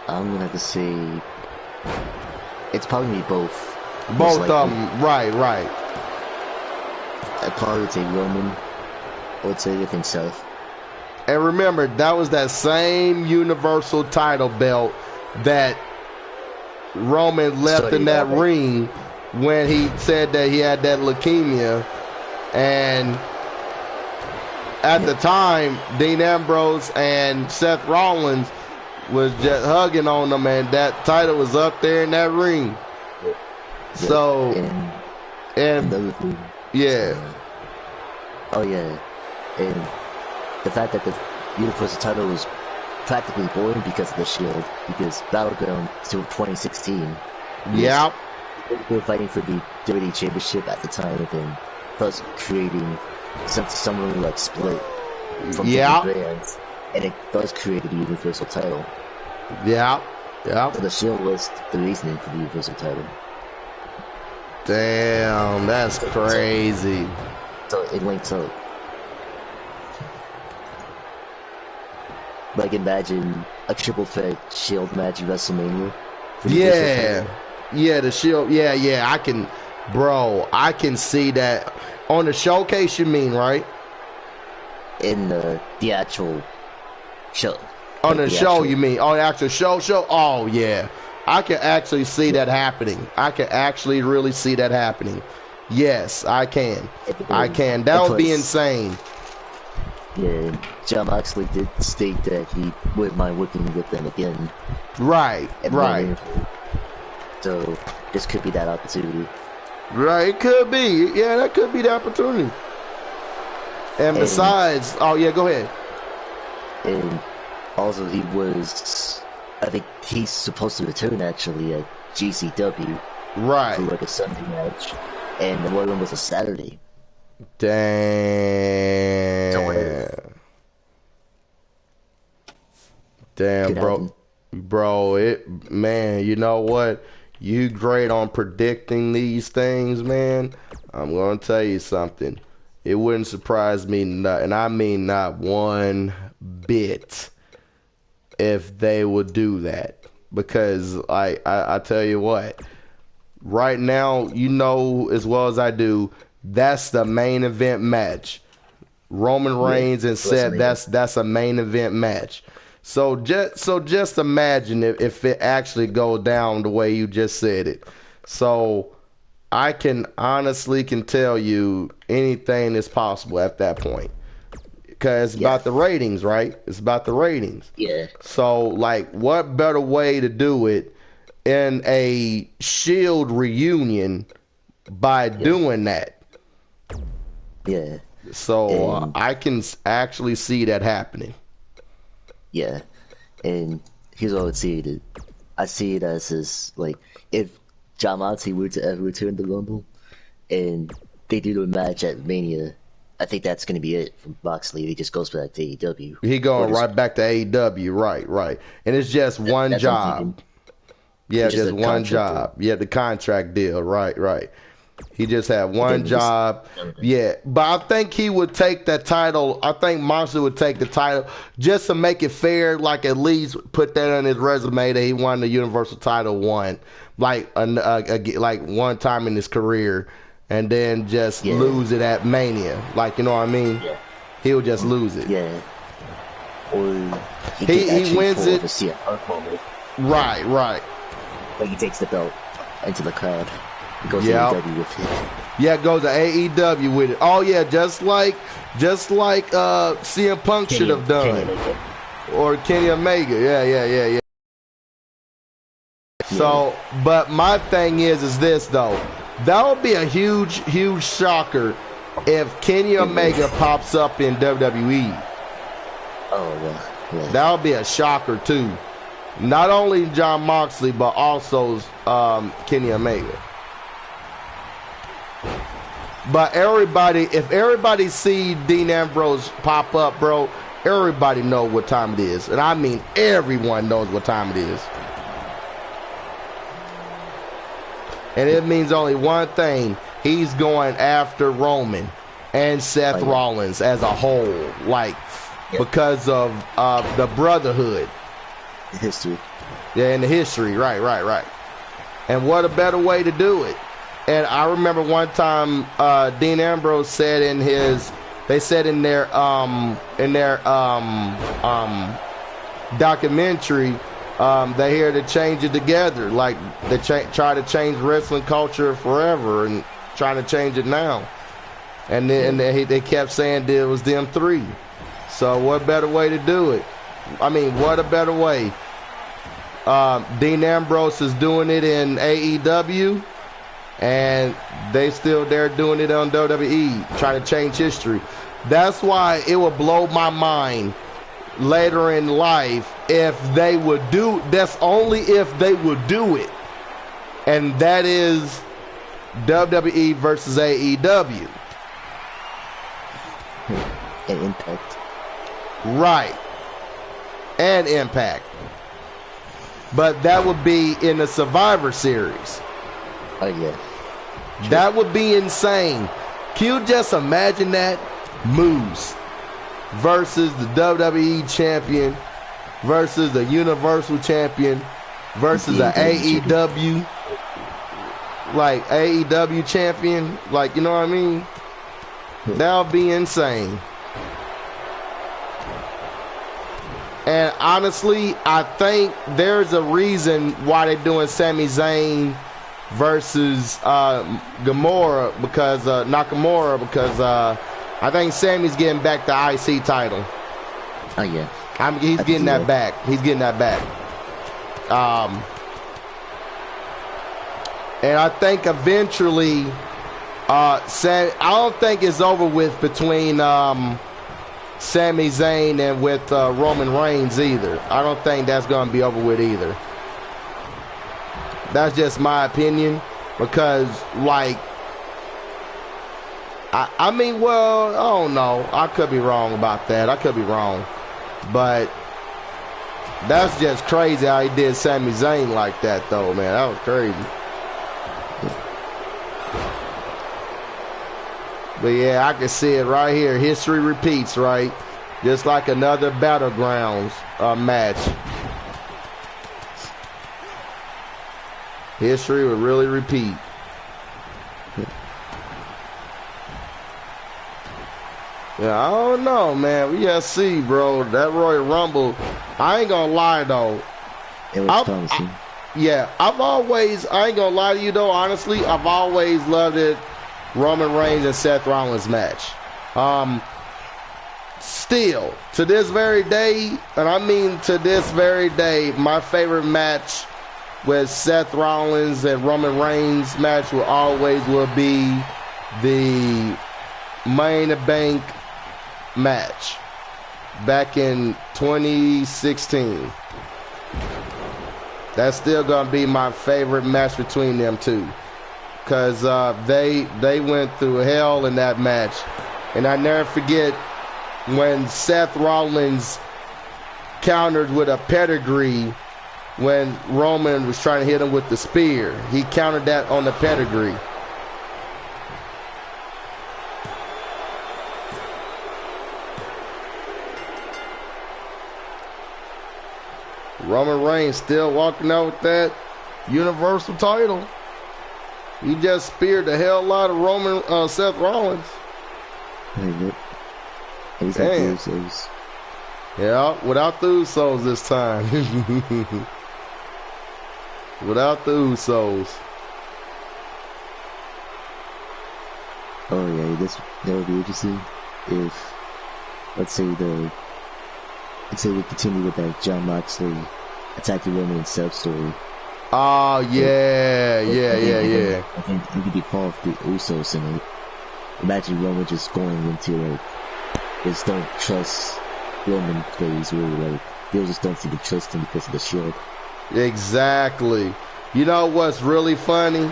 I'm gonna have to say it's probably both. Both of them, right. I'd probably say Roman. I would say I think Seth. And remember, that was that same Universal title belt that Roman left in that ring when he said that he had that leukemia. And at the time, Dean Ambrose and Seth Rollins was just hugging on them, and that title was up there in that ring. So, and yeah. Oh yeah, and the fact that the Universal title was practically born because of the Shield, because Battleground till 2016. Yeah. They were fighting for the WWE Championship at the time, and then thus creating some like split from different brands, and it does create the Universal title. Yeah. So the Shield was the reasoning for the Universal title. Damn, that's crazy. So it links up. Like imagine a triple threat Shield match at WrestleMania. Yeah, the Shield. Yeah. I can see that on the showcase. You mean, right? In the actual show. On the show, you mean? On the actual show? Oh yeah, I can actually see that happening. I can actually really see that happening. Yes, I can. That would be insane. Yeah, John Moxley did state that he wouldn't mind working with them again. Right. So this could be that opportunity. Right, it could be. Yeah, that could be the opportunity. And besides, oh yeah, go ahead. And Also, I think he's supposed to return actually at GCW Right. for like a Sunday match, and the Royal Rumble was a Saturday. Damn. Damn, bro. Bro, man, you know what? You great on predicting these things, man. I'm gonna tell you something. It wouldn't surprise me, and I mean not one bit, if they would do that. Because I tell you what, right now, you know as well as I do, that's the main event match. Roman Reigns and Seth, that's a main event match. So just imagine if it actually goes down the way you just said it. So I can honestly tell you anything is possible at that point. Because it's about the ratings, right? It's about the ratings. Yeah. So like, what better way to do it in a Shield reunion by doing that? Yeah. So I can actually see that happening. Yeah, and here's what I would see it. I see it as this, like, if John Moxley were to ever return to Rumble, and they do the match at Mania, I think that's going to be it from Moxley. He just goes back to AEW. He going right back to AEW, right. And it's just one job. Yeah, just one job. Yeah, the contract deal, right. He just had one job. Yeah, but I think he would take that title. I think Moxley would take the title just to make it fair, like at least put that on his resume that he won the Universal title like one time in his career, and then just lose it at Mania. Like, you know what I mean? Yeah. He'll just lose it. Yeah. Or he wins it. Right. Like he takes the belt into the crowd. Goes to AEW with it. Yeah, goes to AEW with it. Oh yeah, just like CM Punk should have done, or Kenny Omega. Yeah. So, but my thing is this though, that would be a huge shocker if Kenny Omega pops up in WWE. Oh yeah. That would be a shocker too. Not only John Moxley, but also Kenny Omega. But if everybody see Dean Ambrose pop up, bro, everybody know what time it is. And I mean everyone knows what time it is. And it means only one thing. He's going after Roman and Seth Rollins as a whole. Like, because of the brotherhood. The history. Yeah, in the history. Right. And what a better way to do it. And I remember one time Dean Ambrose said in their documentary, they're here to change it together. Like they try to change wrestling culture forever and trying to change it now. And then they kept saying that it was them three. So what better way to do it? I mean, what a better way. Dean Ambrose is doing it in AEW. And they still there doing it on WWE, trying to change history. That's why it would blow my mind later in life if they would do. That's only if they would do it, and that is WWE versus AEW. And Impact. Right. And Impact. But that would be in the Survivor Series. Oh yeah. True. That would be insane. Can you just imagine that? Moose versus the WWE champion versus the Universal champion versus the AEW, like AEW champion. Like, you know what I mean? That would be insane. And honestly, I think there's a reason why they're doing Sami Zayn versus Nakamura because I think Sammy's getting back the IC title. Oh yeah, he's getting that back. He's getting that back. And I think eventually, I don't think it's over with between Sami Zayn and with Roman Reigns either. I don't think that's going to be over with either. That's just my opinion because, like, I mean, well, I don't know. I could be wrong about that. I could be wrong. But that's just crazy how he did Sami Zayn like that, though, man. That was crazy. But yeah, I can see it right here. History repeats, right? Just like another Battlegrounds match. History will really repeat. Yeah, I don't know, man. We gotta see, bro. That Royal Rumble, I ain't gonna lie, though. It was promising. I ain't gonna lie to you, though, honestly. I've always loved it. Roman Reigns and Seth Rollins match. Still, to this very day, and I mean to this very day, my favorite match with Seth Rollins and Roman Reigns match will be the Money in the Bank match back in 2016. That's still gonna be my favorite match between them two. Because they went through hell in that match. And I never forget when Seth Rollins countered with a pedigree when Roman was trying to hit him with the spear. He countered that on the pedigree. Roman Reigns still walking out with that Universal title. He just speared the hell out of Seth Rollins. Damn. Yeah, without the Usos this time. Without the Usos. Oh yeah, that would be interesting if, let's say we continue with that Jon Moxley attacking Roman and Seth story. Oh, yeah. I think we could be part of the Usos in it. Imagine Roman just going into, like, just don't trust Roman phase where, like, they just don't seem to trust him because of the Shield. Exactly. You know what's really funny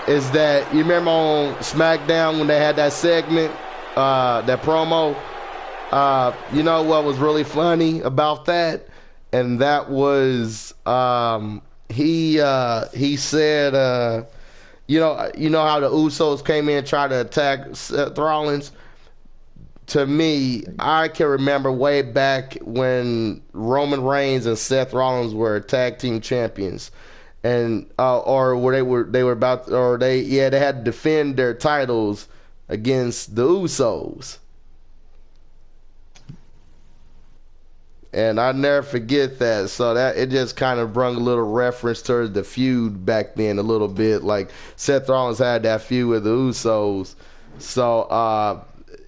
is that, you remember on SmackDown when they had that segment, that promo? You know what was really funny about that? And that was, he said, you know how the Usos came in and tried to attack Seth Rollins. To me, I can remember way back when Roman Reigns and Seth Rollins were tag team champions, and or where they had to defend their titles against the Usos. And I never forget that. So that it just kind of brought a little reference towards the feud back then a little bit. Like Seth Rollins had that feud with the Usos. So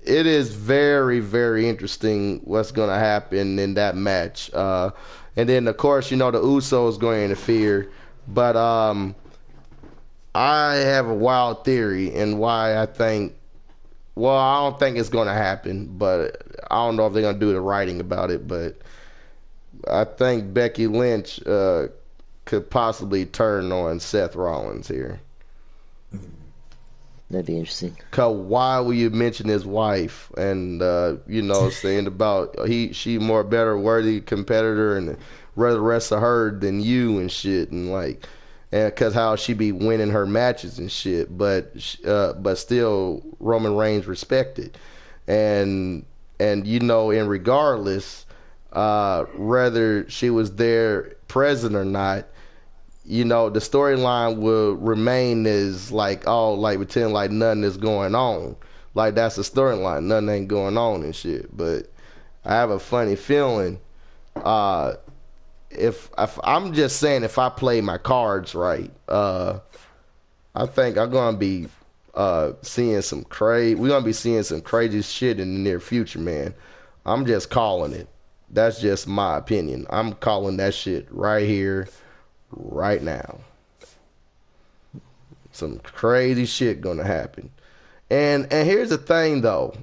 it is very, very interesting what's going to happen in that match. And then, of course, the Usos going to interfere. But I have a wild theory and why I think, well, I don't think it's going to happen. But I don't know if they're going to do the writing about it. But I think Becky Lynch could possibly turn on Seth Rollins here. That'd be interesting. Cause why will you mention his wife and saying about she more better worthy competitor and rather rest of her than you and shit and cause how she be winning her matches and shit, but still Roman Reigns respected and and regardless whether she was there present or not, the storyline will remain as pretend like nothing is going on. Like that's the storyline, nothing ain't going on and shit. But I have a funny feeling, if I'm just saying, if I play my cards right, I think I'm gonna be seeing some we're gonna be seeing some crazy shit in the near future, man. I'm just calling it. That's just my opinion. I'm calling that shit right here, right now. Some crazy shit gonna happen. And here's the thing though.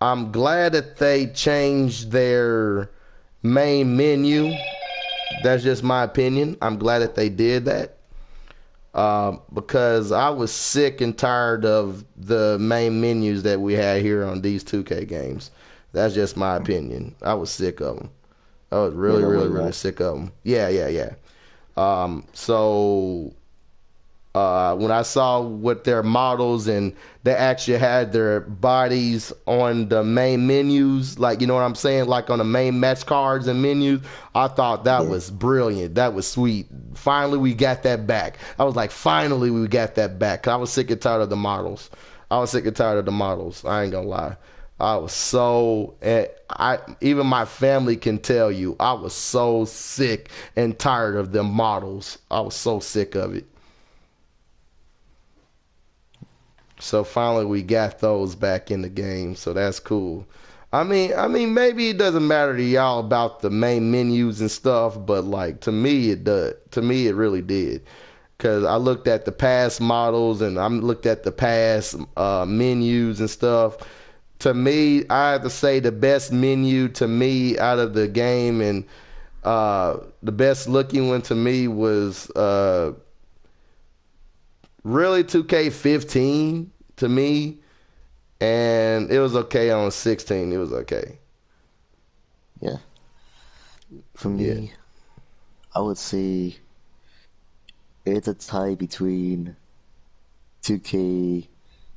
I'm glad that they changed their main menu. That's just my opinion. I'm glad that they did that. Because I was sick and tired of the main menus that we had here on these 2K games. That's just my opinion. I was sick of them. I was Yeah, really, no really, way, really right? sick of them. Yeah, yeah, yeah. So when I saw what their models and they actually had their bodies on the main menus, like you know what I'm saying, like on the main match cards and menus, I thought that Yeah, was brilliant. That was sweet. Finally, we got that back. I was like, finally, we got that back. 'Cause I was sick and tired of the models. I was sick and tired of the models. I ain't gonna lie. I was so I even my family can tell you I was so sick and tired of them models. I was so sick of it. So finally we got those back in the game, so that's cool. I mean, maybe it doesn't matter to y'all about the main menus and stuff, but like to me it does. To me it really did, because I looked at the past models and I looked at the past menus and stuff. To me, I have to say the best menu to me out of the game and the best looking one to me was really 2K15 to me, and it was okay on 16. It was okay. yeah. For Yeah. me, I would say it's a tie between 2K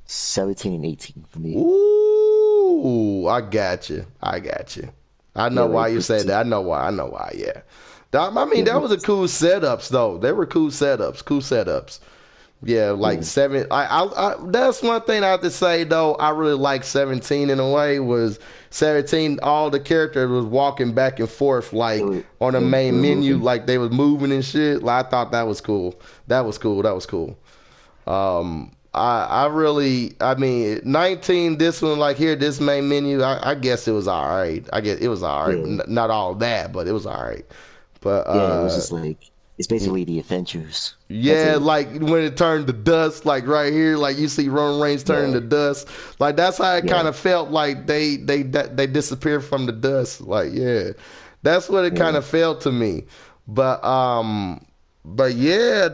17 and 18 for me. Ooh, I got you. I got you. I know Yeah, why like you with said that. I know why. I know why. Yeah. I mean, yeah, that with was a cool setups though. They were cool setups. Cool setups. Yeah, like yeah, seven. That's one thing I have to say though. I really like 17 in a way. Was 17? All the characters was walking back and forth they like were on the they main were menu, moving. like they was moving and shit. Like I thought that was cool. That was cool. That was cool. I really, I mean, 19. This one, like here, this main menu. I guess it was all right. I guess it was all right. Yeah, Not all that, but it was all right. But yeah. It was just like it's basically the Avengers. That's yeah, it. like when it turned to dust, like right here, like you see Roman Reigns turning Yeah, to dust. Like that's how it kind yeah, of felt. Like they disappeared from the dust. Like yeah, that's what it kind yeah, of felt to me. But but yeah,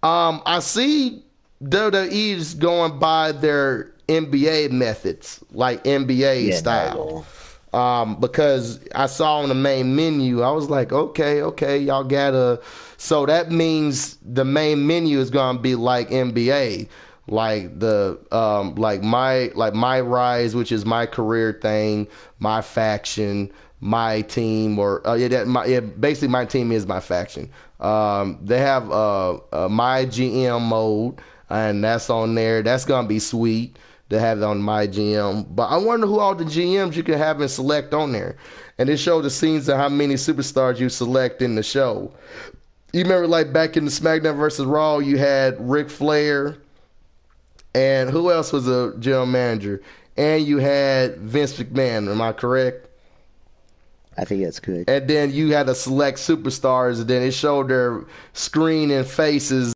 I see WWE's going by their NBA methods, like NBA yeah. No, style. yeah, Because I saw on the main menu, I was like, okay, okay, y'all gotta. So that means the main menu is gonna be like NBA, like my rise, which is my career thing, my faction, my team, or basically my team is my faction. They have my GM mode, and that's on there. That's gonna be sweet to have it on my GM. But I wonder who all the GMs you can have and select on there. And it showed the scenes of how many superstars you select in the show. You remember, like back in the SmackDown versus Raw, you had Ric Flair, and who else was a general manager? And you had Vince McMahon. Am I correct? I think that's good. And then you had to select superstars, and then it showed their screen and faces.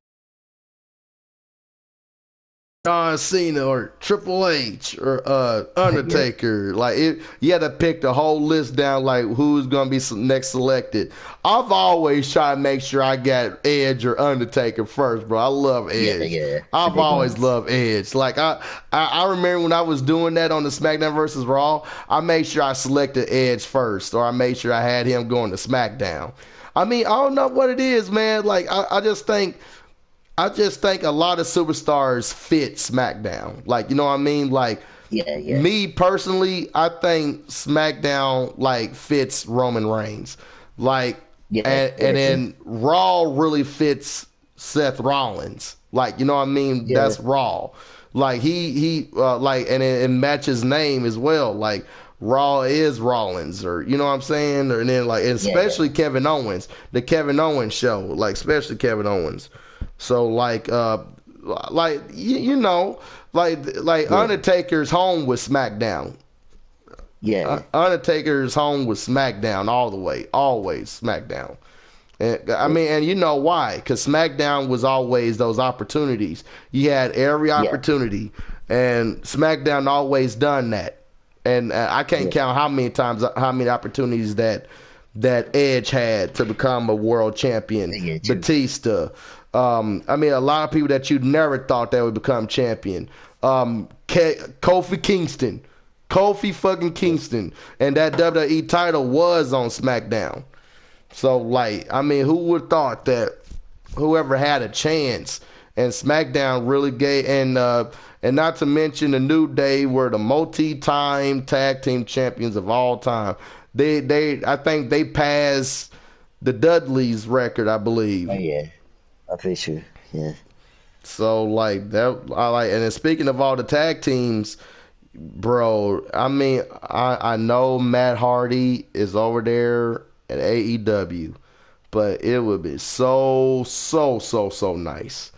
John Cena or Triple H or Yeah, Undertaker. Like you had to pick the whole list down, like who's gonna be next selected. I've always tried to make sure I got Edge or Undertaker first, bro. I love yeah, Edge. yeah. The I've big always ones. loved Edge. Like I remember when I was doing that on the SmackDown versus Raw, I made sure I selected Edge first, or I made sure I had him going to SmackDown. I mean, I don't know what it is, man. Like I just think a lot of superstars fit SmackDown. Like, you know what I mean? Like Yeah, yeah, me personally, I think SmackDown like fits Roman Reigns. Like yeah, and yeah, too. then Raw really fits Seth Rollins. Like, you know what I mean? Yeah, That's Raw. Like he like and it matches name as well. Like Raw is Rollins, or you know what I'm saying? Or, and then like, and yeah, yeah, especially Kevin Owens, the Kevin Owens show, like especially Kevin Owens. So like you know, like yeah, Undertaker's home was SmackDown. yeah, Undertaker's home was SmackDown all the way, always SmackDown. I mean, and you know why? Because SmackDown was always those opportunities. You had every Yeah, opportunity, and SmackDown always done that. And I can't yeah, count how many opportunities that Edge had to become a world champion. yeah, true. Batista. I mean, a lot of people that you never thought that would become champion. Kofi Kingston. Kofi fucking Kingston. And that WWE title was on SmackDown. So, like, I mean, who would have thought that whoever had a chance and SmackDown really gave, and not to mention the New Day were the multi-time tag team champions of all time. I think they passed the Dudleys record, I believe. Oh yeah, I'm pretty sure. Yeah, So like that, I like. And then speaking of all the tag teams, bro, I mean, I know Matt Hardy is over there at AEW, but it would be so nice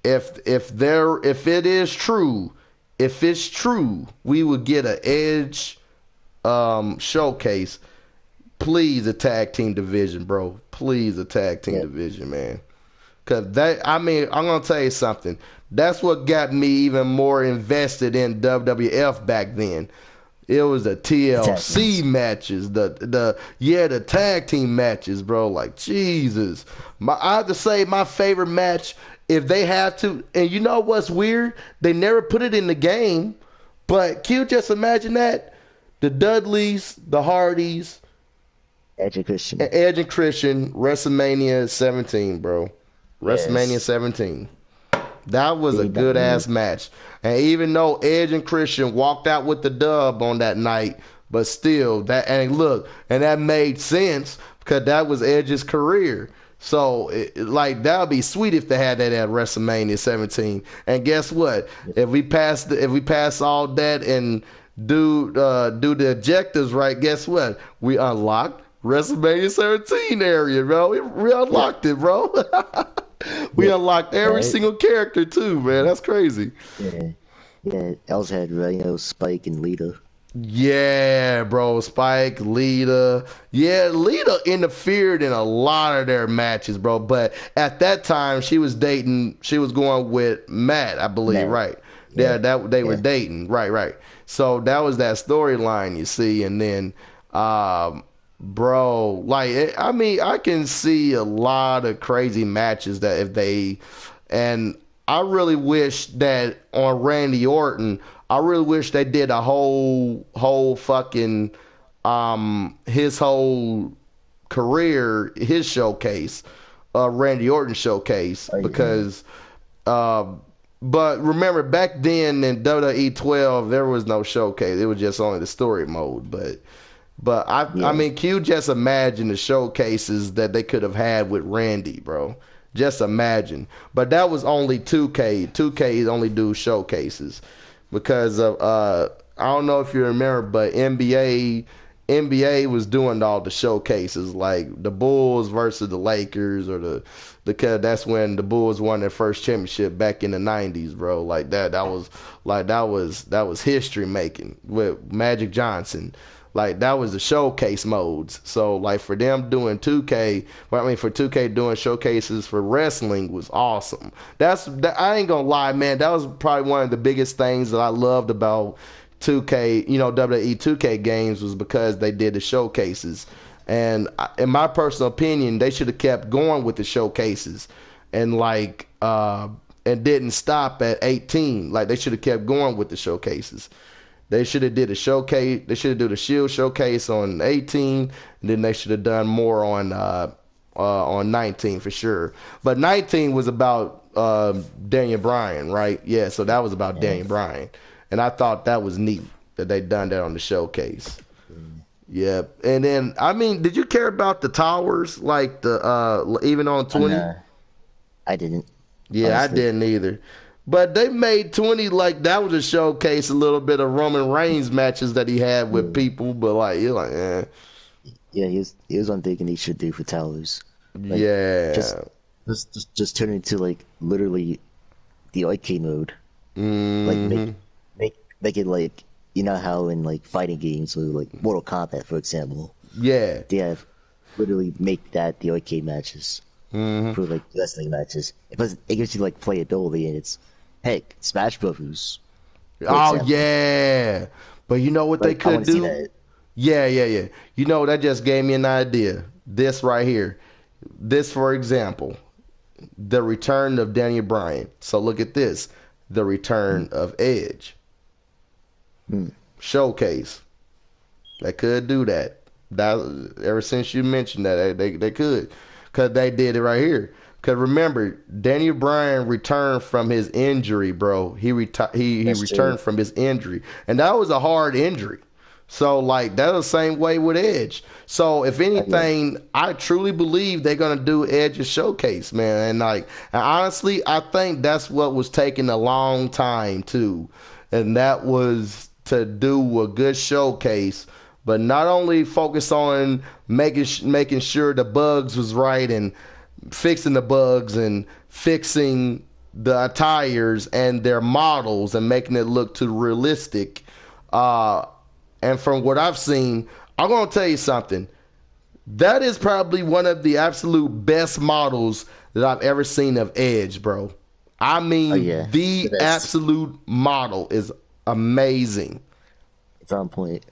if it is true, if it's true, we would get an Edge showcase. Please, a tag team division, bro. Please, a tag team yeah, division, man. Cause I mean, I'm gonna tell you something. That's what got me even more invested in WWF back then. It was the the tag TLC teams. matches, the tag team matches, bro. Like Jesus, I have to say my favorite match if they have to. And you know what's weird? They never put it in the game, but Q, just imagine that the Dudleys, the Hardys, Edge and Christian. Edge and Christian, WrestleMania 17, bro. WrestleMania Yes, 17. That was a big good dynamite. ass match. And even though Edge and Christian walked out with the dub on that night, but still and that made sense because that was Edge's career. So like that would be sweet if they had that at WrestleMania 17. And guess what? If we pass all that and do the objectives right, guess what? We unlocked WrestleMania 17 area, bro. We Yeah, unlocked it, bro. We yeah, unlocked every right. single character too, man. That's crazy. Yeah, yeah. Els had Rhino, Spike, and Lita. Yeah, bro. Spike, Lita. Yeah, Lita interfered in a lot of their matches, bro. But at that time, she was going with Matt, I believe, Matt. right? Yeah, Yeah, that they were yeah, dating, right. So that was that storyline, you see, and then, bro, like, I mean, I can see a lot of crazy matches that if they, and I really wish that on Randy Orton, I really wish they did a whole fucking his whole career, his showcase, Randy Orton showcase oh, yeah, because uh but remember back then in WWE 12 there was no showcase. It was just only the story mode, but I yeah, mean, Q, just imagine the showcases that they could have had with Randy, bro. Just imagine. But that was only 2K. 2K only do showcases because of I don't know if you remember, but NBA was doing all the showcases like the Bulls versus the Lakers or because that's when the Bulls won their first championship back in the 90s, bro. Like that was history making with Magic Johnson. Like that was the showcase modes. So like for them doing 2K, well, I mean for 2K doing showcases for wrestling was awesome. I ain't gonna lie, man. That was probably one of the biggest things that I loved about 2K, WWE 2K games was because they did the showcases. And in my personal opinion, they should have kept going with the showcases and and didn't stop at 18. Like they should have kept going with the showcases. They should have did a showcase. They should have did a Shield showcase on 18, and then they should have done more on 19 for sure. But 19 was about Daniel Bryan, right? Yeah, so that was about yeah. Daniel Bryan, and I thought that was neat that they done that on the showcase. Yeah, and then I mean, did you care about the towers like the even on Oh 20? no, I didn't. Yeah, I Honestly, didn't either. But they made 20 like that was a showcase a little bit of Roman Reigns matches that he had with yeah, people, but like you're like, yeah. He was one thing he should do for towers. Like just yeah. just turn it into like literally the arcade mode. Like Hmm. make it like you know how in like fighting games or like Mortal Kombat for example Yeah. they have literally make that the arcade matches Hmm. for like wrestling matches. It gives you like playability, and it's heck Smash Bros. For Oh example. yeah, but you know what they Like I could want to see do? that. Yeah, yeah, yeah. You know that just gave me an idea. This right here. This, for example, the return of Daniel Bryan. So look at this. The return of Edge. Hmm. Showcase. They could do that. That ever since you mentioned that, they could, cause they did it right here. Cause remember, Daniel Bryan returned from his injury, bro. He That's true. returned from his injury, and that was a hard injury. So like that's the same way with Edge. So if Yeah. anything, I truly believe they're gonna do Edge's showcase, man. And honestly, I think that's what was taking a long time too, and that was to do a good showcase, but not only focus on making sure the bugs was right and fixing the bugs and fixing the attires and their models and making it look too realistic. Uh, and from what I've seen, I'm gonna tell you something. That is probably one of the absolute best models that I've ever seen of Edge, bro. I Oh mean, yeah. The the best. absolute model is amazing. It's on point.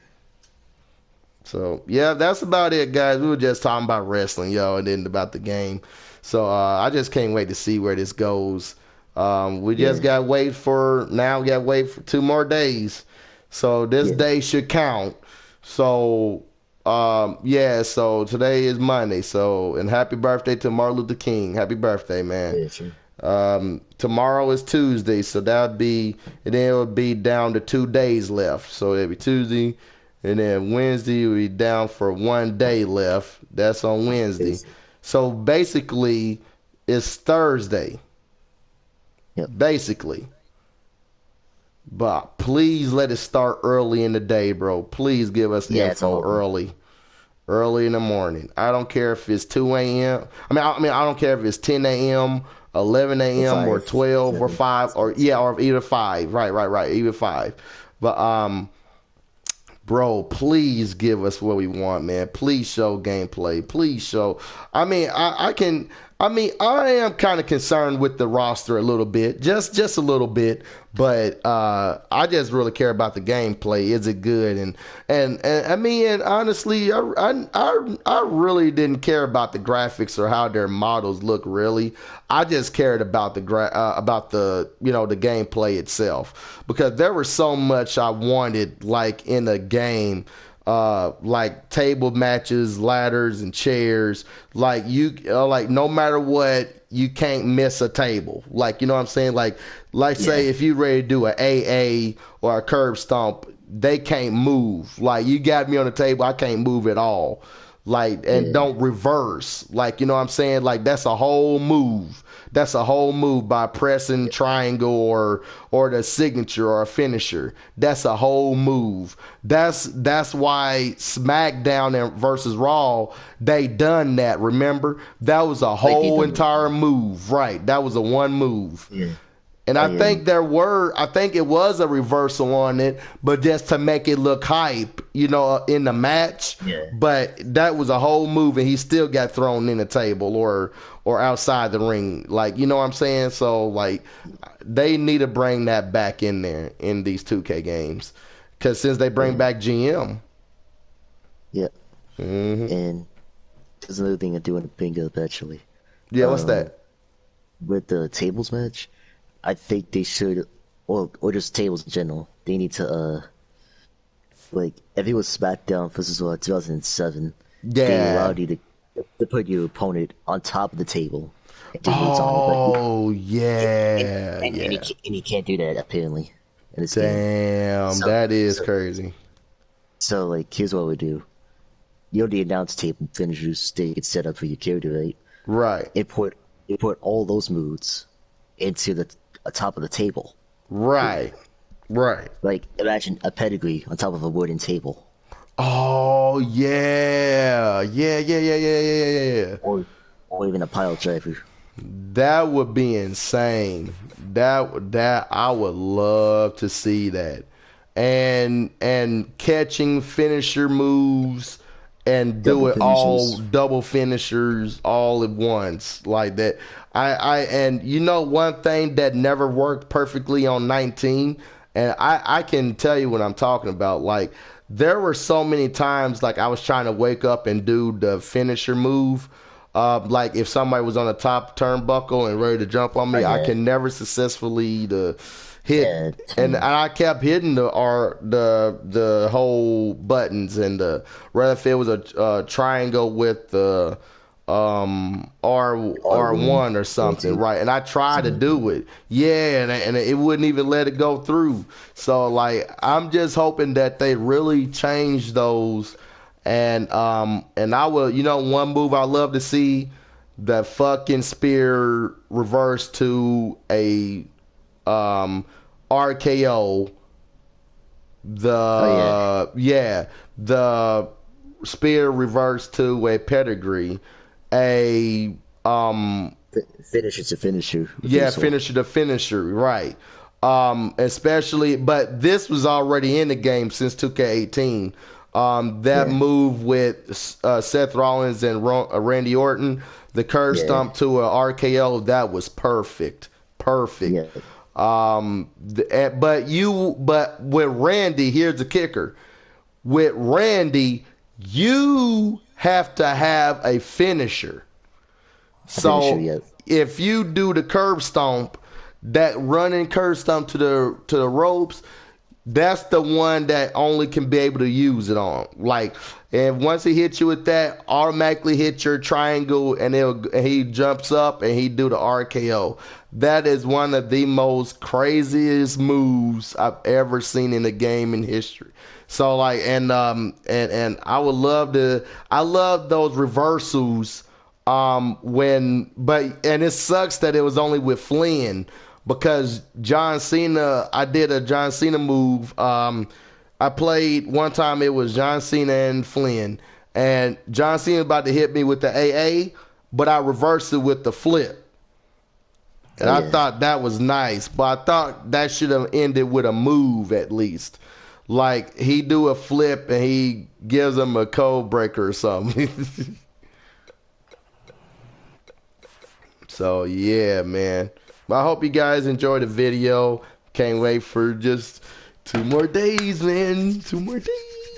So yeah, that's about it, guys. We were just talking about wrestling, yo, and then about the game. So I just can't wait to see where this goes. We just Yeah. got to wait for now. We got to wait for 2 more days. So this Yeah. day should count. So yeah. So today is Monday. So and happy birthday to Martin Luther King. Happy birthday, man. Yeah. True. Tomorrow is Tuesday, so that would be, and then it would be down to 2 days left. So it'd be Tuesday, and then Wednesday will be down for 1 day left. That's on Wednesday. Crazy. So basically, it's Thursday, Yep. basically. But please let it start early in the day, bro. Please give us Yeah. It's info all. early in the morning. I don't care if it's 2 a.m. I don't care if it's 10 a.m., 11 Or a.m., or 5, 12 or 7, 5 or 6. yeah, or either 5. Right, either 5. But bro, please give us what we want, man. Please show gameplay. Please show. I can. I am kind of concerned with the roster a little bit, just a little bit. But I just really care about the gameplay. Is it good? And honestly, I really didn't care about the graphics or how their models look. Really, I just cared about about the the gameplay itself, because there was so much I wanted like in a game, like table matches, ladders, and chairs. Like like no matter what, you can't miss a table. Like what I'm saying. Like Yeah. say if you ready to do a AA or a curb stomp, they can't move. Like you got me on the table, I can't move at all. Like and Yeah. don't reverse. Like what I'm saying. Like that's a whole move. That's a whole move by pressing triangle or the signature or a finisher. That's a whole move. That's why SmackDown and versus Raw, they done that. Remember, that was a Like they whole done entire before. move. Right, that was a one move. Yeah. And Oh I yeah. think I think it was a reversal on it, but just to make it look hype, in the match. Yeah. But that was a whole move, and he still got thrown in the table or outside the ring. Like, you know what I'm saying? So, like, they need to bring that back in there in these 2K games. Because since they bring Yeah. back GM. Yeah. Hmm. And there's another thing I do want to bring up actually. Yeah, what's Um, that? with the tables match, I think they should, or just tables in general. They need to like if it was SmackDown versus 2007, they Yeah. allowed you to put your opponent on top of the table and do moves on it, but Oh, and yeah. and Yeah. you can't do that apparently in this game. Damn, So that is so crazy. so like here's what we do. The announce table finishers they get set up for your character, right? Right. Import import all those moves into the top of the table. Right. Right. Like imagine a pedigree on top of a wooden table, Oh yeah. Yeah. or even a pile driver. That would be insane. That I would love to see that. And catching finisher moves and do Double it all finishers. double finishers all at once like that. And you know one thing that never worked perfectly on 19, and I can tell you what I'm talking about. Like there were so many times like I was trying to wake up and do the finisher move. Like if somebody was on the top turnbuckle and ready to jump on Oh me, I yeah, can never successfully hit, yeah, and turn. I kept hitting the whole buttons, and the rather if it was a triangle with the R1, R1 or something, R2, right? And I tried to something like that. do it, yeah, and it wouldn't even let it go through. So like I'm just hoping that they really change those, and I will, you know, one move I love to see, the fucking spear reverse to a um, RKO, Oh yeah, the spear reverse to a pedigree, a finisher to finisher with the yeah, assault. finisher to finisher, right? Especially, but this was already in the game since 2K18. That Yeah, move with Seth Rollins and Randy Orton, the curve yeah, stomp to a RKO, that was perfect, perfect. yeah. But with Randy, here's the kicker. With Randy, you have to have a finisher. A finisher, So yeah. if you do the curb stomp, that running curb stomp to the ropes, that's the one that only can be able to use it on. Like, and once he hits you with that, automatically hit your triangle, and he jumps up and he do the RKO. That is one of the most craziest moves I've ever seen in a game in history. So like, and I would love to. I love those reversals. And it sucks that it was only with Flynn, because John Cena, I did a John Cena move. I played one time, it was John Cena and Flynn, and John Cena about to hit me with the AA, but I reversed it with the flip. And Oh I yeah, thought that was nice, but I thought that should have ended with a move at least. Like he do a flip and he gives him a code breaker or something. So yeah, man. But I hope you guys enjoyed the video. Can't wait for just 2 more days, man. 2 more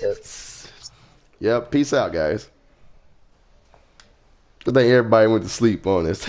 yeah. days. Yep. Peace out, guys. I think everybody went to sleep on this.